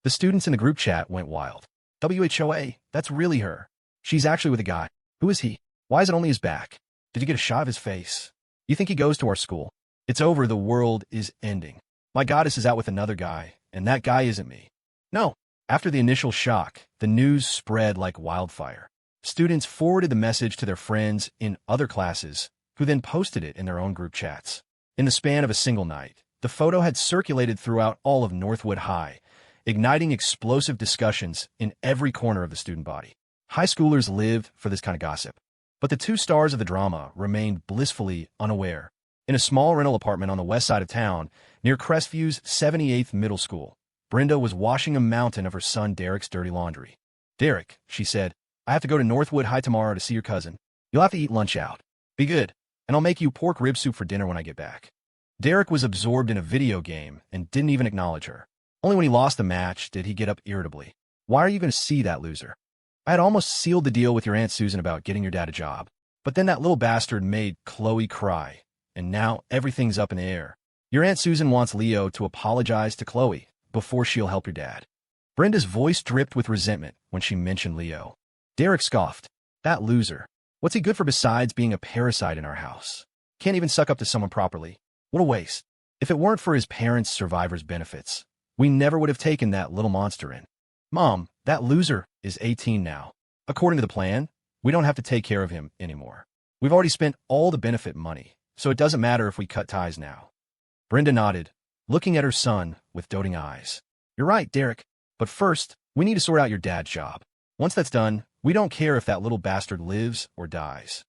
The students in the group chat went wild. WHOA, that's really her. She's actually with a guy. Who is he? Why is it only his back? Did you get a shot of his face? You think he goes to our school? It's over, the world is ending. My goddess is out with another guy, and that guy isn't me. No. After the initial shock, the news spread like wildfire. Students forwarded the message to their friends in other classes, who then posted it in their own group chats. In the span of a single night, the photo had circulated throughout all of Northwood High, igniting explosive discussions in every corner of the student body. High schoolers lived for this kind of gossip. But the two stars of the drama remained blissfully unaware. In a small rental apartment on the west side of town, near Crestview's 78th Middle School, Brenda was washing a mountain of her son Derek's dirty laundry. Derek, she said, I have to go to Northwood High tomorrow to see your cousin. You'll have to eat lunch out. Be good, and I'll make you pork rib soup for dinner when I get back. Derek was absorbed in a video game and didn't even acknowledge her. Only when he lost the match did he get up irritably. Why are you going to see that loser? I had almost sealed the deal with your Aunt Susan about getting your dad a job. But then that little bastard made Khloe cry, and now everything's up in the air. Your Aunt Susan wants Leo to apologize to Khloe before she'll help your dad. Brenda's voice dripped with resentment when she mentioned Leo. Derek scoffed. That loser. What's he good for besides being a parasite in our house? Can't even suck up to someone properly. What a waste. If it weren't for his parents' survivor's benefits, we never would have taken that little monster in. Mom, that loser is 18 now. According to the plan, we don't have to take care of him anymore. We've already spent all the benefit money, so it doesn't matter if we cut ties now. Brenda nodded, looking at her son with doting eyes. You're right, Derek. But first, we need to sort out your dad's job. Once that's done, we don't care if that little bastard lives or dies.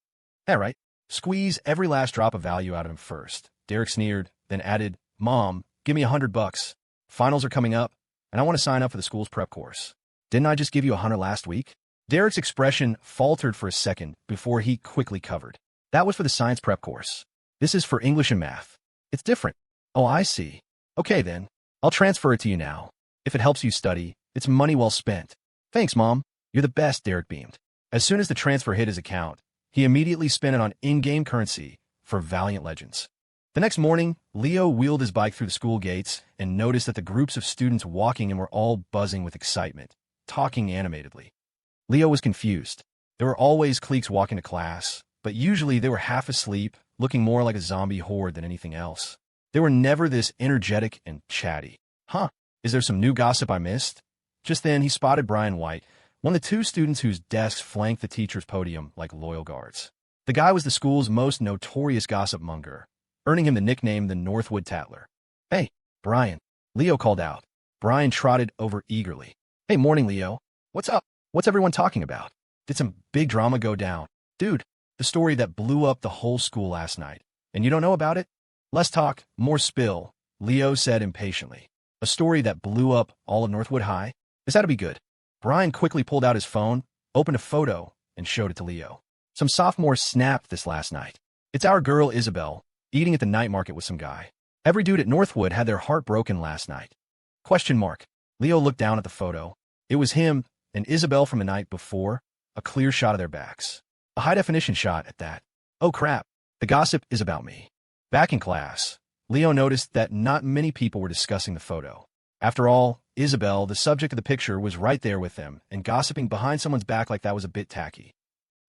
All right. Squeeze every last drop of value out of him first. Derek sneered, then added, Mom, give me $100. Finals are coming up, and I want to sign up for the school's prep course. Didn't I just give you $100 last week? Derek's expression faltered for a second before he quickly covered. That was for the science prep course. This is for English and math. It's different. Oh, I see. Okay, then. I'll transfer it to you now. If it helps you study, it's money well spent. Thanks, Mom. You're the best, Derek beamed. As soon as the transfer hit his account, he immediately spent it on in-game currency for Valiant Legends. The next morning, Leo wheeled his bike through the school gates and noticed that the groups of students walking in were all buzzing with excitement, talking animatedly. Leo was confused. There were always cliques walking to class, but usually they were half asleep, looking more like a zombie horde than anything else. They were never this energetic and chatty. Huh, is there some new gossip I missed? Just then, he spotted Brian White, one of the two students whose desks flanked the teacher's podium like loyal guards. The guy was the school's most notorious gossip monger, earning him the nickname the Northwood Tattler. Hey, Brian, Leo called out. Brian trotted over eagerly. Hey, morning, Leo. What's up? What's everyone talking about? Did some big drama go down? Dude, the story that blew up the whole school last night. And you don't know about it? Less talk, more spill, Leo said impatiently. A story that blew up all of Northwood High? This had to be good. Brian quickly pulled out his phone, opened a photo, and showed it to Leo. Some sophomore snapped this last night. It's our girl Isabelle, eating at the night market with some guy. Every dude at Northwood had their heart broken last night. Question mark. Leo looked down at the photo. It was him and Isabelle from the night before, a clear shot of their backs. A high-definition shot at that. Oh crap, the gossip is about me. Back in class, Leo noticed that not many people were discussing the photo. After all, Isabelle, the subject of the picture, was right there with them, and gossiping behind someone's back like that was a bit tacky.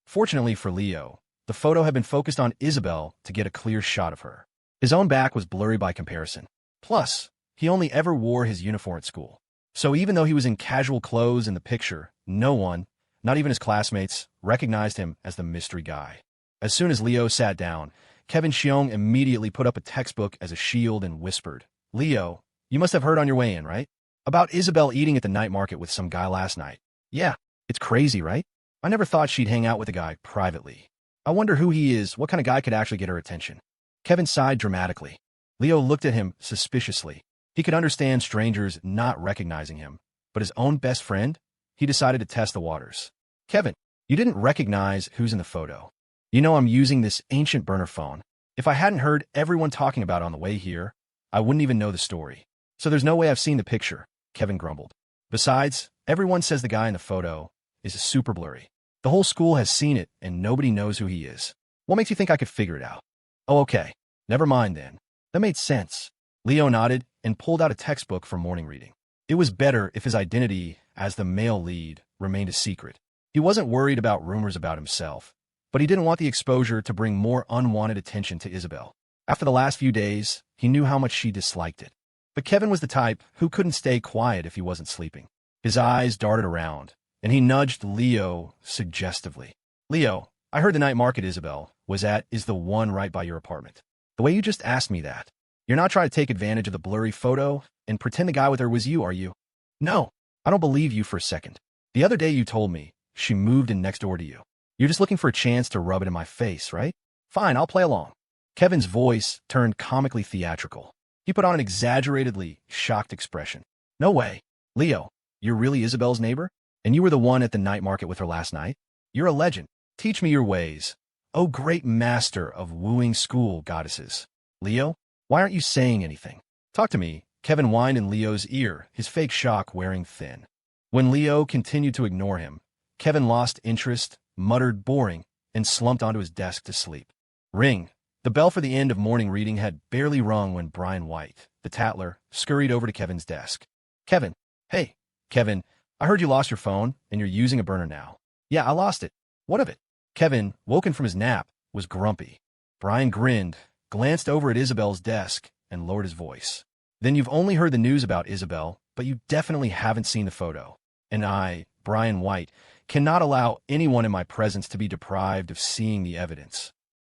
Fortunately for Leo, the photo had been focused on Isabelle to get a clear shot of her. His own back was blurry by comparison. Plus, he only ever wore his uniform at school. So even though he was in casual clothes in the picture, no one, not even his classmates, recognized him as the mystery guy. As soon as Leo sat down, Kevin Xiong immediately put up a textbook as a shield and whispered, Leo, you must have heard on your way in, right? About Isabelle eating at the night market with some guy last night. Yeah, it's crazy, right? I never thought she'd hang out with a guy privately. I wonder who he is, what kind of guy could actually get her attention. Kevin sighed dramatically. Leo looked at him suspiciously. He could understand strangers not recognizing him, but his own best friend? he decided to test the waters. Kevin, you didn't recognize who's in the photo. You know I'm using this ancient burner phone. If I hadn't heard everyone talking about it on the way here, I wouldn't even know the story. So there's no way I've seen the picture, Kevin grumbled. Besides, everyone says the guy in the photo is super blurry. The whole school has seen it, and nobody knows who he is. What makes you think I could figure it out? Oh, okay. Never mind then. That made sense. Leo nodded and pulled out a textbook for morning reading. It was better if his identity as the male lead remained a secret. He wasn't worried about rumors about himself, but he didn't want the exposure to bring more unwanted attention to Isabelle. After the last few days, he knew how much she disliked it. But Kevin was the type who couldn't stay quiet if he wasn't sleeping. His eyes darted around, and he nudged Leo suggestively. Leo, I heard the night market Isabelle was at is the one right by your apartment. The way you just asked me that. You're not trying to take advantage of the blurry photo and pretend the guy with her was you, are you? No, I don't believe you for a second. The other day you told me she moved in next door to you. You're just looking for a chance to rub it in my face, right? Fine, I'll play along. Kevin's voice turned comically theatrical. He put on an exaggeratedly shocked expression. No way. Leo, you're really Isabelle's neighbor? And you were the one at the night market with her last night? You're a legend. Teach me your ways. Oh, great master of wooing school goddesses. Leo, why aren't you saying anything? Talk to me. Kevin whined in Leo's ear, his fake shock wearing thin. When Leo continued to ignore him, Kevin lost interest, muttered boring, and slumped onto his desk to sleep. Ring. The bell for the end of morning reading had barely rung when Brian White, the tattler, scurried over to Kevin's desk. Kevin. Hey. Kevin, I heard you lost your phone, and you're using a burner now. Yeah, I lost it. What of it? Kevin, woken from his nap, was grumpy. Brian grinned, glanced over at Isabelle's desk, and lowered his voice. Then you've only heard the news about Isabelle, but you definitely haven't seen the photo. And I, Brian White, cannot allow anyone in my presence to be deprived of seeing the evidence.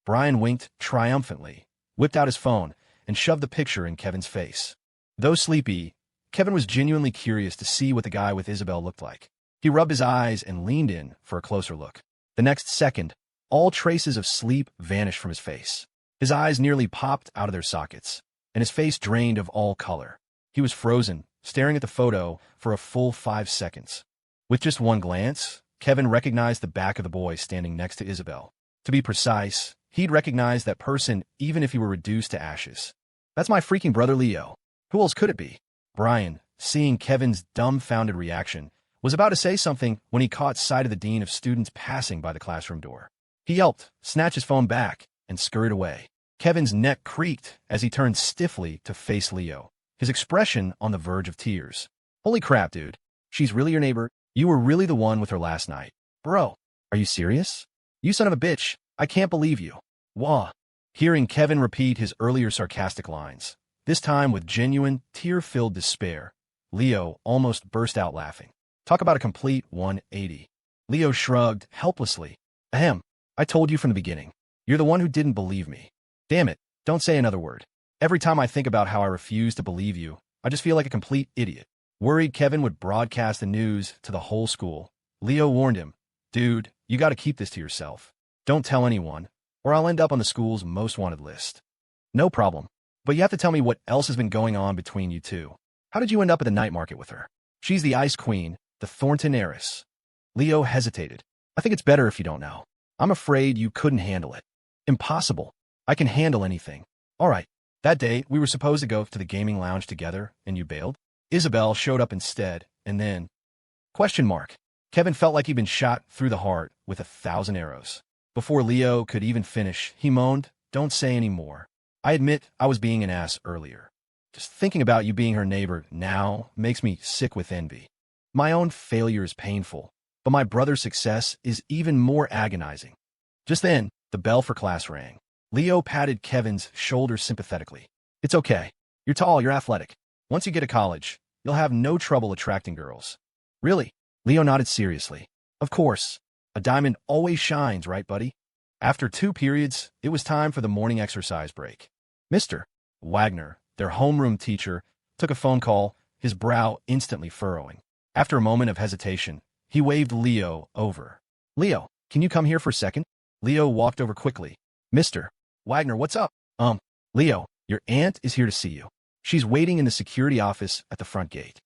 Brian winked triumphantly, whipped out his phone, and shoved the picture in Kevin's face. Though sleepy, Kevin was genuinely curious to see what the guy with Isabelle looked like. He rubbed his eyes and leaned in for a closer look. The next second, all traces of sleep vanished from his face. His eyes nearly popped out of their sockets, and his face drained of all color. He was frozen, staring at the photo for a full 5 seconds. With just one glance, Kevin recognized the back of the boy standing next to Isabelle. To be precise, he'd recognize that person even if he were reduced to ashes. That's my freaking brother Leo. Who else could it be? Brian, seeing Kevin's dumbfounded reaction, was about to say something when he caught sight of the dean of students passing by the classroom door. He yelped, snatched his phone back, and scurried away. Kevin's neck creaked as he turned stiffly to face Leo, his expression on the verge of tears. Holy crap, dude. She's really your neighbor? You were really the one with her last night. Bro, are you serious? You son of a bitch, I can't believe you. Wah. Hearing Kevin repeat his earlier sarcastic lines, this time with genuine, tear-filled despair, Leo almost burst out laughing. Talk about a complete 180. Leo shrugged helplessly. Ahem, I told you from the beginning. You're the one who didn't believe me. Damn it, don't say another word. Every time I think about how I refuse to believe you, I just feel like a complete idiot. Worried Kevin would broadcast the news to the whole school, Leo warned him, dude, you gotta keep this to yourself. Don't tell anyone, or I'll end up on the school's most wanted list. No problem. But you have to tell me what else has been going on between you two. How did you end up at the night market with her? She's the ice queen, the Thornton heiress. Leo hesitated. I think it's better if you don't know. I'm afraid you couldn't handle it. Impossible. I can handle anything. All right. That day, we were supposed to go to the gaming lounge together, and you bailed? Isabelle showed up instead, and then... Question mark. Kevin felt like he'd been shot through the heart with 1,000 arrows. Before Leo could even finish, he moaned, don't say any more. I admit I was being an ass earlier. Just thinking about you being her neighbor now makes me sick with envy. My own failure is painful, but my brother's success is even more agonizing. Just then, the bell for class rang. Leo patted Kevin's shoulder sympathetically. It's okay. You're tall, you're athletic. Once you get to college, you'll have no trouble attracting girls. Really? Leo nodded seriously. Of course. A diamond always shines, right, buddy? After 2 periods, it was time for the morning exercise break. Mr. Wagner, their homeroom teacher, took a phone call, his brow instantly furrowing. After a moment of hesitation, he waved Leo over. Leo, can you come here for a second? Leo walked over quickly. Mr. Wagner, what's up? Leo, your aunt is here to see you. She's waiting in the security office at the front gate.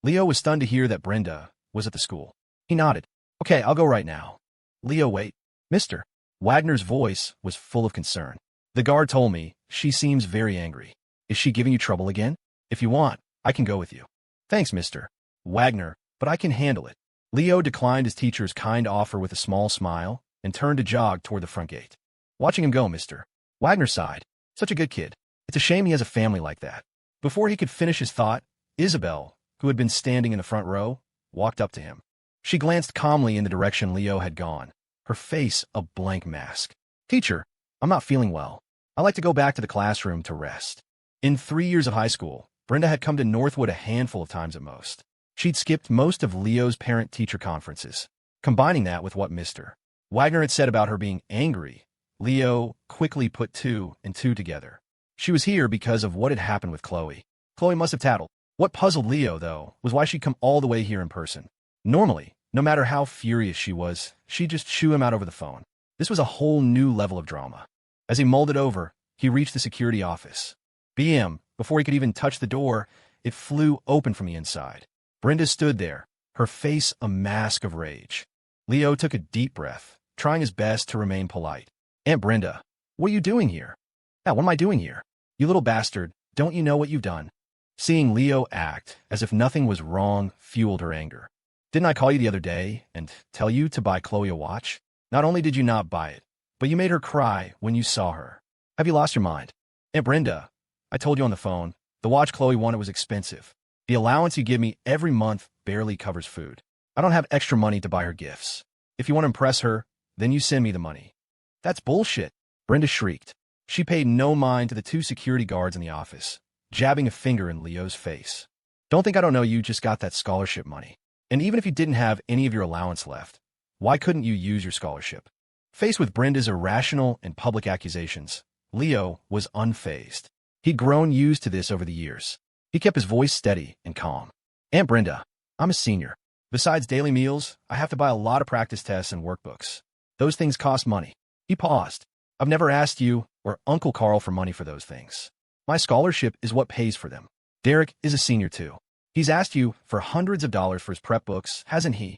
Leo was stunned to hear that Brenda was at the school. He nodded. Okay, I'll go right now. Leo, wait. Mister. Wagner's voice was full of concern. The guard told me she seems very angry. Is she giving you trouble again? If you want, I can go with you. Thanks, Mr. Wagner, but I can handle it. Leo declined his teacher's kind offer with a small smile and turned to jog toward the front gate. Watching him go, Mr. Wagner sighed. Such a good kid. It's a shame he has a family like that. Before he could finish his thought, Isabelle, who had been standing in the front row, walked up to him. She glanced calmly in the direction Leo had gone, her face a blank mask. Teacher, I'm not feeling well. I like to go back to the classroom to rest. In 3 years of high school, Brenda had come to Northwood a handful of times at most. She'd skipped most of Leo's parent-teacher conferences. Combining that with what Mr. Wagner had said about her being angry, Leo quickly put 2 and 2 together. She was here because of what had happened with Khloe. Khloe must have tattled. What puzzled Leo, though, was why she'd come all the way here in person. Normally, no matter how furious she was, she'd just chew him out over the phone. This was a whole new level of drama. As he mulled it over, he reached the security office. Before he could even touch the door, it flew open from the inside. Brenda stood there, her face a mask of rage. Leo took a deep breath, trying his best to remain polite. Aunt Brenda, what are you doing here? What am I doing here? You little bastard, don't you know what you've done? Seeing Leo act as if nothing was wrong fueled her anger. Didn't I call you the other day and tell you to buy Khloe a watch? Not only did you not buy it, but you made her cry when you saw her. Have you lost your mind? Aunt Brenda, I told you on the phone, the watch Khloe wanted was expensive. The allowance you give me every month barely covers food. I don't have extra money to buy her gifts. If you want to impress her, then you send me the money. That's bullshit, Brenda shrieked. She paid no mind to the 2 security guards in the office, jabbing a finger in Leo's face. Don't think I don't know you just got that scholarship money. And even if you didn't have any of your allowance left, why couldn't you use your scholarship? Faced with Brenda's irrational and public accusations, Leo was unfazed. He'd grown used to this over the years. He kept his voice steady and calm. Aunt Brenda, I'm a senior. Besides daily meals, I have to buy a lot of practice tests and workbooks. Those things cost money. He paused. I've never asked you or Uncle Carl for money for those things. My scholarship is what pays for them. Derek is a senior too. He's asked you for hundreds of dollars for his prep books, hasn't he?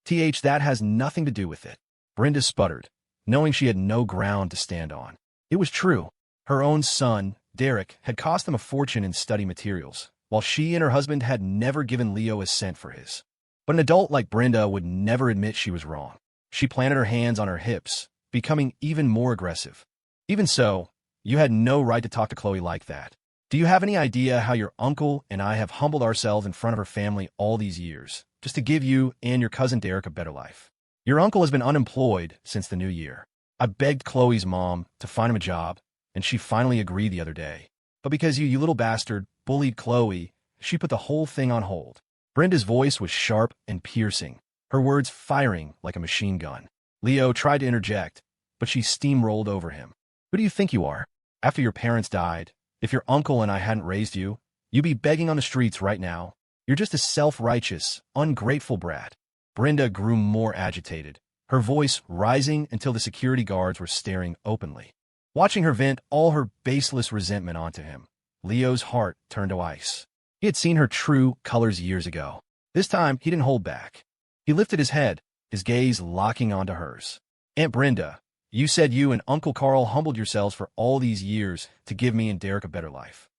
That has nothing to do with it. Brenda sputtered, knowing she had no ground to stand on. It was true. Her own son, Derek, had cost them a fortune in study materials, while she and her husband had never given Leo a cent for his. But an adult like Brenda would never admit she was wrong. She planted her hands on her hips, becoming even more aggressive. Even so, you had no right to talk to Khloe like that. Do you have any idea how your uncle and I have humbled ourselves in front of her family all these years, just to give you and your cousin Derek a better life? Your uncle has been unemployed since the new year. I begged Khloe's mom to find him a job, and she finally agreed the other day. But because you little bastard, bullied Khloe, she put the whole thing on hold. Brenda's voice was sharp and piercing, her words firing like a machine gun. Leo tried to interject, but she steamrolled over him. Who do you think you are? After your parents died, if your uncle and I hadn't raised you, you'd be begging on the streets right now. You're just a self-righteous, ungrateful brat. Brenda grew more agitated, her voice rising until the security guards were staring openly. Watching her vent all her baseless resentment onto him, Leo's heart turned to ice. He had seen her true colors years ago. This time, he didn't hold back. He lifted his head, his gaze locking onto hers. Aunt Brenda, you said you and Uncle Carl humbled yourselves for all these years to give me and Derek a better life.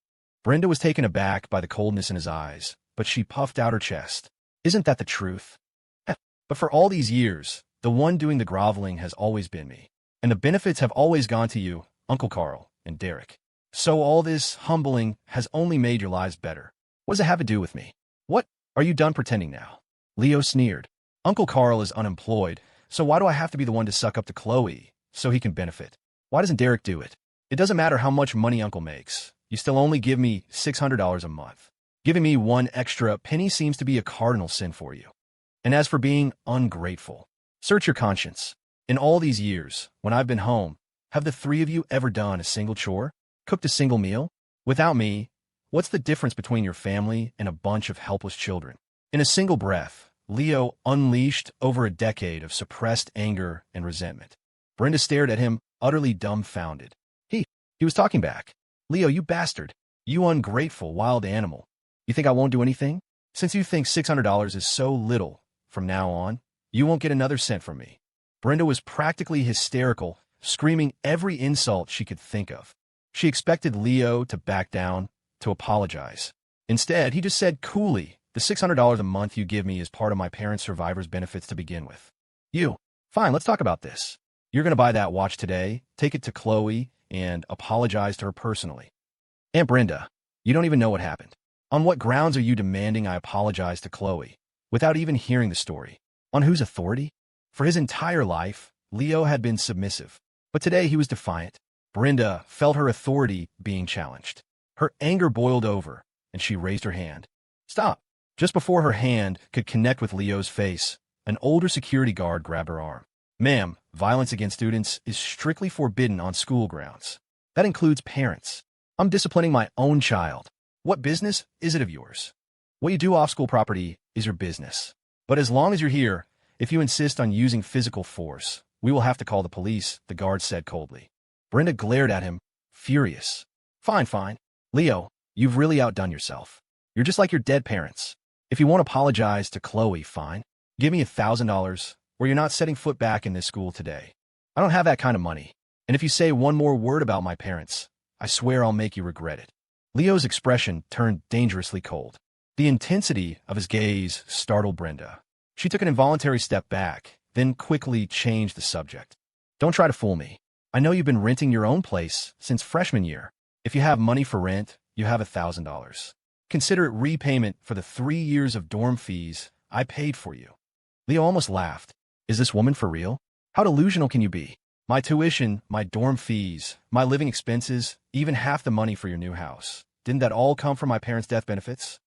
Brenda was taken aback by the coldness in his eyes, but she puffed out her chest. Isn't that the truth? But for all these years, the one doing the groveling has always been me. And the benefits have always gone to you, Uncle Carl, and Derek. So all this humbling has only made your lives better. What does it have to do with me? What? Are you done pretending now? Leo sneered. Uncle Carl is unemployed, so why do I have to be the one to suck up to Khloe so he can benefit? Why doesn't Derek do it? It doesn't matter how much money Uncle makes. You still only give me $600 a month. Giving me one extra penny seems to be a cardinal sin for you. And as for being ungrateful, search your conscience. In all these years, when I've been home, have the 3 of you ever done a single chore? Cooked a single meal? Without me, what's the difference between your family and a bunch of helpless children? In a single breath, Leo unleashed over a decade of suppressed anger and resentment. Brenda stared at him, utterly dumbfounded. He was talking back. Leo, you bastard. You ungrateful wild animal. You think I won't do anything? Since you think $600 is so little, From now on, you won't get another cent from me." Brenda was practically hysterical, screaming every insult she could think of. She expected Leo to back down, to apologize. Instead, he just said coolly, "The $600 a month you give me is part of my parents' survivor's benefits to begin with. Fine, let's talk about this. You're going to buy that watch today, take it to Khloe, and apologize to her personally." "Aunt Brenda, you don't even know what happened. On what grounds are you demanding I apologize to Khloe, without even hearing the story? On whose authority?" For his entire life, Leo had been submissive, but today he was defiant. Brenda felt her authority being challenged. Her anger boiled over, and she raised her hand. "Stop." Just before her hand could connect with Leo's face, an older security guard grabbed her arm. "Ma'am, violence against students is strictly forbidden on school grounds. That includes parents. I'm disciplining my own child. What business is it of yours? What you do off school property is your business. But as long as you're here, if you insist on using physical force, we will have to call the police," the guard said coldly. Brenda glared at him, furious. Fine. Leo, you've really outdone yourself. You're just like your dead parents. If you won't apologize to Khloe, fine. Give me $1,000, or you're not setting foot back in this school today. I don't have that kind of money. And if you say one more word about my parents, I swear I'll make you regret it." Leo's expression turned dangerously cold. The intensity of his gaze startled Brenda. She took an involuntary step back, then quickly changed the subject. "Don't try to fool me. I know you've been renting your own place since freshman year. If you have money for rent, you have $1,000. Consider it repayment for the 3 years of dorm fees I paid for you." Leo almost laughed. Is this woman for real? How delusional can you be? My tuition, my dorm fees, my living expenses, even half the money for your new house. Didn't that all come from my parents' death benefits?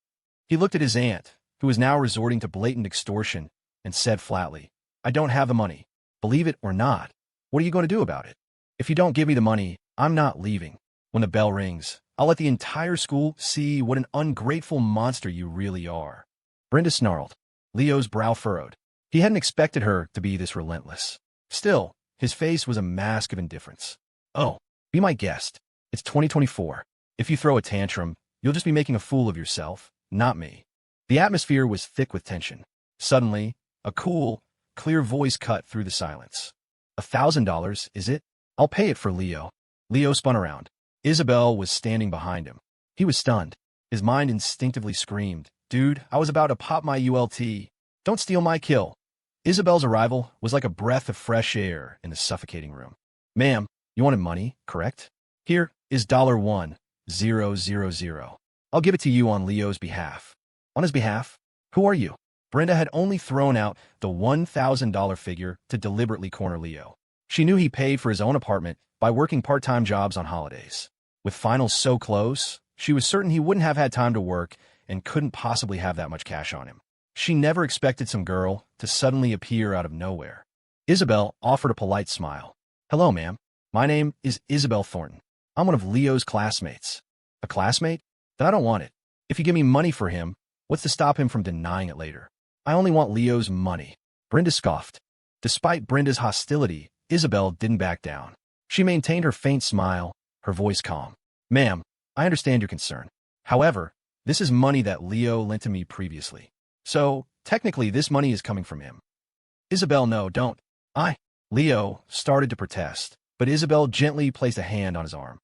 He looked at his aunt, who was now resorting to blatant extortion, and said flatly, "I don't have the money. Believe it or not. What are you going to do about it? If you don't give me the money, I'm not leaving. When the bell rings, I'll let the entire school see what an ungrateful monster you really are." Brenda snarled. Leo's brow furrowed. He hadn't expected her to be this relentless. Still, his face was a mask of indifference. "Oh, be my guest. It's 2024. If you throw a tantrum, you'll just be making a fool of yourself, not me." The atmosphere was thick with tension. Suddenly, a cool, clear voice cut through the silence. $1,000, is it? I'll pay it for Leo." Leo spun around. Isabelle was standing behind him. He was stunned. His mind instinctively screamed, "Dude, I was about to pop my ULT. Don't steal my kill." Isabelle's arrival was like a breath of fresh air in the suffocating room. "Ma'am, you wanted money, correct? Here is $1,000. I'll give it to you on Leo's behalf." "On his behalf? Who are you?" Brenda had only thrown out the $1,000 figure to deliberately corner Leo. She knew he paid for his own apartment by working part-time jobs on holidays. With finals so close, she was certain he wouldn't have had time to work and couldn't possibly have that much cash on him. She never expected some girl to suddenly appear out of nowhere. Isabelle offered a polite smile. "Hello, ma'am. My name is Isabelle Thornton. I'm one of Leo's classmates." "A classmate? Then I don't want it. If you give me money for him, what's to stop him from denying it later? I only want Leo's money." Brenda scoffed. Despite Brenda's hostility, Isabelle didn't back down. She maintained her faint smile, her voice calm. "Ma'am, I understand your concern. However, this is money that Leo lent to me previously. So, technically, this money is coming from him." "Isabelle, no, don't. Leo started to protest, but Isabelle gently placed a hand on his arm.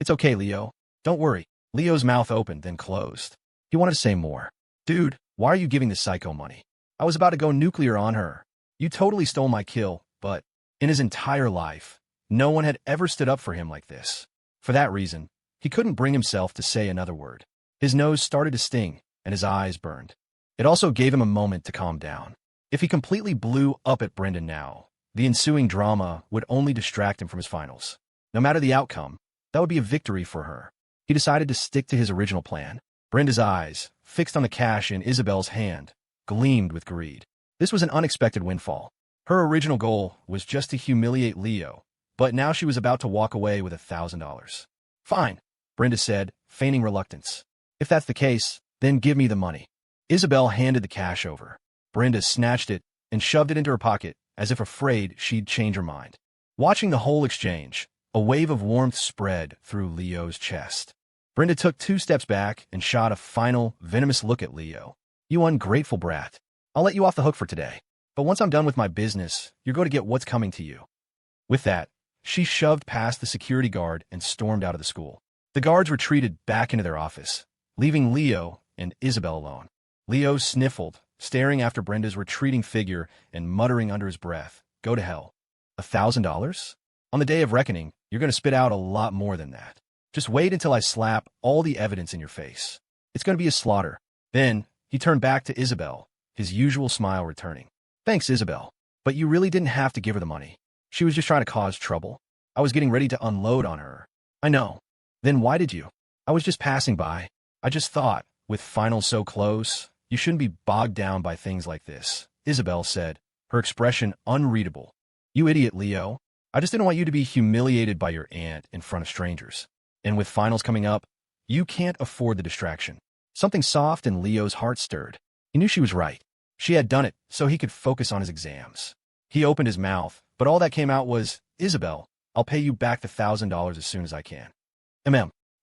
"It's okay, Leo. Don't worry." Leo's mouth opened, then closed. He wanted to say more. "Dude, why are you giving this psycho money? I was about to go nuclear on her. You totally stole my kill, but in his entire life, no one had ever stood up for him like this." For that reason, he couldn't bring himself to say another word. His nose started to sting, and his eyes burned. It also gave him a moment to calm down. If he completely blew up at Brenda now, the ensuing drama would only distract him from his finals. No matter the outcome, that would be a victory for her. He decided to stick to his original plan. Brenda's eyes, fixed on the cash in Isabelle's hand, gleamed with greed. This was an unexpected windfall. Her original goal was just to humiliate Leo, but now she was about to walk away with $1,000. "Fine," Brenda said, feigning reluctance. "If that's the case, then give me the money." Isabelle handed the cash over. Brenda snatched it and shoved it into her pocket, as if afraid she'd change her mind. Watching the whole exchange, a wave of warmth spread through Leo's chest. Brenda took 2 steps back and shot a final, venomous look at Leo. "You ungrateful brat. I'll let you off the hook for today. But once I'm done with my business, you're going to get what's coming to you." With that, she shoved past the security guard and stormed out of the school. The guards retreated back into their office, leaving Leo and Isabelle alone. Leo sniffled, staring after Brenda's retreating figure and muttering under his breath, "Go to hell. $1,000? On the day of reckoning, you're going to spit out a lot more than that. Just wait until I slap all the evidence in your face. It's going to be a slaughter." Then, he turned back to Isabelle, his usual smile returning. "Thanks, Isabelle. But you really didn't have to give her the money. She was just trying to cause trouble. I was getting ready to unload on her." "I know. Then why did you?" "I was just passing by. I just thought, with finals so close, you shouldn't be bogged down by things like this," Isabelle said, her expression unreadable. "You idiot, Leo. I just didn't want you to be humiliated by your aunt in front of strangers. And with finals coming up, you can't afford the distraction." Something soft in Leo's heart stirred. He knew she was right. She had done it so he could focus on his exams. He opened his mouth, but all that came out was, "Isabelle, I'll pay you back the $1,000 as soon as I can.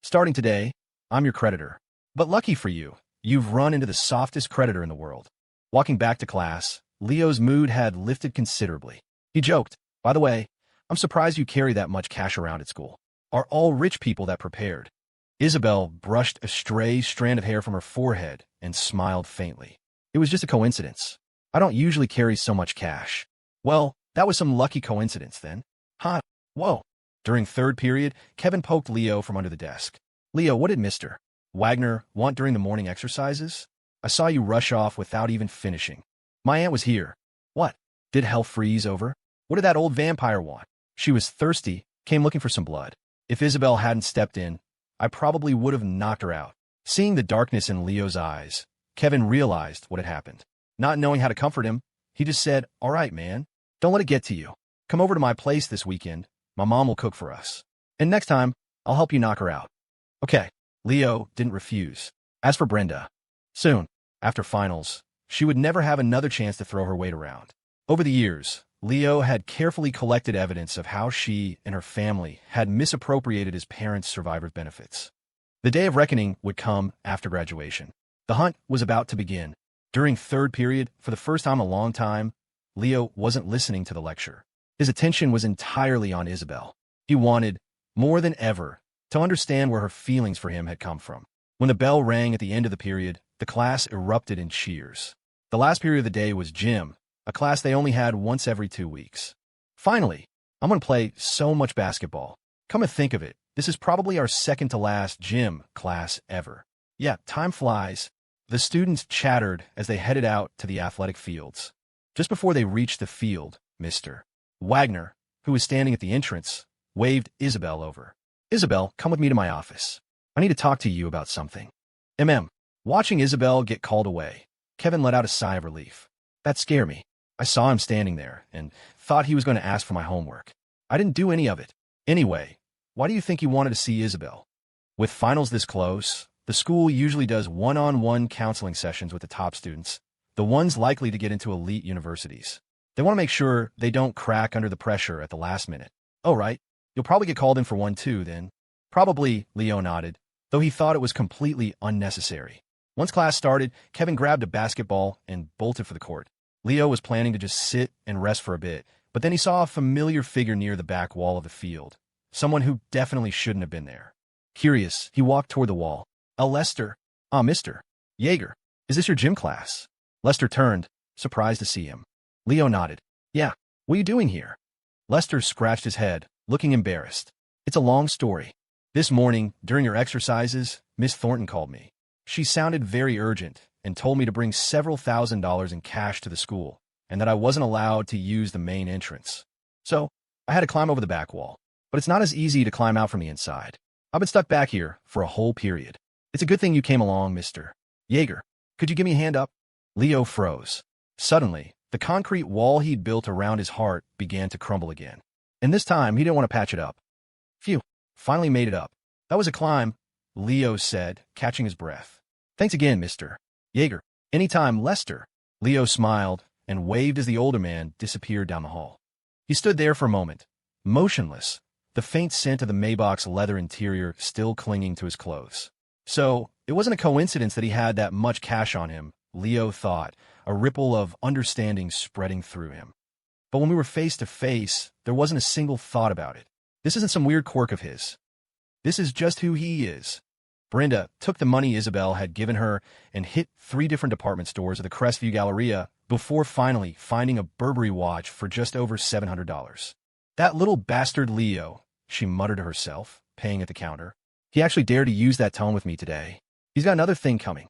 Starting today, I'm your creditor. But lucky for you, you've run into the softest creditor in the world." Walking back to class, Leo's mood had lifted considerably. He joked, "By the way, I'm surprised you carry that much cash around at school. Are all rich people that prepared?" Isabelle brushed a stray strand of hair from her forehead and smiled faintly. "It was just a coincidence. I don't usually carry so much cash." "Well, that was some lucky coincidence then." "Huh? Whoa." During third period, Kevin poked Leo from under the desk. "Leo, what did Mr. Wagner want during the morning exercises? I saw you rush off without even finishing." "My aunt was here." "What? Did hell freeze over? What did that old vampire want?" "She was thirsty, came looking for some blood. If Isabelle hadn't stepped in, I probably would have knocked her out." Seeing the darkness in Leo's eyes, Kevin realized what had happened. Not knowing how to comfort him, he just said, "All right, man. Don't let it get to you. Come over to my place this weekend. My mom will cook for us. And next time, I'll help you knock her out." "Okay." Leo didn't refuse. As for Brenda, soon, after finals, she would never have another chance to throw her weight around. Over the years, Leo had carefully collected evidence of how she and her family had misappropriated his parents' survivor benefits. The day of reckoning would come after graduation. The hunt was about to begin. During third period, for the first time in a long time, Leo wasn't listening to the lecture. His attention was entirely on Isabelle. He wanted, more than ever, to understand where her feelings for him had come from. When the bell rang at the end of the period, the class erupted in cheers. The last period of the day was gym, a class they only had once every 2 weeks. "Finally, I'm going to play so much basketball. Come to think of it, this is probably our second to last gym class ever." "Yeah, time flies." The students chattered as they headed out to the athletic fields. Just before they reached the field, Mr. Wagner, who was standing at the entrance, waved Isabelle over. "Isabelle, come with me to my office. I need to talk to you about something." Watching Isabelle get called away, Kevin let out a sigh of relief. "That scared me. I saw him standing there and thought he was going to ask for my homework. I didn't do any of it. Anyway, why do you think he wanted to see Isabelle?" With finals this close, the school usually does one-on-one counseling sessions with the top students, the ones likely to get into elite universities. They want to make sure they don't crack under the pressure at the last minute. "Oh, right. You'll probably get called in for one too, then." "Probably," Leo nodded, though he thought it was completely unnecessary. Once class started, Kevin grabbed a basketball and bolted for the court. Leo was planning to just sit and rest for a bit, but then he saw a familiar figure near the back wall of the field, someone who definitely shouldn't have been there. Curious, he walked toward the wall. Lester." Mr. Yeager, is this your gym class?" Lester turned, surprised to see him. Leo nodded. "Yeah, what are you doing here?" Lester scratched his head, looking embarrassed. "It's a long story. This morning, during your exercises, Miss Thornton called me. She sounded very urgent and told me to bring several $1,000s in cash to the school, and that I wasn't allowed to use the main entrance. So, I had to climb over the back wall. But it's not as easy to climb out from the inside. I've been stuck back here for a whole period. It's a good thing you came along, Mr. Yeager. Could you give me a hand up?" Leo froze. Suddenly, the concrete wall he'd built around his heart began to crumble again. And this time, he didn't want to patch it up. "Phew, finally made it up. That was a climb," Leo said, catching his breath. "Thanks again, Mr. Yeager." "Anytime, Lester." Leo smiled and waved as the older man disappeared down the hall. He stood there for a moment, motionless, the faint scent of the Maybach's leather interior still clinging to his clothes. So, it wasn't a coincidence that he had that much cash on him Leo thought, a ripple of understanding spreading through him. But when we were face to face, there wasn't a single thought about it. This isn't some weird quirk of his. This is just who he is. Brenda took the money Isabelle had given her and hit 3 different department stores at the Crestview Galleria before finally finding a Burberry watch for just over $700. That little bastard Leo, she muttered to herself, paying at the counter. He actually dared to use that tone with me today. He's got another thing coming.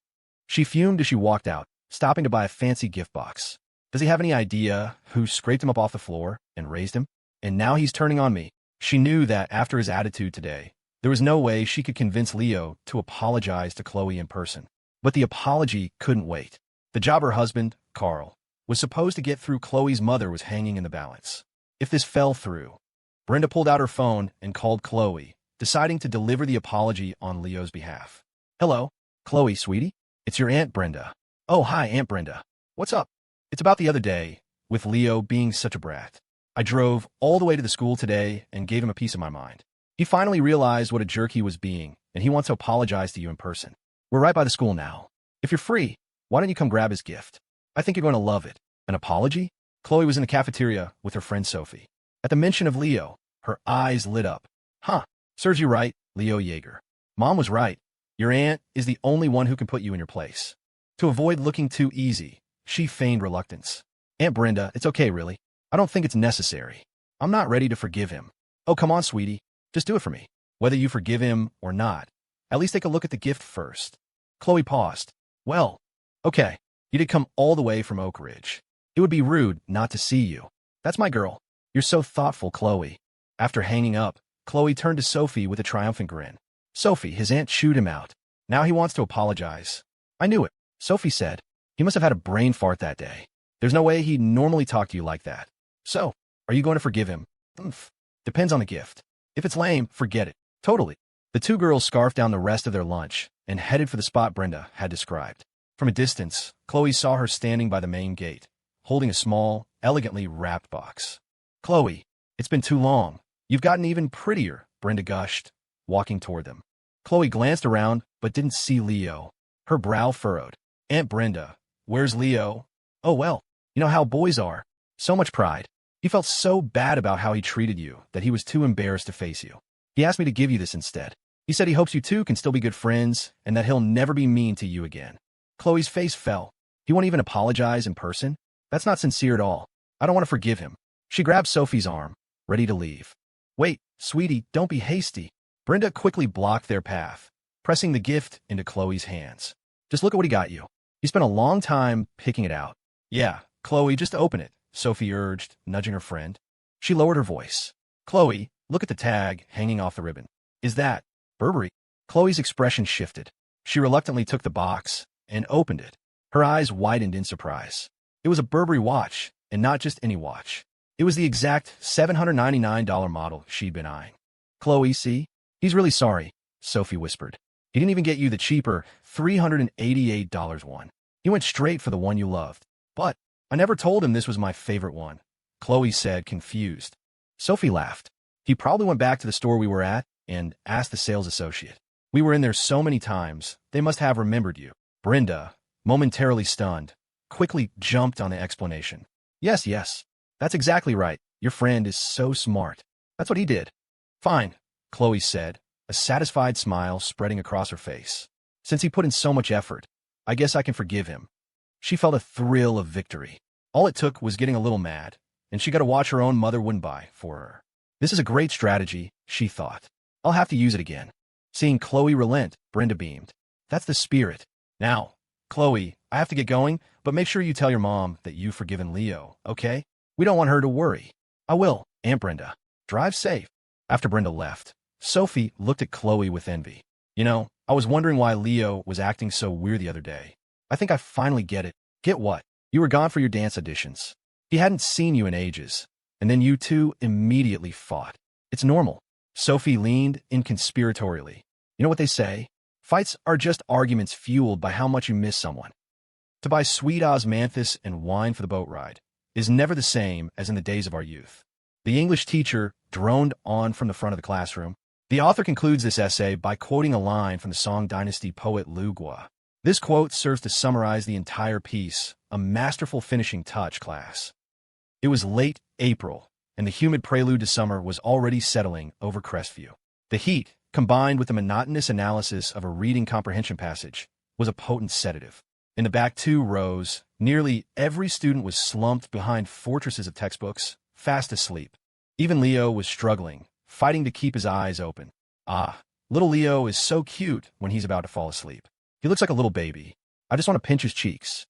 She fumed as she walked out, stopping to buy a fancy gift box. Does he have any idea who scraped him up off the floor and raised him? And now he's turning on me. She knew that after his attitude today, there was no way she could convince Leo to apologize to Khloe in person. But the apology couldn't wait. The job her husband, Carl, was supposed to get through Khloe's mother was hanging in the balance. If this fell through, Brenda pulled out her phone and called Khloe, deciding to deliver the apology on Leo's behalf. Hello, Khloe, sweetie? It's your Aunt Brenda. Oh, hi, Aunt Brenda. What's up? It's about the other day, with Leo being such a brat. I drove all the way to the school today and gave him a piece of my mind. He finally realized what a jerk he was being, and he wants to apologize to you in person. We're right by the school now. If you're free, why don't you come grab his gift? I think you're going to love it. An apology? Khloe was in the cafeteria with her friend Sophie. At the mention of Leo, her eyes lit up. Huh, serves you right, Leo Yeager. Mom was right. Your aunt is the only one who can put you in your place. To avoid looking too easy, she feigned reluctance. Aunt Brenda, it's okay, really. I don't think it's necessary. I'm not ready to forgive him. Oh, come on, sweetie. Just do it for me. Whether you forgive him or not, at least take a look at the gift first. Khloe paused. Well, okay. You did come all the way from Oak Ridge. It would be rude not to see you. That's my girl. You're so thoughtful, Khloe. After hanging up, Khloe turned to Sophie with a triumphant grin. Sophie, his aunt chewed him out. Now he wants to apologize. I knew it, Sophie said. He must have had a brain fart that day. There's no way he'd normally talk to you like that. So, are you going to forgive him? Depends on the gift. If it's lame, forget it. Totally. The 2 girls scarfed down the rest of their lunch and headed for the spot Brenda had described. From a distance, Khloe saw her standing by the main gate, holding a small, elegantly wrapped box. Khloe, it's been too long. You've gotten even prettier, Brenda gushed, walking toward them. Khloe glanced around, but didn't see Leo. Her brow furrowed. Aunt Brenda, where's Leo? Oh, well, you know how boys are. So much pride. He felt so bad about how he treated you that he was too embarrassed to face you. He asked me to give you this instead. He said he hopes you two can still be good friends and that he'll never be mean to you again. Khloe's face fell. He won't even apologize in person? That's not sincere at all. I don't want to forgive him. She grabbed Sophie's arm, ready to leave. Wait, sweetie, don't be hasty. Brenda quickly blocked their path, pressing the gift into Khloe's hands. Just look at what he got you. He spent a long time picking it out. Yeah, Khloe, just open it, Sophie urged, nudging her friend. She lowered her voice. Khloe, look at the tag hanging off the ribbon. Is that Burberry? Khloe's expression shifted. She reluctantly took the box and opened it. Her eyes widened in surprise. It was a Burberry watch, and not just any watch. It was the exact $799 model she'd been eyeing. Khloe, see? He's really sorry, Sophie whispered. He didn't even get you the cheaper $388 one. He went straight for the one you loved. But I never told him this was my favorite one, Khloe said, confused. Sophie laughed. He probably went back to the store we were at and asked the sales associate. We were in there so many times, they must have remembered you. Brenda, momentarily stunned, quickly jumped on the explanation. Yes, that's exactly right. Your friend is so smart. That's what he did. Fine, Khloe said, a satisfied smile spreading across her face. Since he put in so much effort, I guess I can forgive him. She felt a thrill of victory. All it took was getting a little mad, and she got a watch her own mother wouldn't buy for her. This is a great strategy, she thought. I'll have to use it again. Seeing Khloe relent, Brenda beamed. That's the spirit. Now, Khloe, I have to get going, but make sure you tell your mom that you've forgiven Leo, okay? We don't want her to worry. I will, Aunt Brenda. Drive safe. After Brenda left, Sophie looked at Khloe with envy. You know, I was wondering why Leo was acting so weird the other day. I think I finally get it. Get what? You were gone for your dance auditions. He hadn't seen you in ages, and then you two immediately fought. It's normal. Sophie leaned in conspiratorially. You know what they say? Fights are just arguments fueled by how much you miss someone. To buy sweet osmanthus and wine for the boat ride is never the same as in the days of our youth. The English teacher droned on from the front of the classroom. The author concludes this essay by quoting a line from the Song Dynasty poet Lu Gua. This quote serves to summarize the entire piece, a masterful finishing touch, class. It was late April, and the humid prelude to summer was already settling over Crestview. The heat, combined with the monotonous analysis of a reading comprehension passage, was a potent sedative. In the back 2 rows, nearly every student was slumped behind fortresses of textbooks, fast asleep. Even Leo was struggling, fighting to keep his eyes open. Ah, little Leo is so cute when he's about to fall asleep. He looks like a little baby. I just want to pinch his cheeks.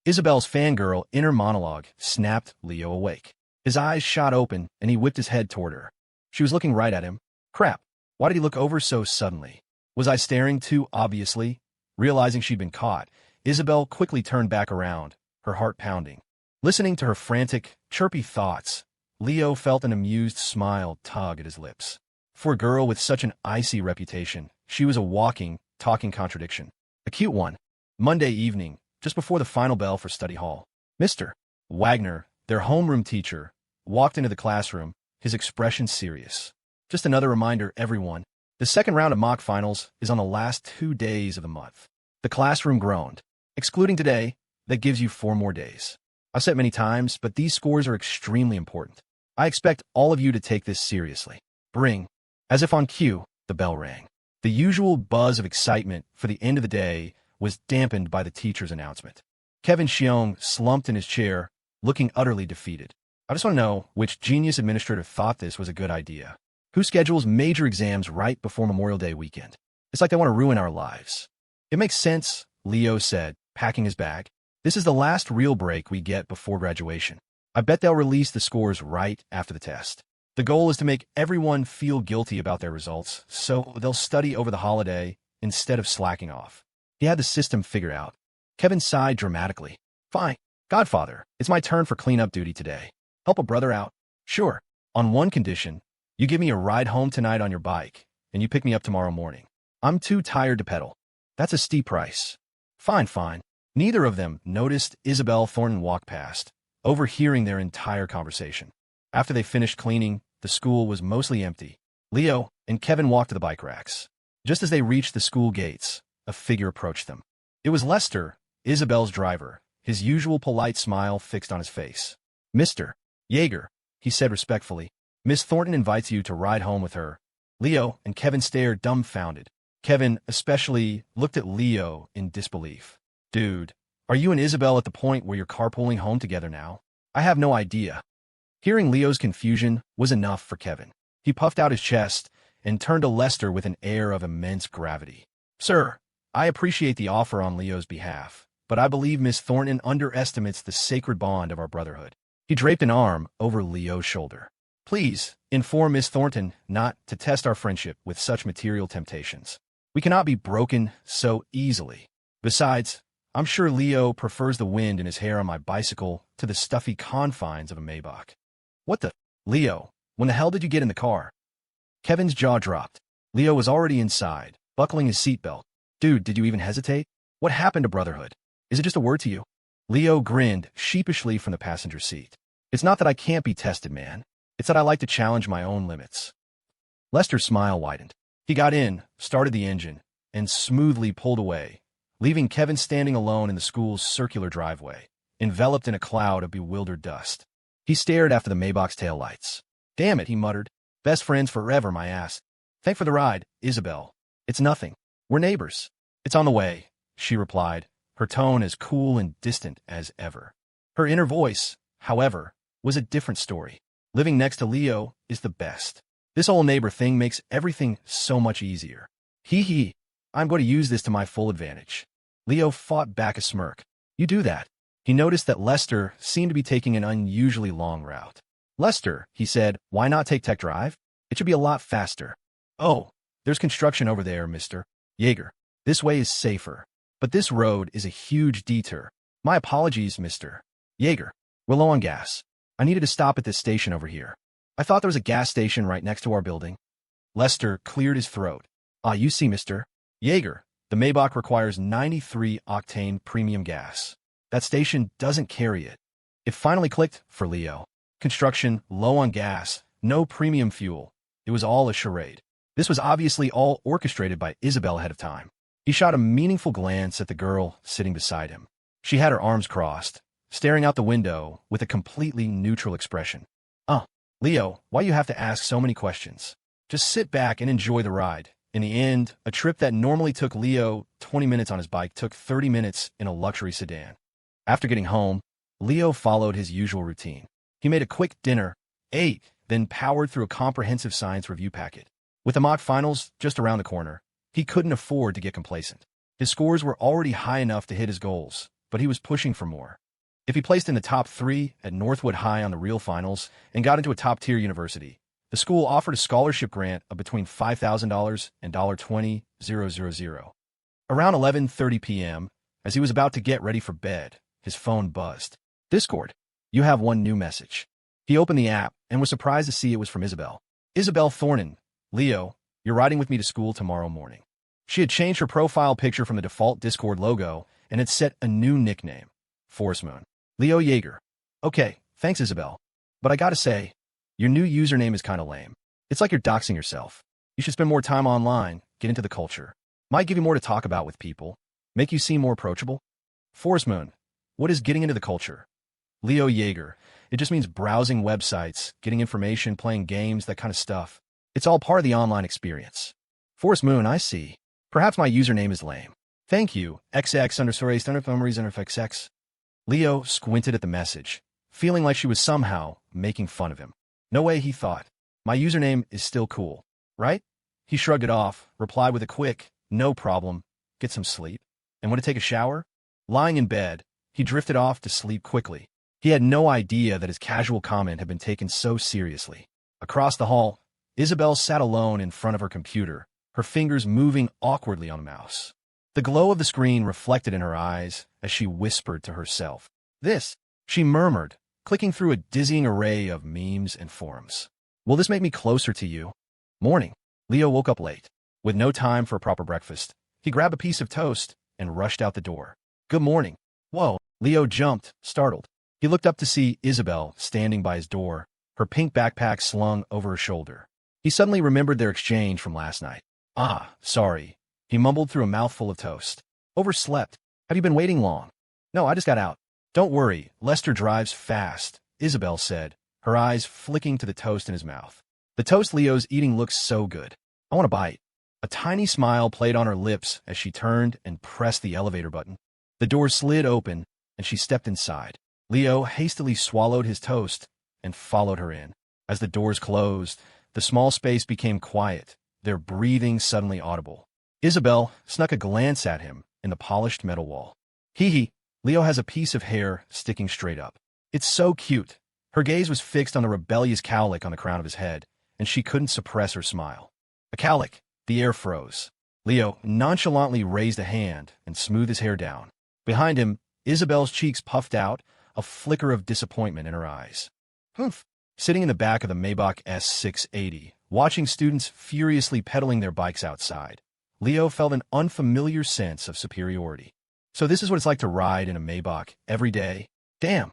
Isabelle's fangirl inner monologue snapped Leo awake. His eyes shot open, and he whipped his head toward her. She was looking right at him. Crap, why did he look over so suddenly? Was I staring too obviously? Realizing she'd been caught, Isabelle quickly turned back around, her heart pounding. Listening to her frantic, chirpy thoughts, Leo felt an amused smile tug at his lips. For a girl with such an icy reputation, she was a walking, talking contradiction. A cute one. Monday evening, just before the final bell for study hall, Mr. Wagner, their homeroom teacher, walked into the classroom, his expression serious. Just another reminder, everyone. The second round of mock finals is on the last 2 days of the month. The classroom groaned. Excluding today, that gives you 4 more days. I've said many times, but these scores are extremely important. I expect all of you to take this seriously. Bring. As if on cue, the bell rang. The usual buzz of excitement for the end of the day was dampened by the teacher's announcement. Kevin Xiong slumped in his chair, looking utterly defeated. I just want to know which genius administrator thought this was a good idea. Who schedules major exams right before Memorial Day weekend? It's like they want to ruin our lives. It makes sense, Leo said, packing his bag. This is the last real break we get before graduation. I bet they'll release the scores right after the test. The goal is to make everyone feel guilty about their results, so they'll study over the holiday instead of slacking off. He had the system figured out. Kevin sighed dramatically. Fine, Godfather, it's my turn for cleanup duty today. Help a brother out? Sure, on one condition. You give me a ride home tonight on your bike, and you pick me up tomorrow morning. I'm too tired to pedal. That's a steep price. Fine, fine. Neither of them noticed Isabelle Thornton walk past, overhearing their entire conversation. After they finished cleaning, the school was mostly empty. Leo and Kevin walked to the bike racks. Just as they reached the school gates, a figure approached them. It was Lester, Isabelle's driver, his usual polite smile fixed on his face. Mr. Yeager, he said respectfully, Miss Thornton invites you to ride home with her. Leo and Kevin stared dumbfounded. Kevin, especially, looked at Leo in disbelief. Dude, are you and Isabelle at the point where you're carpooling home together now? I have no idea. Hearing Leo's confusion was enough for Kevin. He puffed out his chest and turned to Lester with an air of immense gravity. Sir, I appreciate the offer on Leo's behalf, but I believe Miss Thornton underestimates the sacred bond of our brotherhood. He draped an arm over Leo's shoulder. Please, inform Miss Thornton not to test our friendship with such material temptations. We cannot be broken so easily. Besides, I'm sure Leo prefers the wind in his hair on my bicycle to the stuffy confines of a Maybach. What the? Leo, when the hell did you get in the car? Kevin's jaw dropped. Leo was already inside, buckling his seatbelt. Dude, did you even hesitate? What happened to brotherhood? Is it just a word to you? Leo grinned sheepishly from the passenger seat. It's not that I can't be tested, man. It's that I like to challenge my own limits. Lester's smile widened. He got in, started the engine, and smoothly pulled away, leaving Kevin standing alone in the school's circular driveway, enveloped in a cloud of bewildered dust. He stared after the Maybach's taillights. Damn it, he muttered. Best friends forever, my ass. Thanks for the ride, Isabelle. It's nothing. We're neighbors. It's on the way, she replied, her tone as cool and distant as ever. Her inner voice, however, was a different story. Living next to Leo is the best. This old neighbor thing makes everything so much easier. Hee. I'm going to use this to my full advantage. Leo fought back a smirk. You do that. He noticed that Lester seemed to be taking an unusually long route. Lester, he said, why not take Tech Drive? It should be a lot faster. Oh, there's construction over there, Mr. Yeager. This way is safer. But this road is a huge detour. My apologies, Mr. Yeager. We're low on gas. I needed to stop at this station over here. I thought there was a gas station right next to our building. Lester cleared his throat. Ah, you see, Mr. Yeager, the Maybach requires 93-octane premium gas. That station doesn't carry it. It finally clicked for Leo. Construction, low on gas, no premium fuel. It was all a charade. This was obviously all orchestrated by Isabelle ahead of time. He shot a meaningful glance at the girl sitting beside him. She had her arms crossed, staring out the window with a completely neutral expression. Leo, why you have to ask so many questions? Just sit back and enjoy the ride. In the end, a trip that normally took Leo 20 minutes on his bike took 30 minutes in a luxury sedan. After getting home, Leo followed his usual routine. He made a quick dinner, ate, then powered through a comprehensive science review packet. With the mock finals just around the corner, he couldn't afford to get complacent. His scores were already high enough to hit his goals, but he was pushing for more. If he placed in the top 3 at Northwood High on the real finals and got into a top-tier university, the school offered a scholarship grant of between $5,000 and $20,000. Around 11:30 p.m., as he was about to get ready for bed, his phone buzzed. Discord. You have one new message. He opened the app and was surprised to see it was from Isabelle. Isabelle Thornton. Leo, you're riding with me to school tomorrow morning. She had changed her profile picture from the default Discord logo and had set a new nickname. Forest Moon. Leo Yeager. Okay, thanks Isabelle. But I gotta say, your new username is kinda lame. It's like you're doxing yourself. You should spend more time online, get into the culture. Might give you more to talk about with people, make you seem more approachable. Forest Moon. What is getting into the culture? Leo Yeager. It just means browsing websites, getting information, playing games, that kind of stuff. It's all part of the online experience. Forest Moon, I see. Perhaps my username is lame. Thank you, XX_Thunderstorm. Leo squinted at the message, feeling like she was somehow making fun of him. No way, he thought. My username is still cool, right? He shrugged it off, replied with a quick, no problem, get some sleep. And want to take a shower? Lying in bed, he drifted off to sleep quickly. He had no idea that his casual comment had been taken so seriously. Across the hall, Isabelle sat alone in front of her computer, her fingers moving awkwardly on the mouse. The glow of the screen reflected in her eyes as she whispered to herself. This, she murmured, clicking through a dizzying array of memes and forums. Will this make me closer to you? Morning. Leo woke up late. With no time for a proper breakfast, he grabbed a piece of toast and rushed out the door. Good morning. Whoa. Leo jumped, startled. He looked up to see Isabelle standing by his door, her pink backpack slung over her shoulder. He suddenly remembered their exchange from last night. Sorry. He mumbled through a mouthful of toast. Overslept. Have you been waiting long? No, I just got out. Don't worry, Lester drives fast, Isabelle said, her eyes flicking to the toast in his mouth. The toast Leo's eating looks so good. I want a bite. A tiny smile played on her lips as she turned and pressed the elevator button. The door slid open, and she stepped inside. Leo hastily swallowed his toast and followed her in. As the doors closed, the small space became quiet, their breathing suddenly audible. Isabelle snuck a glance at him in the polished metal wall. Hee. Leo has a piece of hair sticking straight up. It's so cute. Her gaze was fixed on the rebellious cowlick on the crown of his head, and she couldn't suppress her smile. A cowlick. The air froze. Leo nonchalantly raised a hand and smoothed his hair down. Behind him, Isabelle's cheeks puffed out, a flicker of disappointment in her eyes. Humph. Sitting in the back of the Maybach S680, watching students furiously pedaling their bikes outside, Leo felt an unfamiliar sense of superiority. So this is what it's like to ride in a Maybach every day? Damn.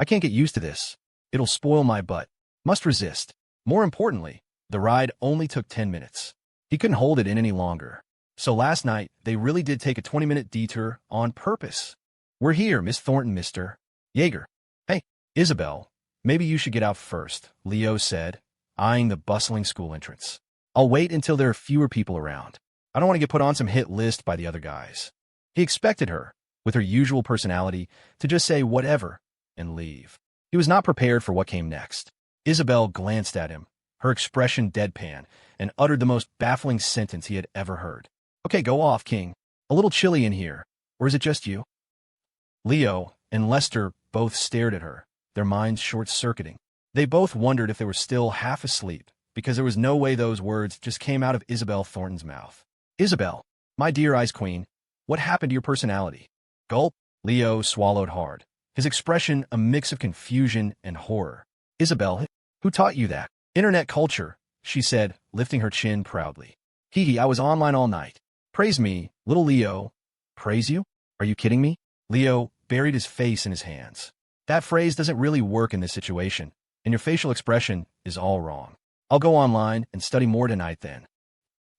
I can't get used to this. It'll spoil my butt. Must resist. More importantly, the ride only took 10 minutes. He couldn't hold it in any longer. So last night, they really did take a 20-minute detour on purpose. We're here, Miss Thornton, Mr. Yeager. Hey, Isabelle, maybe you should get out first, Leo said, eyeing the bustling school entrance. I'll wait until there are fewer people around. I don't want to get put on some hit list by the other guys. He expected her, with her usual personality, to just say whatever and leave. He was not prepared for what came next. Isabelle glanced at him, her expression deadpan, and uttered the most baffling sentence he had ever heard. Okay, go off, King. A little chilly in here. Or is it just you? Leo and Lester both stared at her, their minds short-circuiting. They both wondered if they were still half asleep, because there was no way those words just came out of Isabelle Thornton's mouth. Isabelle, my dear Ice Queen, what happened to your personality? Gulp. Leo swallowed hard, his expression a mix of confusion and horror. Isabelle, who taught you that? Internet culture, she said, lifting her chin proudly. Hee, I was online all night. Praise me, little Leo. Praise you? Are you kidding me? Leo buried his face in his hands. That phrase doesn't really work in this situation, and your facial expression is all wrong. I'll go online and study more tonight then.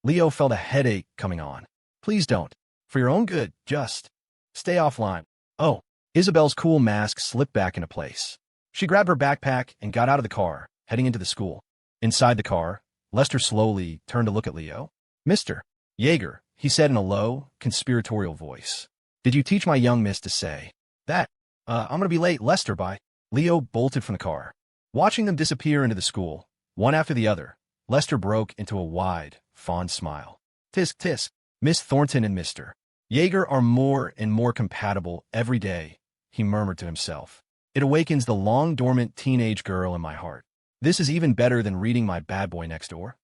Leo felt a headache coming on. Please don't. For your own good, just stay offline. Oh, Isabelle's cool mask slipped back into place. She grabbed her backpack and got out of the car, heading into the school. Inside the car, Lester slowly turned to look at Leo. Mr. Yeager, he said in a low, conspiratorial voice. Did you teach my young miss to say that? I'm gonna be late, Lester, bye. Leo bolted from the car. Watching them disappear into the school, one after the other, Lester broke into a wide, fond smile. Tisk, tisk. Miss Thornton and Mr. Yeager are more and more compatible every day, he murmured to himself. It awakens the long-dormant teenage girl in my heart. This is even better than reading my bad boy next door.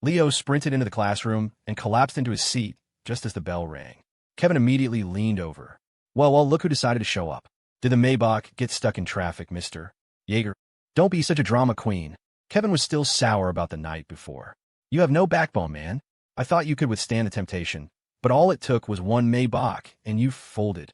Leo sprinted into the classroom and collapsed into his seat just as the bell rang. Kevin immediately leaned over. Well, look who decided to show up. Did the Maybach get stuck in traffic, Mr. Yeager? Don't be such a drama queen. Kevin was still sour about the night before. You have no backbone, man. I thought you could withstand the temptation, but all it took was one Maybach, and you folded.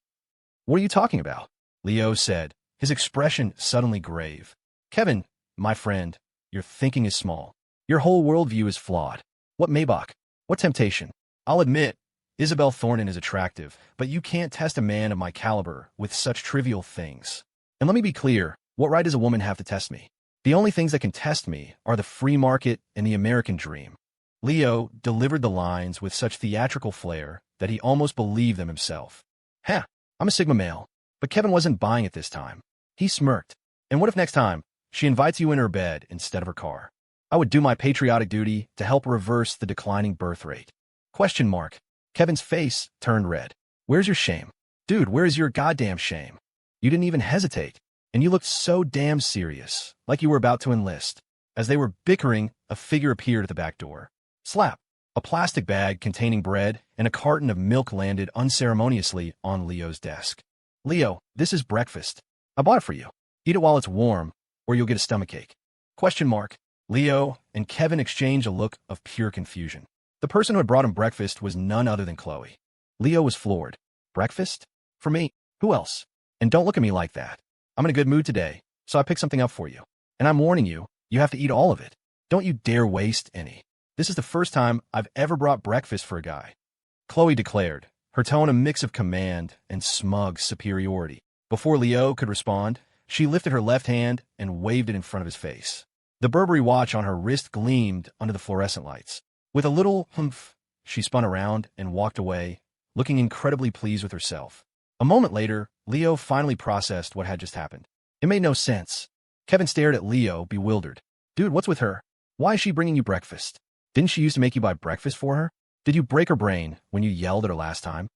What are you talking about? Leo said, his expression suddenly grave. Kevin, my friend, your thinking is small. Your whole worldview is flawed. What Maybach? What temptation? I'll admit, Isabelle Thornton is attractive, but you can't test a man of my caliber with such trivial things. And let me be clear, what right does a woman have to test me? The only things that can test me are the free market and the American dream. Leo delivered the lines with such theatrical flair that he almost believed them himself. I'm a Sigma male. But Kevin wasn't buying it this time. He smirked. And what if next time she invites you in her bed instead of her car? I would do my patriotic duty to help reverse the declining birth rate. Question mark. Kevin's face turned red. Where's your shame? Dude, where's your goddamn shame? You didn't even hesitate. And you looked so damn serious, like you were about to enlist. As they were bickering, a figure appeared at the back door. Slap. A plastic bag containing bread and a carton of milk landed unceremoniously on Leo's desk. Leo, this is breakfast. I bought it for you. Eat it while it's warm, or you'll get a stomachache. Question mark. Leo and Kevin exchanged a look of pure confusion. The person who had brought him breakfast was none other than Khloe. Leo was floored. Breakfast? For me? Who else? And don't look at me like that. I'm in a good mood today, so I picked something up for you. And I'm warning you, you have to eat all of it. Don't you dare waste any. This is the first time I've ever brought breakfast for a guy. Khloe declared, her tone a mix of command and smug superiority. Before Leo could respond, she lifted her left hand and waved it in front of his face. The Burberry watch on her wrist gleamed under the fluorescent lights. With a little humph, she spun around and walked away, looking incredibly pleased with herself. A moment later, Leo finally processed what had just happened. It made no sense. Kevin stared at Leo, bewildered. Dude, what's with her? Why is she bringing you breakfast? Didn't she used to make you buy breakfast for her? Did you break her brain when you yelled at her last time?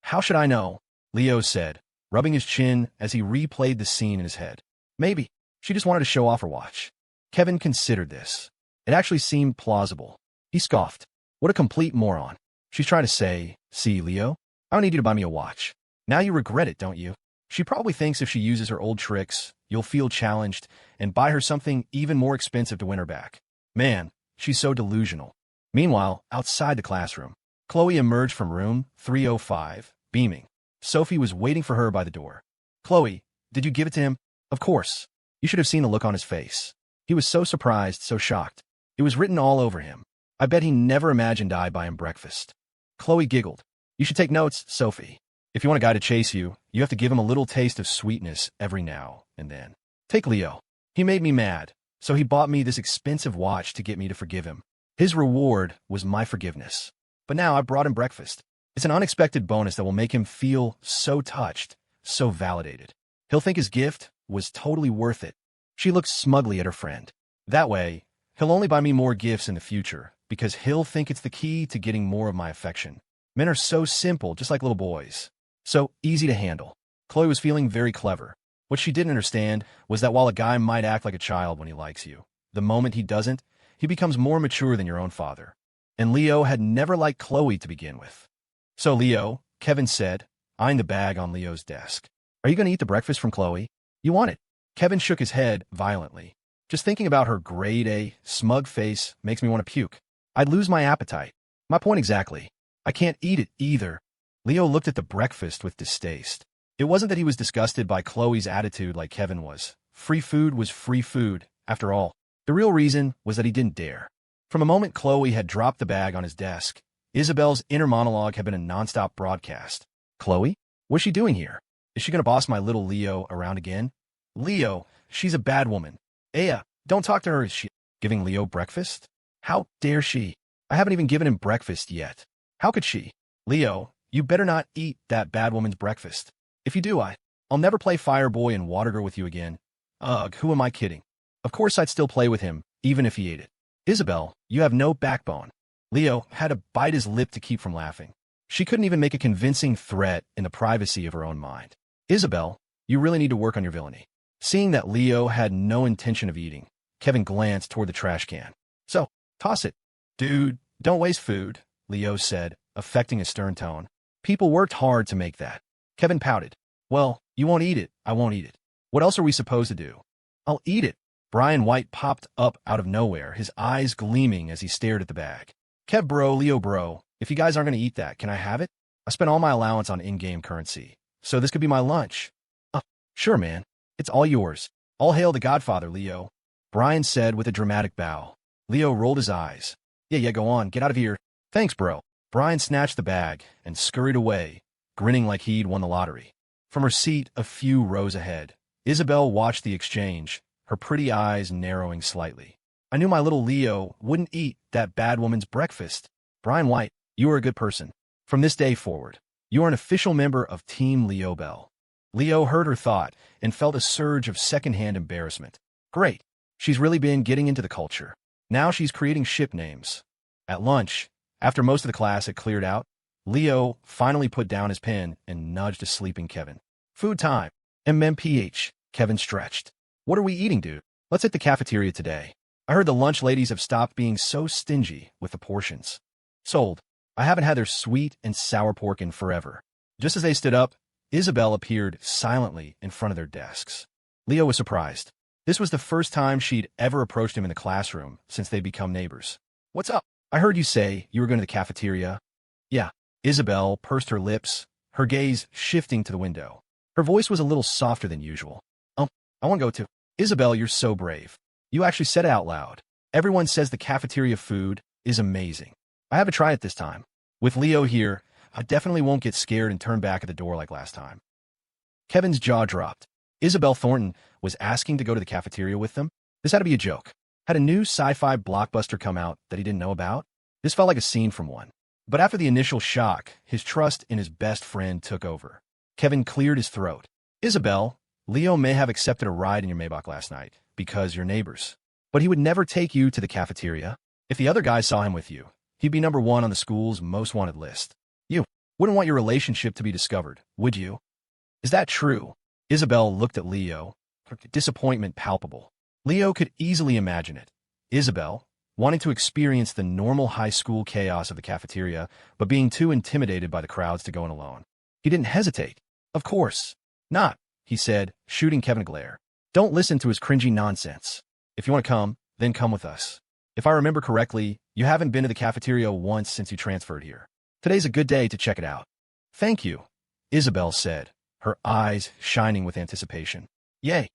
How should I know? Leo said, rubbing his chin as he replayed the scene in his head. Maybe. She just wanted to show off her watch. Kevin considered this. It actually seemed plausible. He scoffed. What a complete moron. She's trying to say, see, Leo, I don't need you to buy me a watch. Now you regret it, don't you? She probably thinks if she uses her old tricks, you'll feel challenged and buy her something even more expensive to win her back. Man, she's so delusional. Meanwhile, outside the classroom, Khloe emerged from room 305, beaming. Sophie was waiting for her by the door. Khloe, did you give it to him? Of course. You should have seen the look on his face. He was so surprised, so shocked. It was written all over him. I bet he never imagined I'd buy him breakfast. Khloe giggled. You should take notes, Sophie. If you want a guy to chase you, you have to give him a little taste of sweetness every now and then. Take Leo. He made me mad, so he bought me this expensive watch to get me to forgive him. His reward was my forgiveness. But now I brought him breakfast. It's an unexpected bonus that will make him feel so touched, so validated. He'll think his gift was totally worth it. She looked smugly at her friend. That way, he'll only buy me more gifts in the future, because he'll think it's the key to getting more of my affection. Men are so simple, just like little boys. So easy to handle. Khloe was feeling very clever. What she didn't understand was that while a guy might act like a child when he likes you, the moment he doesn't, he becomes more mature than your own father. And Leo had never liked Khloe to begin with. So Leo, Kevin said, eyeing the bag on Leo's desk. Are you going to eat the breakfast from Khloe? You want it? Kevin shook his head violently. Just thinking about her grade A, smug face makes me want to puke. I'd lose my appetite. My point exactly. I can't eat it either. Leo looked at the breakfast with distaste. It wasn't that he was disgusted by Khloe's attitude like Kevin was. Free food was free food, after all. The real reason was that he didn't dare. From the moment Khloe had dropped the bag on his desk, Isabelle's inner monologue had been a nonstop broadcast. Khloe? What's she doing here? Is she gonna boss my little Leo around again? Leo, she's a bad woman. Aya, don't talk to her. Is she giving Leo breakfast? How dare she? I haven't even given him breakfast yet. How could she? Leo, you better not eat that bad woman's breakfast. If you do, I'll never play Fireboy and Water Girl with you again. Ugh, who am I kidding? Of course I'd still play with him, even if he ate it. Isabelle, you have no backbone. Leo had to bite his lip to keep from laughing. She couldn't even make a convincing threat in the privacy of her own mind. Isabelle, you really need to work on your villainy. Seeing that Leo had no intention of eating, Kevin glanced toward the trash can. So, toss it. Dude, don't waste food, Leo said, affecting a stern tone. People worked hard to make that. Kevin pouted. Well, you won't eat it, I won't eat it. What else are we supposed to do? I'll eat it. Brian White popped up out of nowhere, his eyes gleaming as he stared at the bag. Kev bro, Leo bro, if you guys aren't going to eat that, can I have it? I spent all my allowance on in-game currency, so this could be my lunch. Sure, man. It's all yours. All hail the Godfather, Leo, Brian said with a dramatic bow. Leo rolled his eyes. Yeah, go on, get out of here. Thanks, bro. Brian snatched the bag and scurried away, grinning like he'd won the lottery. From her seat a few rows ahead, Isabelle watched the exchange, her pretty eyes narrowing slightly. I knew my little Leo wouldn't eat that bad woman's breakfast. Brian White, you are a good person. From this day forward, you are an official member of Team Leo Bell. Leo heard her thought and felt a surge of secondhand embarrassment. Great. She's really been getting into the culture. Now she's creating ship names. At lunch, after most of the class had cleared out, Leo finally put down his pen and nudged a sleeping Kevin. Food time. MMPH. Kevin stretched. What are we eating, dude? Let's hit the cafeteria today. I heard the lunch ladies have stopped being so stingy with the portions. Sold. I haven't had their sweet and sour pork in forever. Just as they stood up, Isabelle appeared silently in front of their desks. Leo was surprised. This was the first time she'd ever approached him in the classroom since they'd become neighbors. What's up? I heard you say you were going to the cafeteria. Yeah. Isabelle pursed her lips, her gaze shifting to the window. Her voice was a little softer than usual. I want to go to. Isabelle, you're so brave. You actually said it out loud. Everyone says the cafeteria food is amazing. I haven't tried it this time. With Leo here, I definitely won't get scared and turn back at the door like last time. Kevin's jaw dropped. Isabelle Thornton was asking to go to the cafeteria with them? This had to be a joke. Had a new sci-fi blockbuster come out that he didn't know about? This felt like a scene from one. But after the initial shock, his trust in his best friend took over. Kevin cleared his throat. Isabelle, Leo may have accepted a ride in your Maybach last night because you're neighbors. But he would never take you to the cafeteria. If the other guys saw him with you, he'd be number one on the school's most wanted list. You wouldn't want your relationship to be discovered, would you? Is that true? Isabelle looked at Leo, her disappointment palpable. Leo could easily imagine it. Isabelle, wanting to experience the normal high school chaos of the cafeteria, but being too intimidated by the crowds to go in alone. He didn't hesitate. Of course not, he said, shooting Kevin a glare. Don't listen to his cringy nonsense. If you want to come, then come with us. If I remember correctly, you haven't been to the cafeteria once since you transferred here. Today's a good day to check it out. Thank you, Isabelle said, her eyes shining with anticipation. Yay,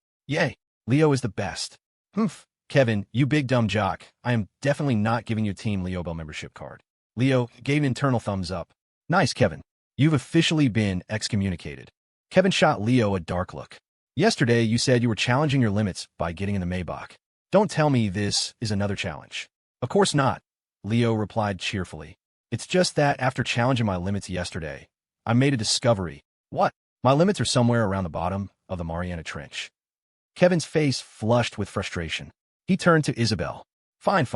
Leo is the best. Humph, Kevin, you big dumb jock, I am definitely not giving you Team Leo Bell membership card. Leo gave an internal thumbs up. Nice, Kevin. You've officially been excommunicated. Kevin shot Leo a dark look. Yesterday, you said you were challenging your limits by getting in the Maybach. Don't tell me this is another challenge. Of course not, Leo replied cheerfully. It's just that after challenging my limits yesterday, I made a discovery. What? My limits are somewhere around the bottom of the Mariana Trench. Kevin's face flushed with frustration. He turned to Isabelle. Fine,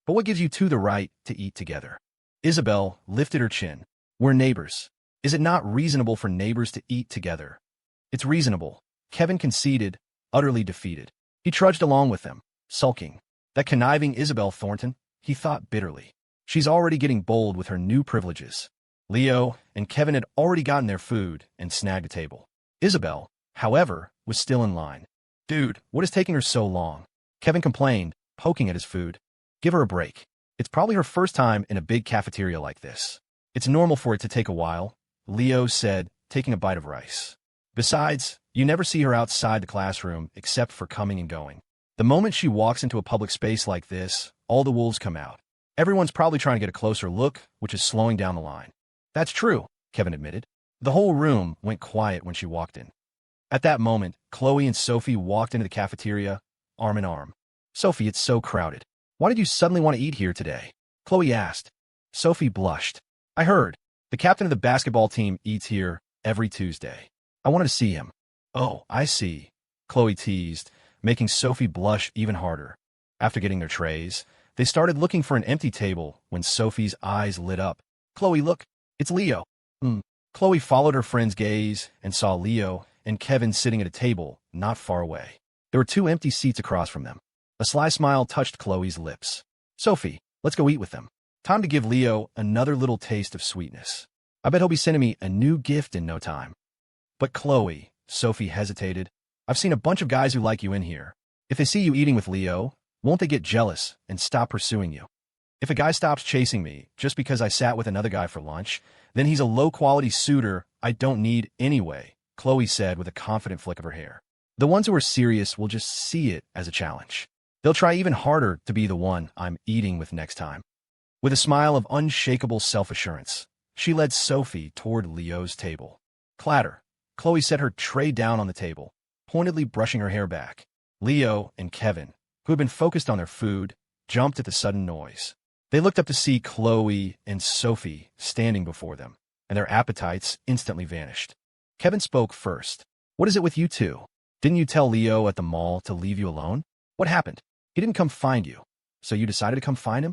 but what gives you two the right to eat together? Isabelle lifted her chin. We're neighbors. Is it not reasonable for neighbors to eat together? It's reasonable, Kevin conceded, utterly defeated. He trudged along with them, sulking. That conniving Isabelle Thornton, he thought bitterly. She's already getting bold with her new privileges. Leo and Kevin had already gotten their food and snagged a table. Isabelle, however, was still in line. Dude, what is taking her so long? Kevin complained, poking at his food. Give her a break. It's probably her first time in a big cafeteria like this. It's normal for it to take a while, Leo said, taking a bite of rice. Besides, you never see her outside the classroom except for coming and going. The moment she walks into a public space like this, all the wolves come out. Everyone's probably trying to get a closer look, which is slowing down the line. That's true, Kevin admitted. The whole room went quiet when she walked in. At that moment, Khloe and Sophie walked into the cafeteria, arm in arm. Sophie, it's so crowded. Why did you suddenly want to eat here today? Khloe asked. Sophie blushed. I heard. The captain of the basketball team eats here every Tuesday. I wanted to see him. Oh, I see, Khloe teased, making Sophie blush even harder. After getting their trays, they started looking for an empty table when Sophie's eyes lit up. Khloe, look, it's Leo. Khloe followed her friend's gaze and saw Leo and Kevin sitting at a table not far away. There were 2 empty seats across from them. A sly smile touched Khloe's lips. Sophie, let's go eat with them. Time to give Leo another little taste of sweetness. I bet he'll be sending me a new gift in no time. But Khloe, Sophie hesitated. I've seen a bunch of guys who like you in here. If they see you eating with Leo, won't they get jealous and stop pursuing you? If a guy stops chasing me just because I sat with another guy for lunch, then he's a low-quality suitor I don't need anyway, Khloe said with a confident flick of her hair. The ones who are serious will just see it as a challenge. They'll try even harder to be the one I'm eating with next time. With a smile of unshakable self-assurance, she led Sophie toward Leo's table. Clatter. Khloe set her tray down on the table, pointedly brushing her hair back. Leo and Kevin, who had been focused on their food, jumped at the sudden noise. They looked up to see Khloe and Sophie standing before them, and their appetites instantly vanished. Kevin spoke first. What is it with you two? Didn't you tell Leo at the mall to leave you alone? What happened? He didn't come find you, so you decided to come find him?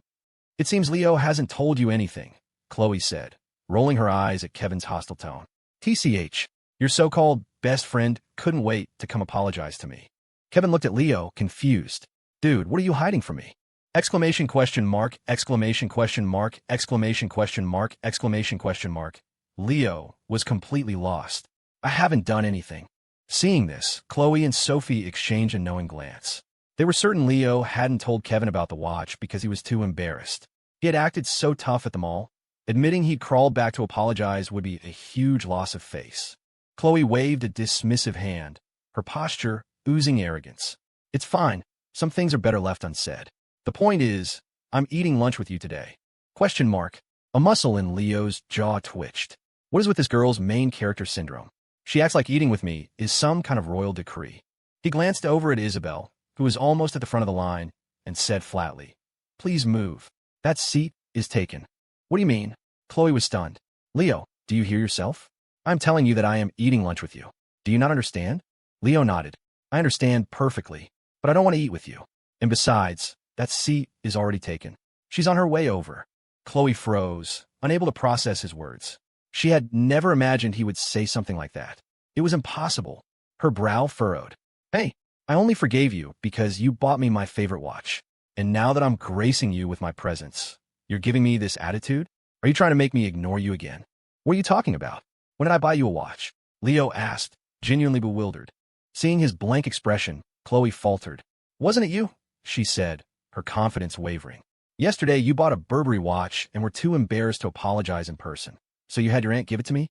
It seems Leo hasn't told you anything, Khloe said, rolling her eyes at Kevin's hostile tone. TCH, your so-called best friend couldn't wait to come apologize to me. Kevin looked at Leo, confused. Dude, what are you hiding from me? Exclamation question mark, exclamation question mark, exclamation question mark, exclamation question mark. Leo was completely lost. I haven't done anything. Seeing this, Khloe and Sophie exchanged a knowing glance. They were certain Leo hadn't told Kevin about the watch because he was too embarrassed. He had acted so tough at the mall. Admitting he'd crawled back to apologize would be a huge loss of face. Khloe waved a dismissive hand, her posture oozing arrogance. It's fine. Some things are better left unsaid. The point is, I'm eating lunch with you today. Question mark. A muscle in Leo's jaw twitched. What is with this girl's main character syndrome? She acts like eating with me is some kind of royal decree. He glanced over at Isabelle, who was almost at the front of the line, and said flatly, Please move. That seat is taken. What do you mean? Khloe was stunned. Leo, do you hear yourself? I'm telling you that I am eating lunch with you. Do you not understand? Leo nodded. I understand perfectly, but I don't want to eat with you. And besides, that seat is already taken. She's on her way over. Khloe froze, unable to process his words. She had never imagined he would say something like that. It was impossible. Her brow furrowed. Hey, I only forgave you because you bought me my favorite watch. And now that I'm gracing you with my presence, you're giving me this attitude? Are you trying to make me ignore you again? What are you talking about? When did I buy you a watch? Leo asked, genuinely bewildered. Seeing his blank expression, Khloe faltered. Wasn't it you? She said, her confidence wavering. Yesterday you bought a Burberry watch and were too embarrassed to apologize in person. So you had your aunt give it to me?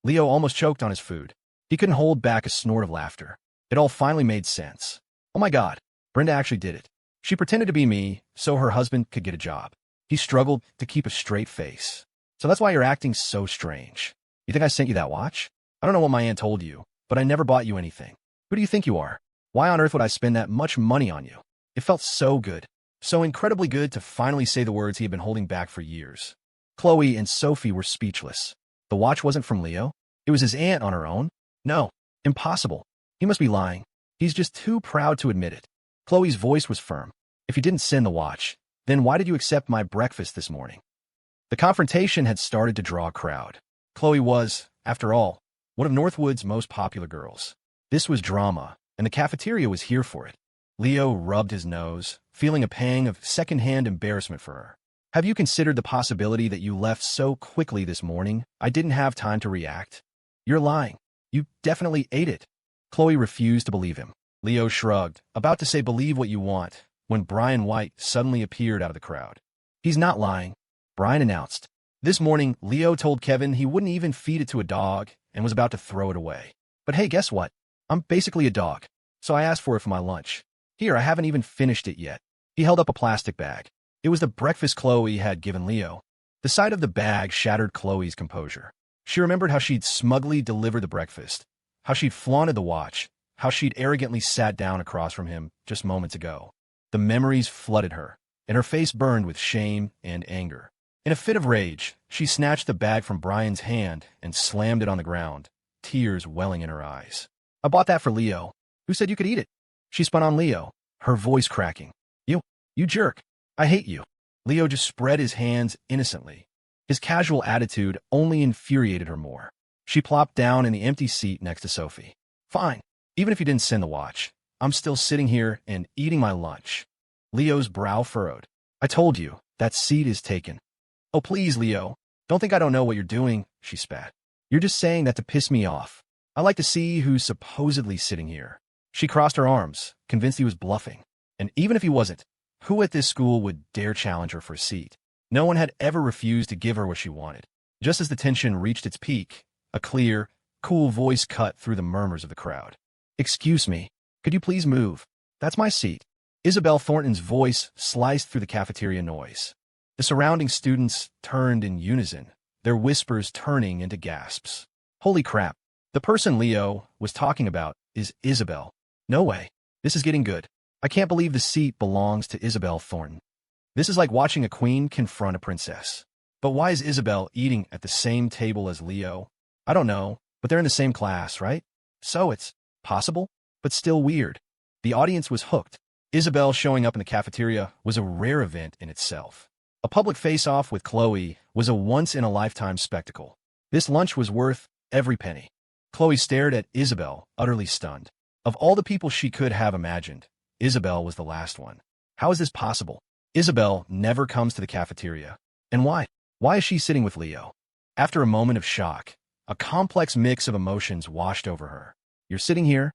Leo almost choked on his food. He couldn't hold back a snort of laughter. It all finally made sense. Oh my God, Brenda actually did it. She pretended to be me so her husband could get a job. He struggled to keep a straight face. So that's why you're acting so strange. You think I sent you that watch? I don't know what my aunt told you, but I never bought you anything. Who do you think you are? Why on earth would I spend that much money on you? It felt so good. So incredibly good to finally say the words he had been holding back for years. Khloe and Sophie were speechless. The watch wasn't from Leo. It was his aunt on her own. No, impossible. He must be lying. He's just too proud to admit it. Khloe's voice was firm. If you didn't send the watch, then why did you accept my breakfast this morning? The confrontation had started to draw a crowd. Khloe was, after all, one of Northwood's most popular girls. This was drama, and the cafeteria was here for it. Leo rubbed his nose, feeling a pang of secondhand embarrassment for her. Have you considered the possibility that you left so quickly this morning I didn't have time to react? You're lying. You definitely ate it. Khloe refused to believe him. Leo shrugged, about to say believe what you want, when Brian White suddenly appeared out of the crowd. He's not lying, Brian announced. This morning, Leo told Kevin he wouldn't even feed it to a dog and was about to throw it away. But hey, guess what? I'm basically a dog, so I asked for it for my lunch. Here, I haven't even finished it yet. He held up a plastic bag. It was the breakfast Khloe had given Leo. The sight of the bag shattered Khloe's composure. She remembered how she'd smugly delivered the breakfast, how she'd flaunted the watch, how she'd arrogantly sat down across from him just moments ago. The memories flooded her, and her face burned with shame and anger. In a fit of rage, she snatched the bag from Brian's hand and slammed it on the ground, tears welling in her eyes. "I bought that for Leo. Who said you could eat it?" She spun on Leo, her voice cracking. You jerk. I hate you." Leo just spread his hands innocently. His casual attitude only infuriated her more. She plopped down in the empty seat next to Sophie. "Fine. Even if you didn't send the watch, I'm still sitting here and eating my lunch." Leo's brow furrowed. "I told you, that seat is taken." "Oh, please, Leo. Don't think I don't know what you're doing," she spat. "You're just saying that to piss me off. I like to see who's supposedly sitting here." She crossed her arms, convinced he was bluffing. And even if he wasn't, who at this school would dare challenge her for a seat? No one had ever refused to give her what she wanted. Just as the tension reached its peak, a clear, cool voice cut through the murmurs of the crowd. "Excuse me, could you please move? That's my seat." Isabelle Thornton's voice sliced through the cafeteria noise. The surrounding students turned in unison, their whispers turning into gasps. Holy crap. The person Leo was talking about is Isabelle. No way. This is getting good. I can't believe the seat belongs to Isabelle Thornton. This is like watching a queen confront a princess. But why is Isabelle eating at the same table as Leo? I don't know, but they're in the same class, right? So it's possible, but still weird. The audience was hooked. Isabelle showing up in the cafeteria was a rare event in itself. A public face-off with Khloe was a once-in-a-lifetime spectacle. This lunch was worth every penny. Khloe stared at Isabelle, utterly stunned. Of all the people she could have imagined, Isabelle was the last one. How is this possible? Isabelle never comes to the cafeteria. And why? Why is she sitting with Leo? After a moment of shock, a complex mix of emotions washed over her. "You're sitting here?"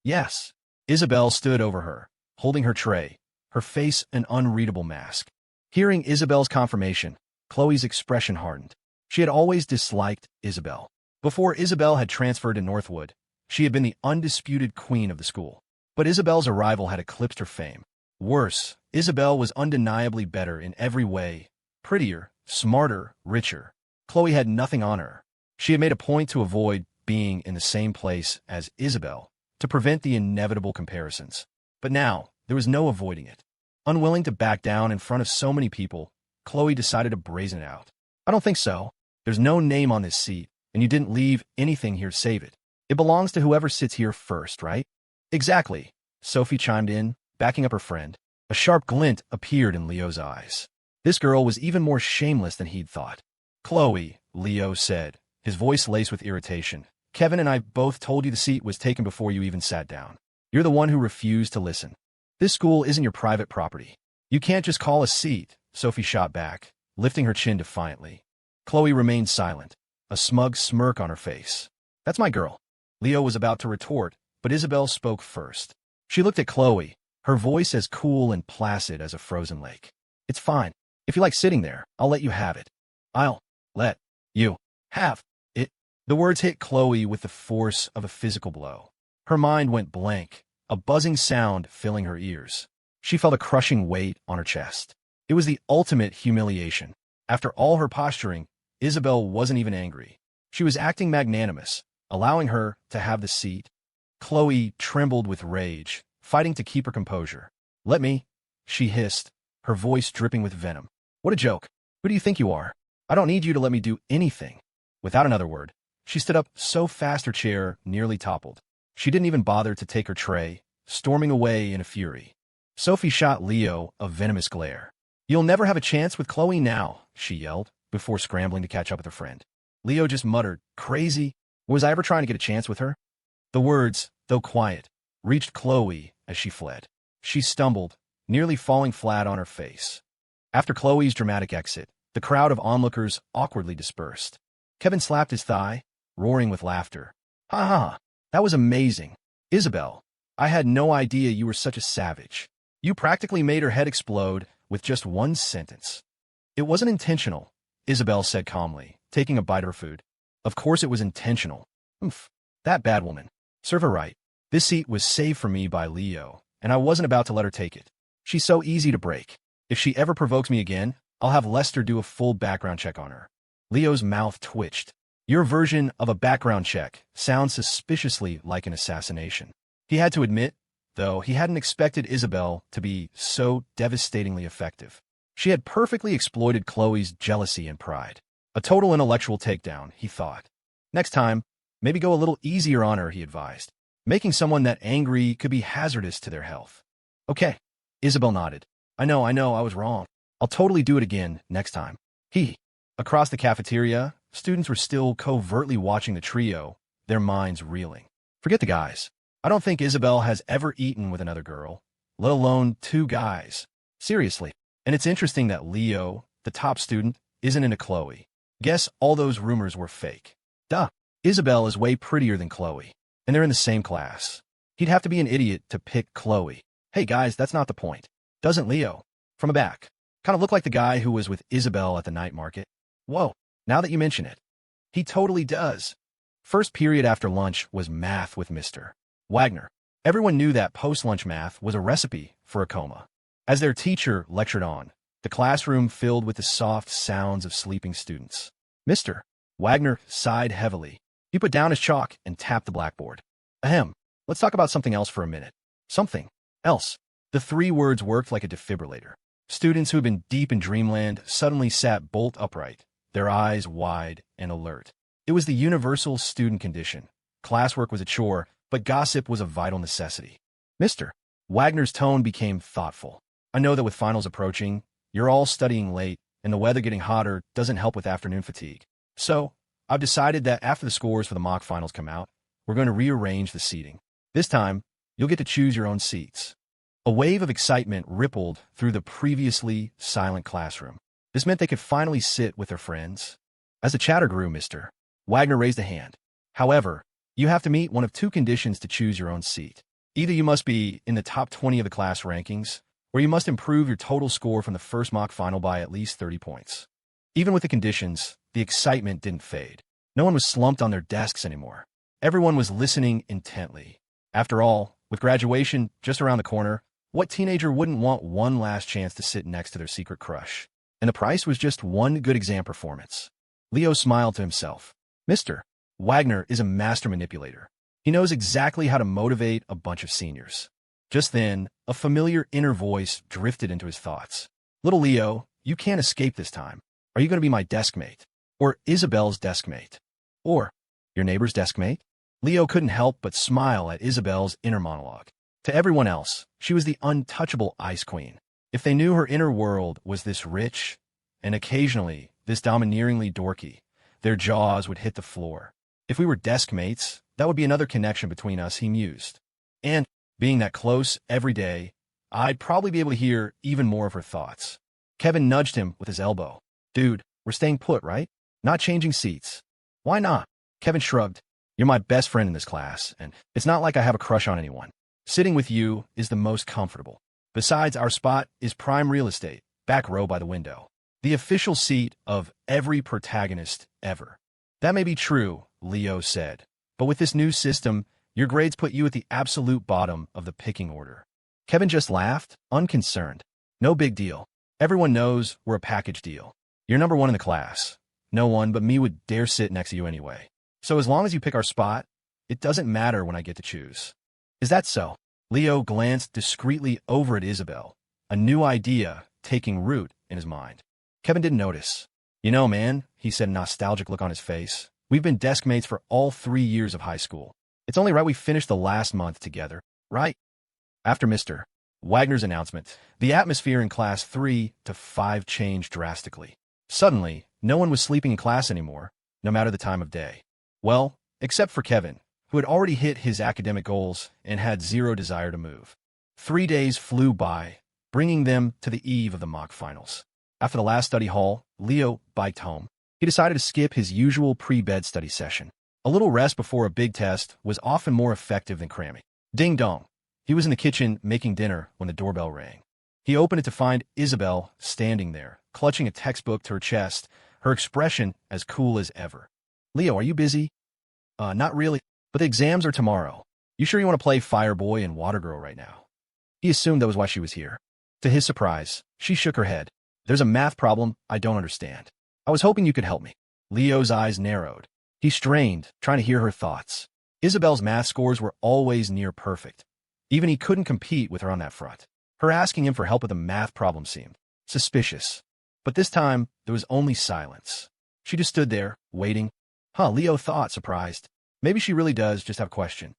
"Yes." Isabelle stood over her, holding her tray, her face an unreadable mask. Hearing Isabelle's confirmation, Khloe's expression hardened. She had always disliked Isabelle. Before Isabelle had transferred to Northwood, she had been the undisputed queen of the school. But Isabelle's arrival had eclipsed her fame. Worse, Isabelle was undeniably better in every way. Prettier, smarter, richer. Khloe had nothing on her. She had made a point to avoid being in the same place as Isabelle, to prevent the inevitable comparisons. But now, there was no avoiding it. Unwilling to back down in front of so many people, Khloe decided to brazen it out. "I don't think so. There's no name on this seat, and you didn't leave anything here to save it. It belongs to whoever sits here first, right?" "Exactly," Sophie chimed in, backing up her friend. A sharp glint appeared in Leo's eyes. This girl was even more shameless than he'd thought. "Khloe," Leo said, his voice laced with irritation, "Kevin and I both told you the seat was taken before you even sat down. You're the one who refused to listen. This school isn't your private property. You can't just call a seat," Sophie shot back, lifting her chin defiantly. Khloe remained silent, a smug smirk on her face. "That's my girl." Leo was about to retort, but Isabelle spoke first. She looked at Khloe, her voice as cool and placid as a frozen lake. "It's fine. If you like sitting there, I'll let you have it. I'll let you have it." The words hit Khloe with the force of a physical blow. Her mind went blank, a buzzing sound filling her ears. She felt a crushing weight on her chest. It was the ultimate humiliation. After all her posturing, Isabelle wasn't even angry. She was acting magnanimous, allowing her to have the seat. Khloe trembled with rage, fighting to keep her composure. "Let me," she hissed, her voice dripping with venom. "What a joke. Who do you think you are? I don't need you to let me do anything." Without another word, she stood up so fast her chair nearly toppled. She didn't even bother to take her tray, storming away in a fury. Sophie shot Leo a venomous glare. "You'll never have a chance with Khloe now," she yelled, before scrambling to catch up with her friend. Leo just muttered, "Crazy? Was I ever trying to get a chance with her?" The words, though quiet, reached Khloe as she fled. She stumbled, nearly falling flat on her face. After Khloe's dramatic exit, the crowd of onlookers awkwardly dispersed. Kevin slapped his thigh, roaring with laughter. "Ha ha! That was amazing. Isabelle, I had no idea you were such a savage. You practically made her head explode with just one sentence." "It wasn't intentional," Isabelle said calmly, taking a bite of her food. "Of course it was intentional. Oof, that bad woman. Serve her right. This seat was saved for me by Leo, and I wasn't about to let her take it. She's so easy to break." If she ever provokes me again, I'll have Lester do a full background check on her. Leo's mouth twitched. Your version of a background check sounds suspiciously like an assassination. He had to admit, though, he hadn't expected Isabelle to be so devastatingly effective. She had perfectly exploited Khloe's jealousy and pride. A total intellectual takedown, he thought. Next time, maybe go a little easier on her, he advised. Making someone that angry could be hazardous to their health. Okay. Isabelle nodded. I know, I was wrong. I'll totally do it again next time. Across the cafeteria, students were still covertly watching the trio, their minds reeling. Forget the guys. I don't think Isabelle has ever eaten with another girl, let alone two guys. Seriously. And it's interesting that Leo, the top student, isn't into Khloe. Guess all those rumors were fake. Duh. Isabelle is way prettier than Khloe, and they're in the same class. He'd have to be an idiot to pick Khloe. Hey guys, that's not the point. Doesn't Leo, from a back, kind of look like the guy who was with Isabelle at the night market? Whoa, now that you mention it. He totally does. First period after lunch was math with Mr. Wagner. Everyone knew that post-lunch math was a recipe for a coma. As their teacher lectured on, the classroom filled with the soft sounds of sleeping students. Mr. Wagner sighed heavily. He put down his chalk and tapped the blackboard. Ahem, let's talk about something else for a minute. Something else. The three words worked like a defibrillator. Students who had been deep in dreamland suddenly sat bolt upright, their eyes wide and alert. It was the universal student condition. Classwork was a chore, but gossip was a vital necessity. Mr. Wagner's tone became thoughtful. I know that with finals approaching, you're all studying late, and the weather getting hotter doesn't help with afternoon fatigue. So, I've decided that after the scores for the mock finals come out, we're going to rearrange the seating. This time, you'll get to choose your own seats. A wave of excitement rippled through the previously silent classroom. This meant they could finally sit with their friends. As the chatter grew, Mr. Wagner raised a hand. However, you have to meet one of two conditions to choose your own seat. Either you must be in the top 20 of the class rankings, or you must improve your total score from the first mock final by at least 30 points. Even with the conditions, the excitement didn't fade. No one was slumped on their desks anymore. Everyone was listening intently. After all, with graduation just around the corner, what teenager wouldn't want one last chance to sit next to their secret crush? And the price was just one good exam performance. Leo smiled to himself. Mr. Wagner is a master manipulator. He knows exactly how to motivate a bunch of seniors. Just then, a familiar inner voice drifted into his thoughts. Little Leo, you can't escape this time. Are you going to be my desk mate? Or Isabelle's desk mate? Or your neighbor's desk mate? Leo couldn't help but smile at Isabelle's inner monologue. To everyone else, she was the untouchable ice queen. If they knew her inner world was this rich, and occasionally this domineeringly dorky, their jaws would hit the floor. If we were desk mates, that would be another connection between us, he mused. And, being that close every day, I'd probably be able to hear even more of her thoughts. Kevin nudged him with his elbow. Dude, we're staying put, right? Not changing seats. Why not? Kevin shrugged. You're my best friend in this class, and it's not like I have a crush on anyone. Sitting with you is the most comfortable. Besides, our spot is prime real estate, back row by the window. The official seat of every protagonist ever. That may be true, Leo said. But with this new system, your grades put you at the absolute bottom of the picking order. Kevin just laughed, unconcerned. No big deal. Everyone knows we're a package deal. You're number one in the class. No one but me would dare sit next to you anyway. So as long as you pick our spot, it doesn't matter when I get to choose. Is that so? Leo glanced discreetly over at Isabelle, a new idea taking root in his mind. Kevin didn't notice. You know, man, he said, a nostalgic look on his face. We've been desk mates for all 3 years of high school. It's only right we finished the last month together, right? After Mr. Wagner's announcement, the atmosphere in class 3 to 5 changed drastically. Suddenly, no one was sleeping in class anymore, no matter the time of day. Well, except for Kevin, who had already hit his academic goals and had zero desire to move. 3 days flew by, bringing them to the eve of the mock finals. After the last study hall, Leo biked home. He decided to skip his usual pre-bed study session. A little rest before a big test was often more effective than cramming. Ding dong. He was in the kitchen making dinner when the doorbell rang. He opened it to find Isabelle standing there, clutching a textbook to her chest, her expression as cool as ever. Leo, are you busy? Not really, but the exams are tomorrow. You sure you want to play Fireboy and Water Girl right now? He assumed that was why she was here. To his surprise, she shook her head. There's a math problem I don't understand. I was hoping you could help me. Leo's eyes narrowed. He strained, trying to hear her thoughts. Isabelle's math scores were always near perfect. Even he couldn't compete with her on that front. Her asking him for help with a math problem seemed suspicious. But this time, there was only silence. She just stood there, waiting. Leo thought, surprised. Maybe she really does just have a question.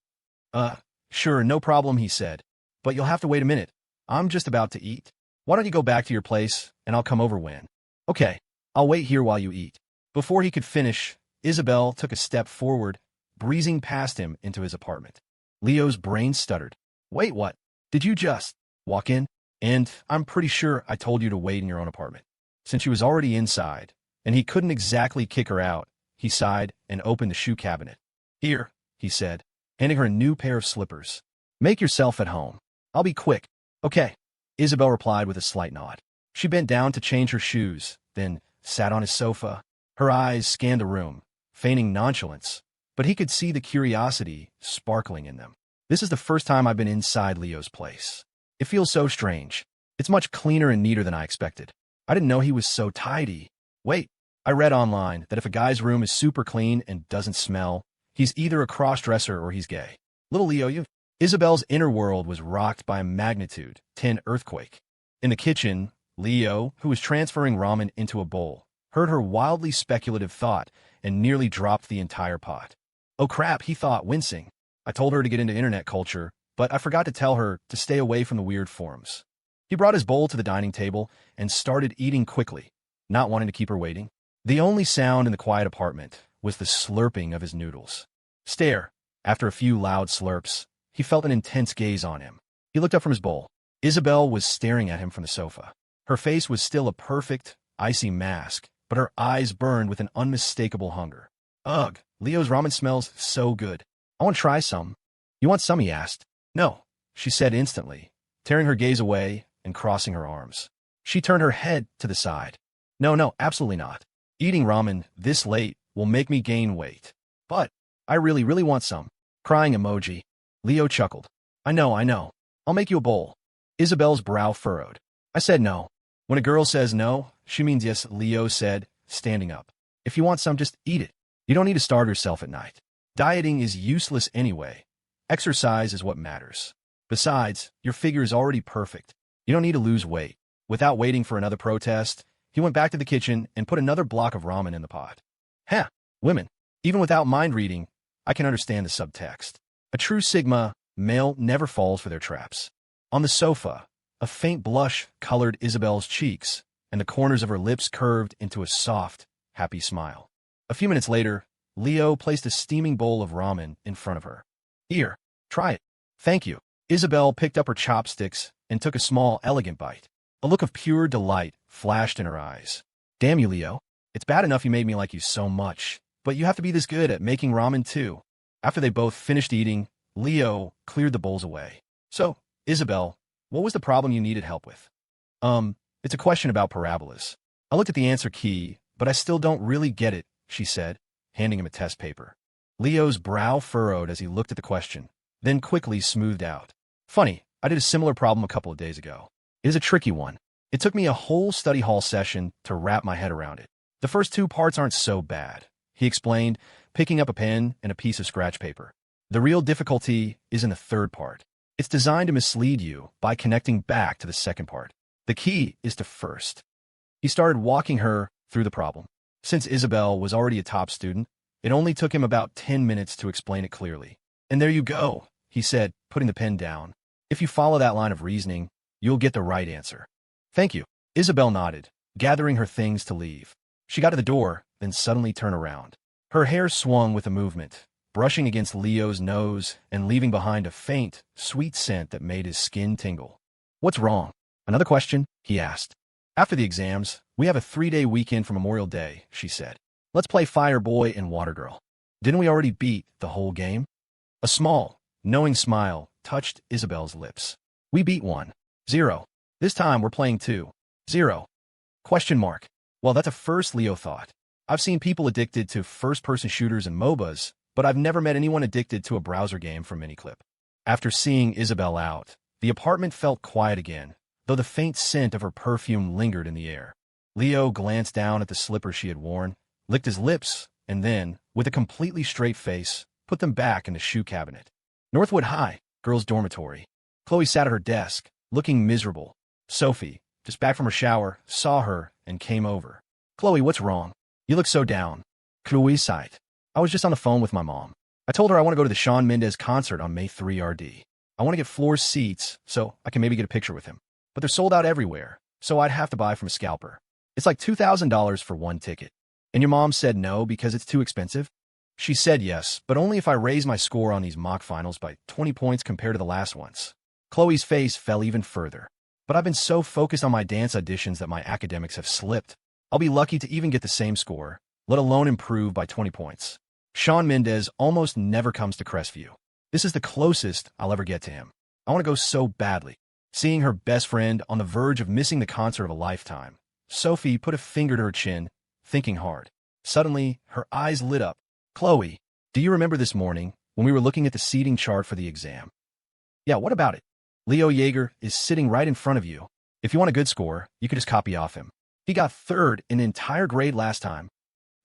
Sure, no problem, he said. But you'll have to wait a minute. I'm just about to eat. Why don't you go back to your place, and I'll come over when. Okay, I'll wait here while you eat. Before he could finish, Isabelle took a step forward, breezing past him into his apartment. Leo's brain stuttered. Wait, what? Did you just walk in? And I'm pretty sure I told you to wait in your own apartment. Since she was already inside, and he couldn't exactly kick her out, he sighed and opened the shoe cabinet. Here, he said, handing her a new pair of slippers. Make yourself at home. I'll be quick. Okay, Isabelle replied with a slight nod. She bent down to change her shoes, then sat on his sofa. Her eyes scanned the room, feigning nonchalance, but he could see the curiosity sparkling in them. This is the first time I've been inside Leo's place. It feels so strange. It's much cleaner and neater than I expected. I didn't know he was so tidy. Wait, I read online that if a guy's room is super clean and doesn't smell, he's either a cross-dresser or he's gay. Little Leo, Isabelle's inner world was rocked by a magnitude 10 earthquake. In the kitchen, Leo, who was transferring ramen into a bowl, heard her wildly speculative thought and nearly dropped the entire pot. Oh crap, he thought, wincing. I told her to get into internet culture, but I forgot to tell her to stay away from the weird forums. He brought his bowl to the dining table and started eating quickly, not wanting to keep her waiting. The only sound in the quiet apartment was the slurping of his noodles. After a few loud slurps, he felt an intense gaze on him. He looked up from his bowl. Isabelle was staring at him from the sofa. Her face was still a perfect, icy mask, but her eyes burned with an unmistakable hunger. Ugh, Leo's ramen smells so good. I want to try some. You want some, he asked. No, she said instantly, tearing her gaze away and crossing her arms. She turned her head to the side. No, absolutely not. Eating ramen this late will make me gain weight. But I really want some. Crying emoji. Leo chuckled. I know. I'll make you a bowl. Isabelle's brow furrowed. I said no. When a girl says no, she means yes, Leo said, standing up. If you want some, just eat it. You don't need to starve yourself at night. Dieting is useless anyway. Exercise is what matters. Besides, your figure is already perfect. You don't need to lose weight. Without waiting for another protest, he went back to the kitchen and put another block of ramen in the pot. Women. Even without mind reading, I can understand the subtext. A true Sigma male never falls for their traps. On the sofa, a faint blush colored Isabelle's cheeks, and the corners of her lips curved into a soft, happy smile. A few minutes later, Leo placed a steaming bowl of ramen in front of her. Here, try it. Thank you. Isabelle picked up her chopsticks and took a small, elegant bite. A look of pure delight flashed in her eyes. Damn you, Leo. It's bad enough you made me like you so much, but you have to be this good at making ramen too. After they both finished eating, Leo cleared the bowls away. So, Isabelle, what was the problem you needed help with? It's a question about parabolas. I looked at the answer key, but I still don't really get it, she said, handing him a test paper. Leo's brow furrowed as he looked at the question, then quickly smoothed out. Funny, I did a similar problem a couple of days ago. It is a tricky one. It took me a whole study hall session to wrap my head around it. The first two parts aren't so bad, he explained, picking up a pen and a piece of scratch paper. The real difficulty is in the third part. It's designed to mislead you by connecting back to the second part. The key is to first. He started walking her through the problem. Since Isabelle was already a top student, it only took him about 10 minutes to explain it clearly. And there you go, he said, putting the pen down. If you follow that line of reasoning, you'll get the right answer. Thank you. Isabelle nodded, gathering her things to leave. She got to the door, then suddenly turned around. Her hair swung with a movement, brushing against Leo's nose and leaving behind a faint, sweet scent that made his skin tingle. What's wrong? Another question? He asked. After the exams, we have a 3-day weekend for Memorial Day, she said. Let's play Fire Boy and Water Girl. Didn't we already beat the whole game? A small, knowing smile touched Isabelle's lips. We beat 1-0. This time we're playing 2-0. Question mark. Well, that's a first, Leo thought. I've seen people addicted to first-person shooters and MOBAs, but I've never met anyone addicted to a browser game from Miniclip. After seeing Isabelle out, the apartment felt quiet again, though the faint scent of her perfume lingered in the air. Leo glanced down at the slippers she had worn, licked his lips, and then, with a completely straight face, put them back in the shoe cabinet. Northwood High, girls' dormitory. Khloe sat at her desk, looking miserable. Sophie, just back from her shower, saw her and came over. "Khloe, what's wrong? You look so down." Khloe sighed. "I was just on the phone with my mom. I told her I want to go to the Shawn Mendes concert on May 3 RD. I want to get floor seats so I can maybe get a picture with him. But they're sold out everywhere, so I'd have to buy from a scalper. It's like $2,000 for one ticket. And your mom said no because it's too expensive?" "She said yes, but only if I raise my score on these mock finals by 20 points compared to the last ones." Khloe's face fell even further. "But I've been so focused on my dance auditions that my academics have slipped. I'll be lucky to even get the same score, let alone improve by 20 points. Shawn Mendes almost never comes to Crestview. This is the closest I'll ever get to him. I want to go so badly." Seeing her best friend on the verge of missing the concert of a lifetime, Sophie put a finger to her chin, thinking hard. Suddenly, her eyes lit up. "Khloe, do you remember this morning when we were looking at the seating chart for the exam?" "Yeah, what about it?" "Leo Jaeger is sitting right in front of you. If you want a good score, you could just copy off him. He got third in an entire grade last time."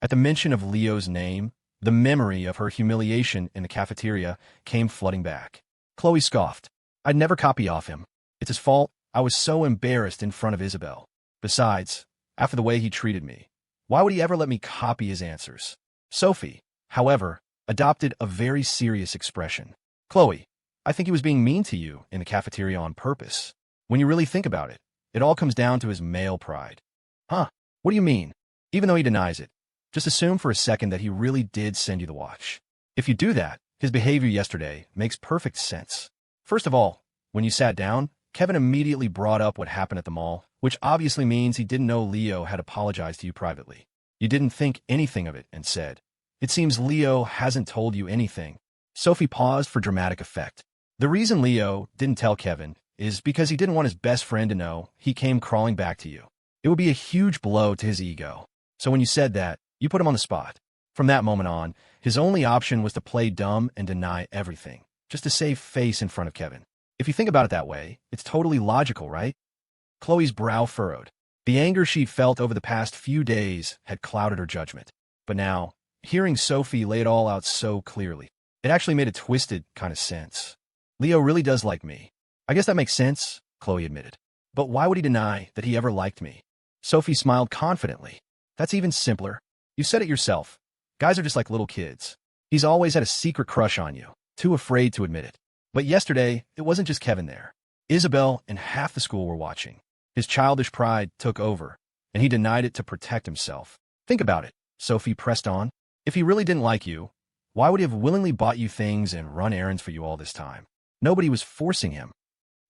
At the mention of Leo's name, the memory of her humiliation in the cafeteria came flooding back. Khloe scoffed. "I'd never copy off him. It's his fault. I was so embarrassed in front of Isabelle. Besides, after the way he treated me, why would he ever let me copy his answers?" Sophie, however, adopted a very serious expression. "Khloe, I think he was being mean to you in the cafeteria on purpose. When you really think about it, it all comes down to his male pride." "Huh? What do you mean?" "Even though he denies it, just assume for a second that he really did send you the watch. If you do that, his behavior yesterday makes perfect sense. First of all, when you sat down, Kevin immediately brought up what happened at the mall, which obviously means he didn't know Leo had apologized to you privately. You didn't think anything of it and said, 'It seems Leo hasn't told you anything.'" Sophie paused for dramatic effect. "The reason Leo didn't tell Kevin is because he didn't want his best friend to know he came crawling back to you. It would be a huge blow to his ego. So when you said that, you put him on the spot. From that moment on, his only option was to play dumb and deny everything, just to save face in front of Kevin. If you think about it that way, it's totally logical, right?" Khloe's brow furrowed. The anger she'd felt over the past few days had clouded her judgment. But now, hearing Sophie lay it all out so clearly, it actually made a twisted kind of sense. "Leo really does like me. I guess that makes sense," Khloe admitted. "But why would he deny that he ever liked me?" Sophie smiled confidently. "That's even simpler. You said it yourself. Guys are just like little kids. He's always had a secret crush on you, too afraid to admit it. But yesterday, it wasn't just Kevin there. Isabelle and half the school were watching. His childish pride took over, and he denied it to protect himself. Think about it," Sophie pressed on. "If he really didn't like you, why would he have willingly bought you things and run errands for you all this time? Nobody was forcing him."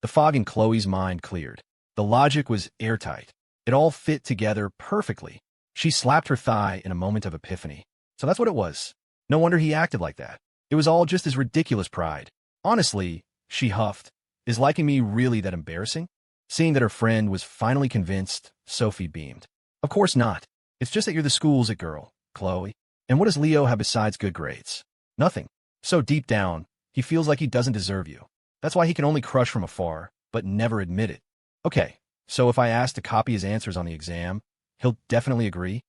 The fog in Khloe's mind cleared. The logic was airtight. It all fit together perfectly. She slapped her thigh in a moment of epiphany. So that's what it was. No wonder he acted like that. It was all just his ridiculous pride. "Honestly," she huffed, "is liking me really that embarrassing?" Seeing that her friend was finally convinced, Sophie beamed. "Of course not. It's just that you're the school's it girl, Khloe. And what does Leo have besides good grades? Nothing. So deep down, he feels like he doesn't deserve you. That's why he can only crush from afar, but never admit it." "Okay, so if I ask to copy his answers on the exam, he'll definitely agree?"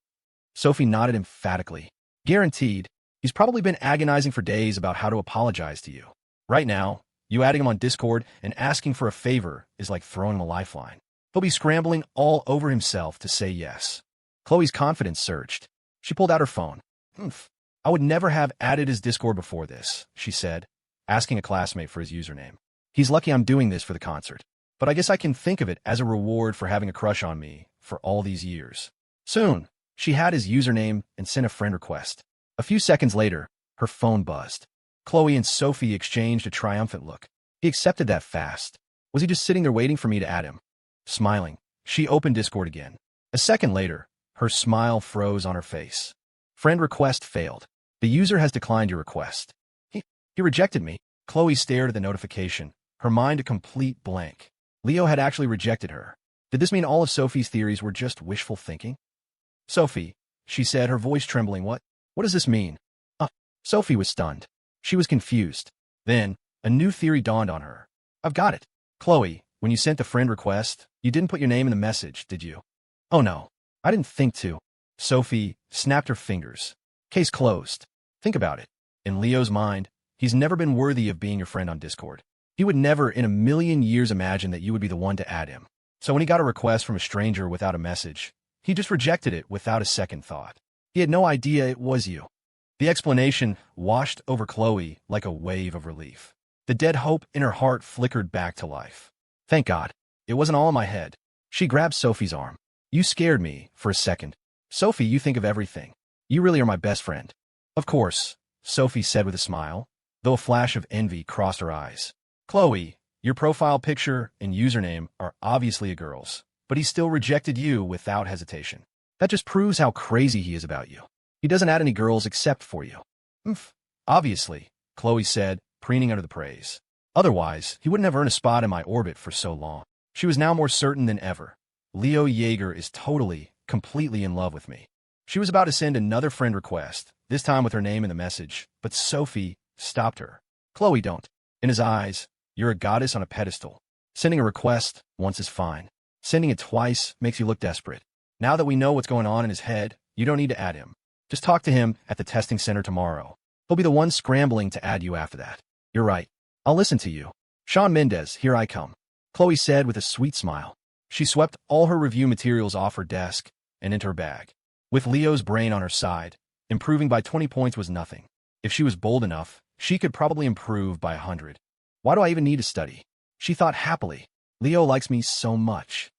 Sophie nodded emphatically. "Guaranteed. He's probably been agonizing for days about how to apologize to you. Right now, you adding him on Discord and asking for a favor is like throwing him a lifeline. He'll be scrambling all over himself to say yes." Khloe's confidence surged. She pulled out her phone. "Humph. I would never have added his Discord before this," she said, asking a classmate for his username. "He's lucky I'm doing this for the concert. But I guess I can think of it as a reward for having a crush on me for all these years." Soon, she had his username and sent a friend request. A few seconds later, her phone buzzed. Khloe and Sophie exchanged a triumphant look. He accepted that fast. Was he just sitting there waiting for me to add him? Smiling, she opened Discord again. A second later, her smile froze on her face. Friend request failed. The user has declined your request. He rejected me. Khloe stared at the notification, her mind a complete blank. Leo had actually rejected her. Did this mean all of Sophie's theories were just wishful thinking? "Sophie," she said, her voice trembling, What does this mean?" Sophie was stunned. She was confused. Then, a new theory dawned on her. "I've got it. Khloe, when you sent the friend request, you didn't put your name in the message, did you? Oh no, I didn't think to. Sophie snapped her fingers. Case closed. Think about it. In Leo's mind, he's never been worthy of being your friend on Discord. He would never in a million years imagine that you would be the one to add him. So when he got a request from a stranger without a message, he just rejected it without a second thought. He had no idea it was you. The explanation washed over Khloe like a wave of relief. The dead hope in her heart flickered back to life. Thank God. It wasn't all in my head. She grabbed Sophie's arm. You scared me for a second. Sophie, you think of everything. You really are my best friend. Of course, Sophie said with a smile, though a flash of envy crossed her eyes. Khloe, your profile picture and username are obviously a girl's, but he still rejected you without hesitation. That just proves how crazy he is about you. He doesn't add any girls except for you. Obviously, Khloe said, preening under the praise. Otherwise, he wouldn't have earned a spot in my orbit for so long. She was now more certain than ever. Leo Jaeger is totally, completely in love with me. She was about to send another friend request, this time with her name in the message, but Sophie stopped her. Khloe, don't. In his eyes, you're a goddess on a pedestal. Sending a request once is fine. Sending it twice makes you look desperate. Now that we know what's going on in his head, you don't need to add him. Just talk to him at the testing center tomorrow. He'll be the one scrambling to add you after that. You're right. I'll listen to you. Shawn Mendes, here I come. Khloe said with a sweet smile. She swept all her review materials off her desk and into her bag. With Leo's brain on her side, improving by 20 points was nothing. If she was bold enough, she could probably improve by 100. Why do I even need to study? She thought happily. Leo likes me so much.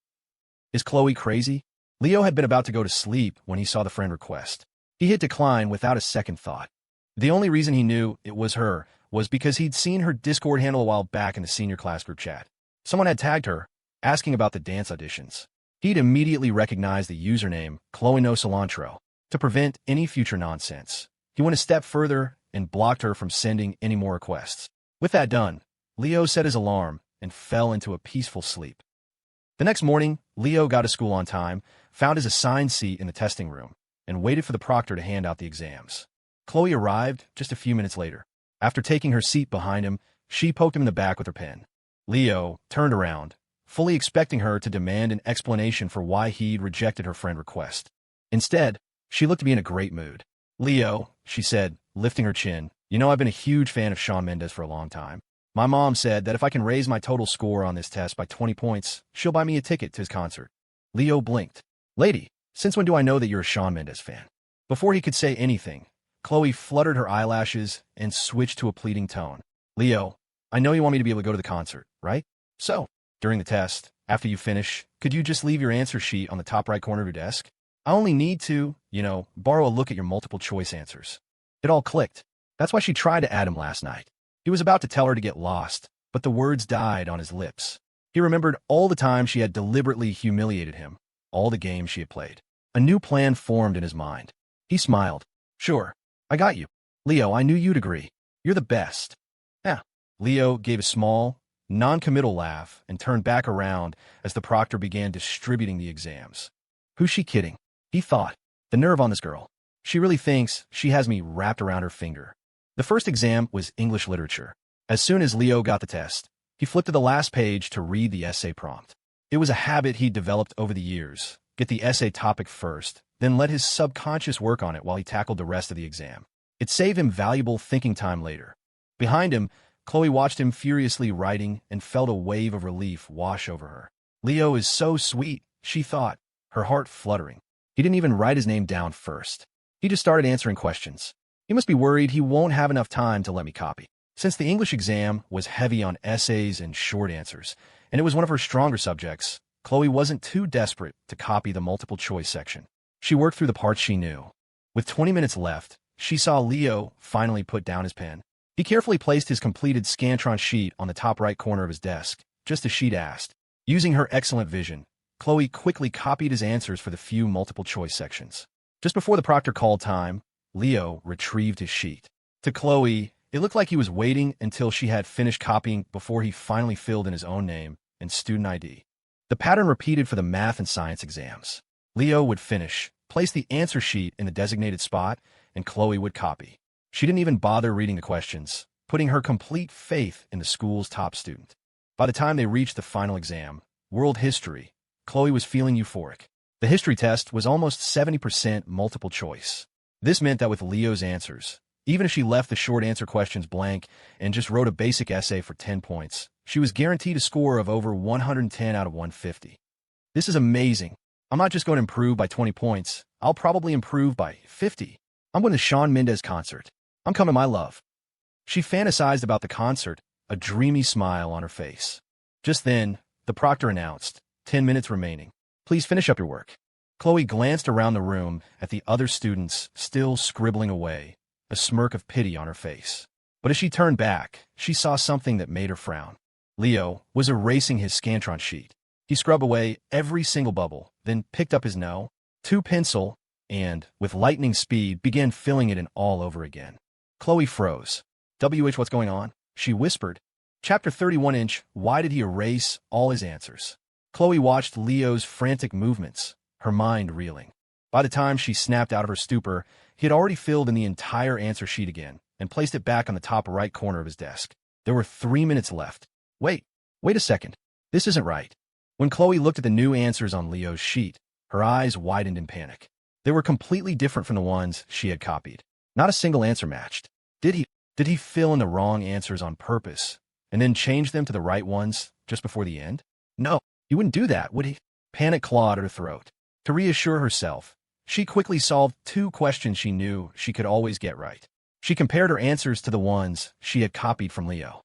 Is Khloe crazy? Leo had been about to go to sleep when he saw the friend request. He hit decline without a second thought. The only reason he knew it was her was because he'd seen her Discord handle a while back in the senior class group chat. Someone had tagged her, asking about the dance auditions. He'd immediately recognized the username, Khloe No Cilantro. To prevent any future nonsense, he went a step further and blocked her from sending any more requests. With that done, Leo set his alarm and fell into a peaceful sleep. The next morning, Leo got to school on time, found his assigned seat in the testing room, and waited for the proctor to hand out the exams. Khloe arrived just a few minutes later. After taking her seat behind him, she poked him in the back with her pen. Leo turned around, fully expecting her to demand an explanation for why he'd rejected her friend request. Instead, she looked to be in a great mood. Leo, she said, lifting her chin, you know I've been a huge fan of Shawn Mendes for a long time. My mom said that if I can raise my total score on this test by 20 points, she'll buy me a ticket to his concert. Leo blinked. Lady, since when do I know that you're a Shawn Mendes fan? Before he could say anything, Khloe fluttered her eyelashes and switched to a pleading tone. Leo, I know you want me to be able to go to the concert, right? So, during the test, after you finish, could you just leave your answer sheet on the top right corner of your desk? I only need to, borrow a look at your multiple choice answers. It all clicked. That's why she tried to add him last night. He was about to tell her to get lost, but the words died on his lips. He remembered all the times she had deliberately humiliated him, all the games she had played. A new plan formed in his mind. He smiled. Sure, I got you. Leo, I knew you'd agree. You're the best. Yeah. Leo gave a small, non-committal laugh and turned back around as the proctor began distributing the exams. Who's she kidding? He thought. The nerve on this girl. She really thinks she has me wrapped around her finger. The first exam was English literature. As soon as Leo got the test, he flipped to the last page to read the essay prompt. It was a habit he'd developed over the years. Get the essay topic first, then let his subconscious work on it while he tackled the rest of the exam. It saved him valuable thinking time later. Behind him, Khloe watched him furiously writing and felt a wave of relief wash over her. Leo is so sweet, she thought, her heart fluttering. He didn't even write his name down first. He just started answering questions. He must be worried he won't have enough time to let me copy. Since the English exam was heavy on essays and short answers, and it was one of her stronger subjects, Khloe wasn't too desperate to copy the multiple choice section. She worked through the parts she knew. With 20 minutes left, she saw Leo finally put down his pen. He carefully placed his completed Scantron sheet on the top right corner of his desk, just as she'd asked. Using her excellent vision, Khloe quickly copied his answers for the few multiple choice sections. Just before the proctor called time, Leo retrieved his sheet. To Khloe, it looked like he was waiting until she had finished copying before he finally filled in his own name and student ID. The pattern repeated for the math and science exams. Leo would finish, place the answer sheet in the designated spot, and Khloe would copy. She didn't even bother reading the questions, putting her complete faith in the school's top student. By the time they reached the final exam, world history, Khloe was feeling euphoric. The history test was almost 70% multiple choice. This meant that with Leo's answers, even if she left the short answer questions blank and just wrote a basic essay for 10 points, she was guaranteed a score of over 110 out of 150. This is amazing. I'm not just going to improve by 20 points. I'll probably improve by 50. I'm going to Shawn Mendes concert. I'm coming, my love. She fantasized about the concert, a dreamy smile on her face. Just then, the proctor announced, 10 minutes remaining. Please finish up your work. Khloe glanced around the room at the other students still scribbling away, a smirk of pity on her face. But as she turned back, she saw something that made her frown. Leo was erasing his Scantron sheet. He scrubbed away every single bubble, then picked up his pencil, and, with lightning speed, began filling it in all over again. Khloe froze. What's going on? She whispered. Chapter 31. Why did he erase all his answers? Khloe watched Leo's frantic movements, her mind reeling. By the time she snapped out of her stupor, he had already filled in the entire answer sheet again and placed it back on the top right corner of his desk. There were 3 minutes left. Wait a second. This isn't right. When Khloe looked at the new answers on Leo's sheet, her eyes widened in panic. They were completely different from the ones she had copied. Not a single answer matched. Did he fill in the wrong answers on purpose and then change them to the right ones just before the end? No, he wouldn't do that, would he? Panic clawed at her throat. To reassure herself, she quickly solved 2 questions she knew she could always get right. She compared her answers to the ones she had copied from Leo.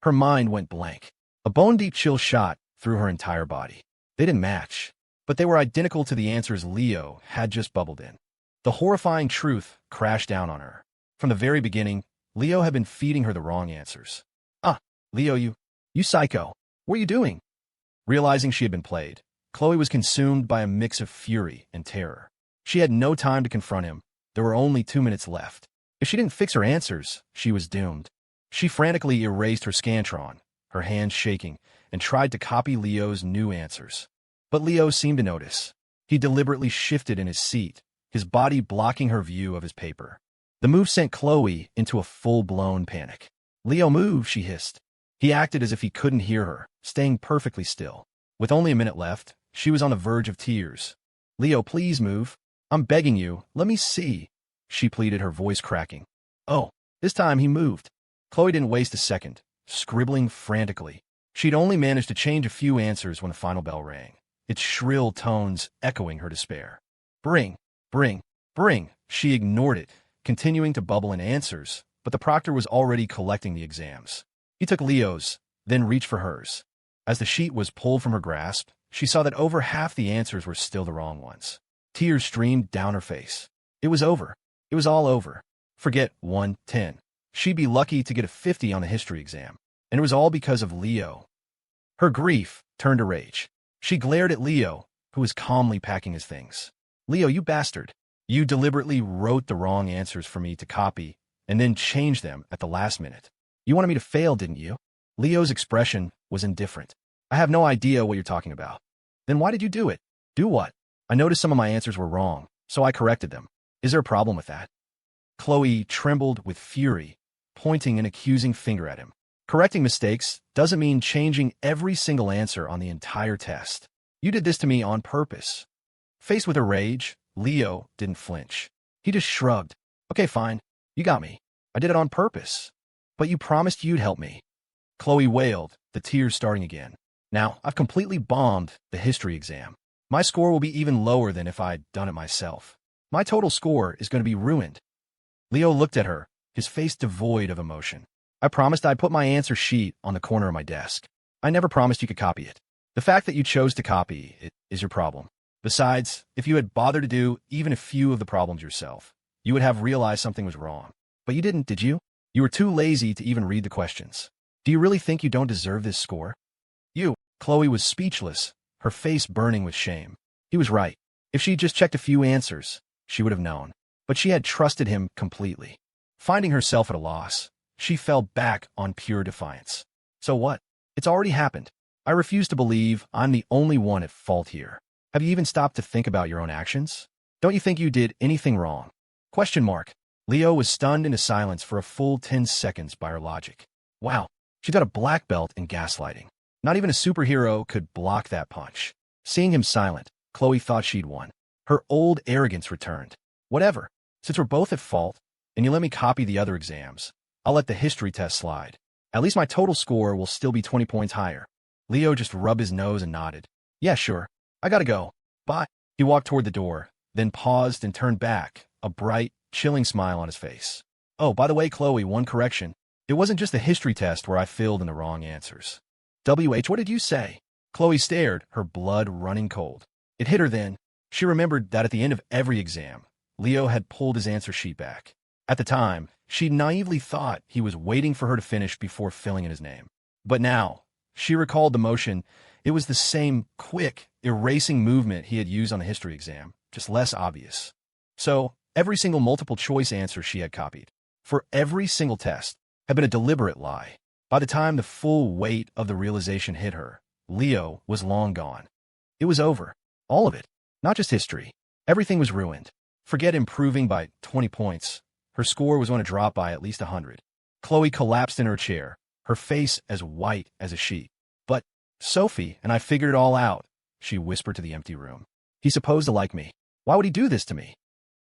Her mind went blank. A bone-deep chill shot through her entire body. They didn't match, but they were identical to the answers Leo had just bubbled in. The horrifying truth crashed down on her. From the very beginning, Leo had been feeding her the wrong answers. Leo, you psycho. What are you doing? Realizing she had been played, Khloe was consumed by a mix of fury and terror. She had no time to confront him. There were only 2 minutes left. If she didn't fix her answers, she was doomed. She frantically erased her Scantron, her hands shaking, and tried to copy Leo's new answers. But Leo seemed to notice. He deliberately shifted in his seat, his body blocking her view of his paper. The move sent Khloe into a full-blown panic. Leo, move, she hissed. He acted as if he couldn't hear her, staying perfectly still. With only a minute left, she was on the verge of tears. Leo, please move. I'm begging you, let me see, she pleaded, her voice cracking. Oh, this time he moved. Khloe didn't waste a second, scribbling frantically. She'd only managed to change a few answers when the final bell rang, its shrill tones echoing her despair. Bring. She ignored it, continuing to bubble in answers, but the proctor was already collecting the exams. He took Leo's, then reached for hers. As the sheet was pulled from her grasp, she saw that over half the answers were still the wrong ones. Tears streamed down her face. It was over. It was all over. Forget 110. She'd be lucky to get a 50 on the history exam. And it was all because of Leo. Her grief turned to rage. She glared at Leo, who was calmly packing his things. Leo, you bastard. You deliberately wrote the wrong answers for me to copy and then changed them at the last minute. You wanted me to fail, didn't you? Leo's expression was indifferent. I have no idea what you're talking about. Then why did you do it? Do what? I noticed some of my answers were wrong, so I corrected them. Is there a problem with that? Khloe trembled with fury, pointing an accusing finger at him. Correcting mistakes doesn't mean changing every single answer on the entire test. You did this to me on purpose. Faced with her rage, Leo didn't flinch. He just shrugged. Okay, fine. You got me. I did it on purpose. But you promised you'd help me. Khloe wailed, the tears starting again. Now, I've completely bombed the history exam. My score will be even lower than if I'd done it myself. My total score is going to be ruined. Leo looked at her, his face devoid of emotion. I promised I'd put my answer sheet on the corner of my desk. I never promised you could copy it. The fact that you chose to copy it is your problem. Besides, if you had bothered to do even a few of the problems yourself, you would have realized something was wrong. But you didn't, did you? You were too lazy to even read the questions. Do you really think you don't deserve this score? Khloe was speechless, her face burning with shame. He was right. If she'd just checked a few answers, she would have known. But she had trusted him completely. Finding herself at a loss, she fell back on pure defiance. So what? It's already happened. I refuse to believe I'm the only one at fault here. Have you even stopped to think about your own actions? Don't you think you did anything wrong? Question mark. Leo was stunned into silence for a full 10 seconds by her logic. Wow, she got a black belt in gaslighting. Not even a superhero could block that punch. Seeing him silent, Khloe thought she'd won. Her old arrogance returned. Whatever. Since we're both at fault, and you let me copy the other exams, I'll let the history test slide. At least my total score will still be 20 points higher. Leo just rubbed his nose and nodded. Yeah, sure. I gotta go. Bye. He walked toward the door, then paused and turned back, a bright, chilling smile on his face. Oh, by the way, Khloe, one correction. It wasn't just the history test where I filled in the wrong answers. What did you say? Khloe stared, her blood running cold. It hit her then. She remembered that at the end of every exam, Leo had pulled his answer sheet back. At the time, she naively thought he was waiting for her to finish before filling in his name. But now, she recalled the motion. It was the same quick, erasing movement he had used on the history exam, just less obvious. So, every single multiple-choice answer she had copied, for every single test, had been a deliberate lie. By the time the full weight of the realization hit her, Leo was long gone. It was over. All of it. Not just history. Everything was ruined. Forget improving by 20 points. Her score was going to drop by at least 100. Khloe collapsed in her chair, her face as white as a sheet. But, Sophie, and I figured it all out, she whispered to the empty room. He's supposed to like me. Why would he do this to me?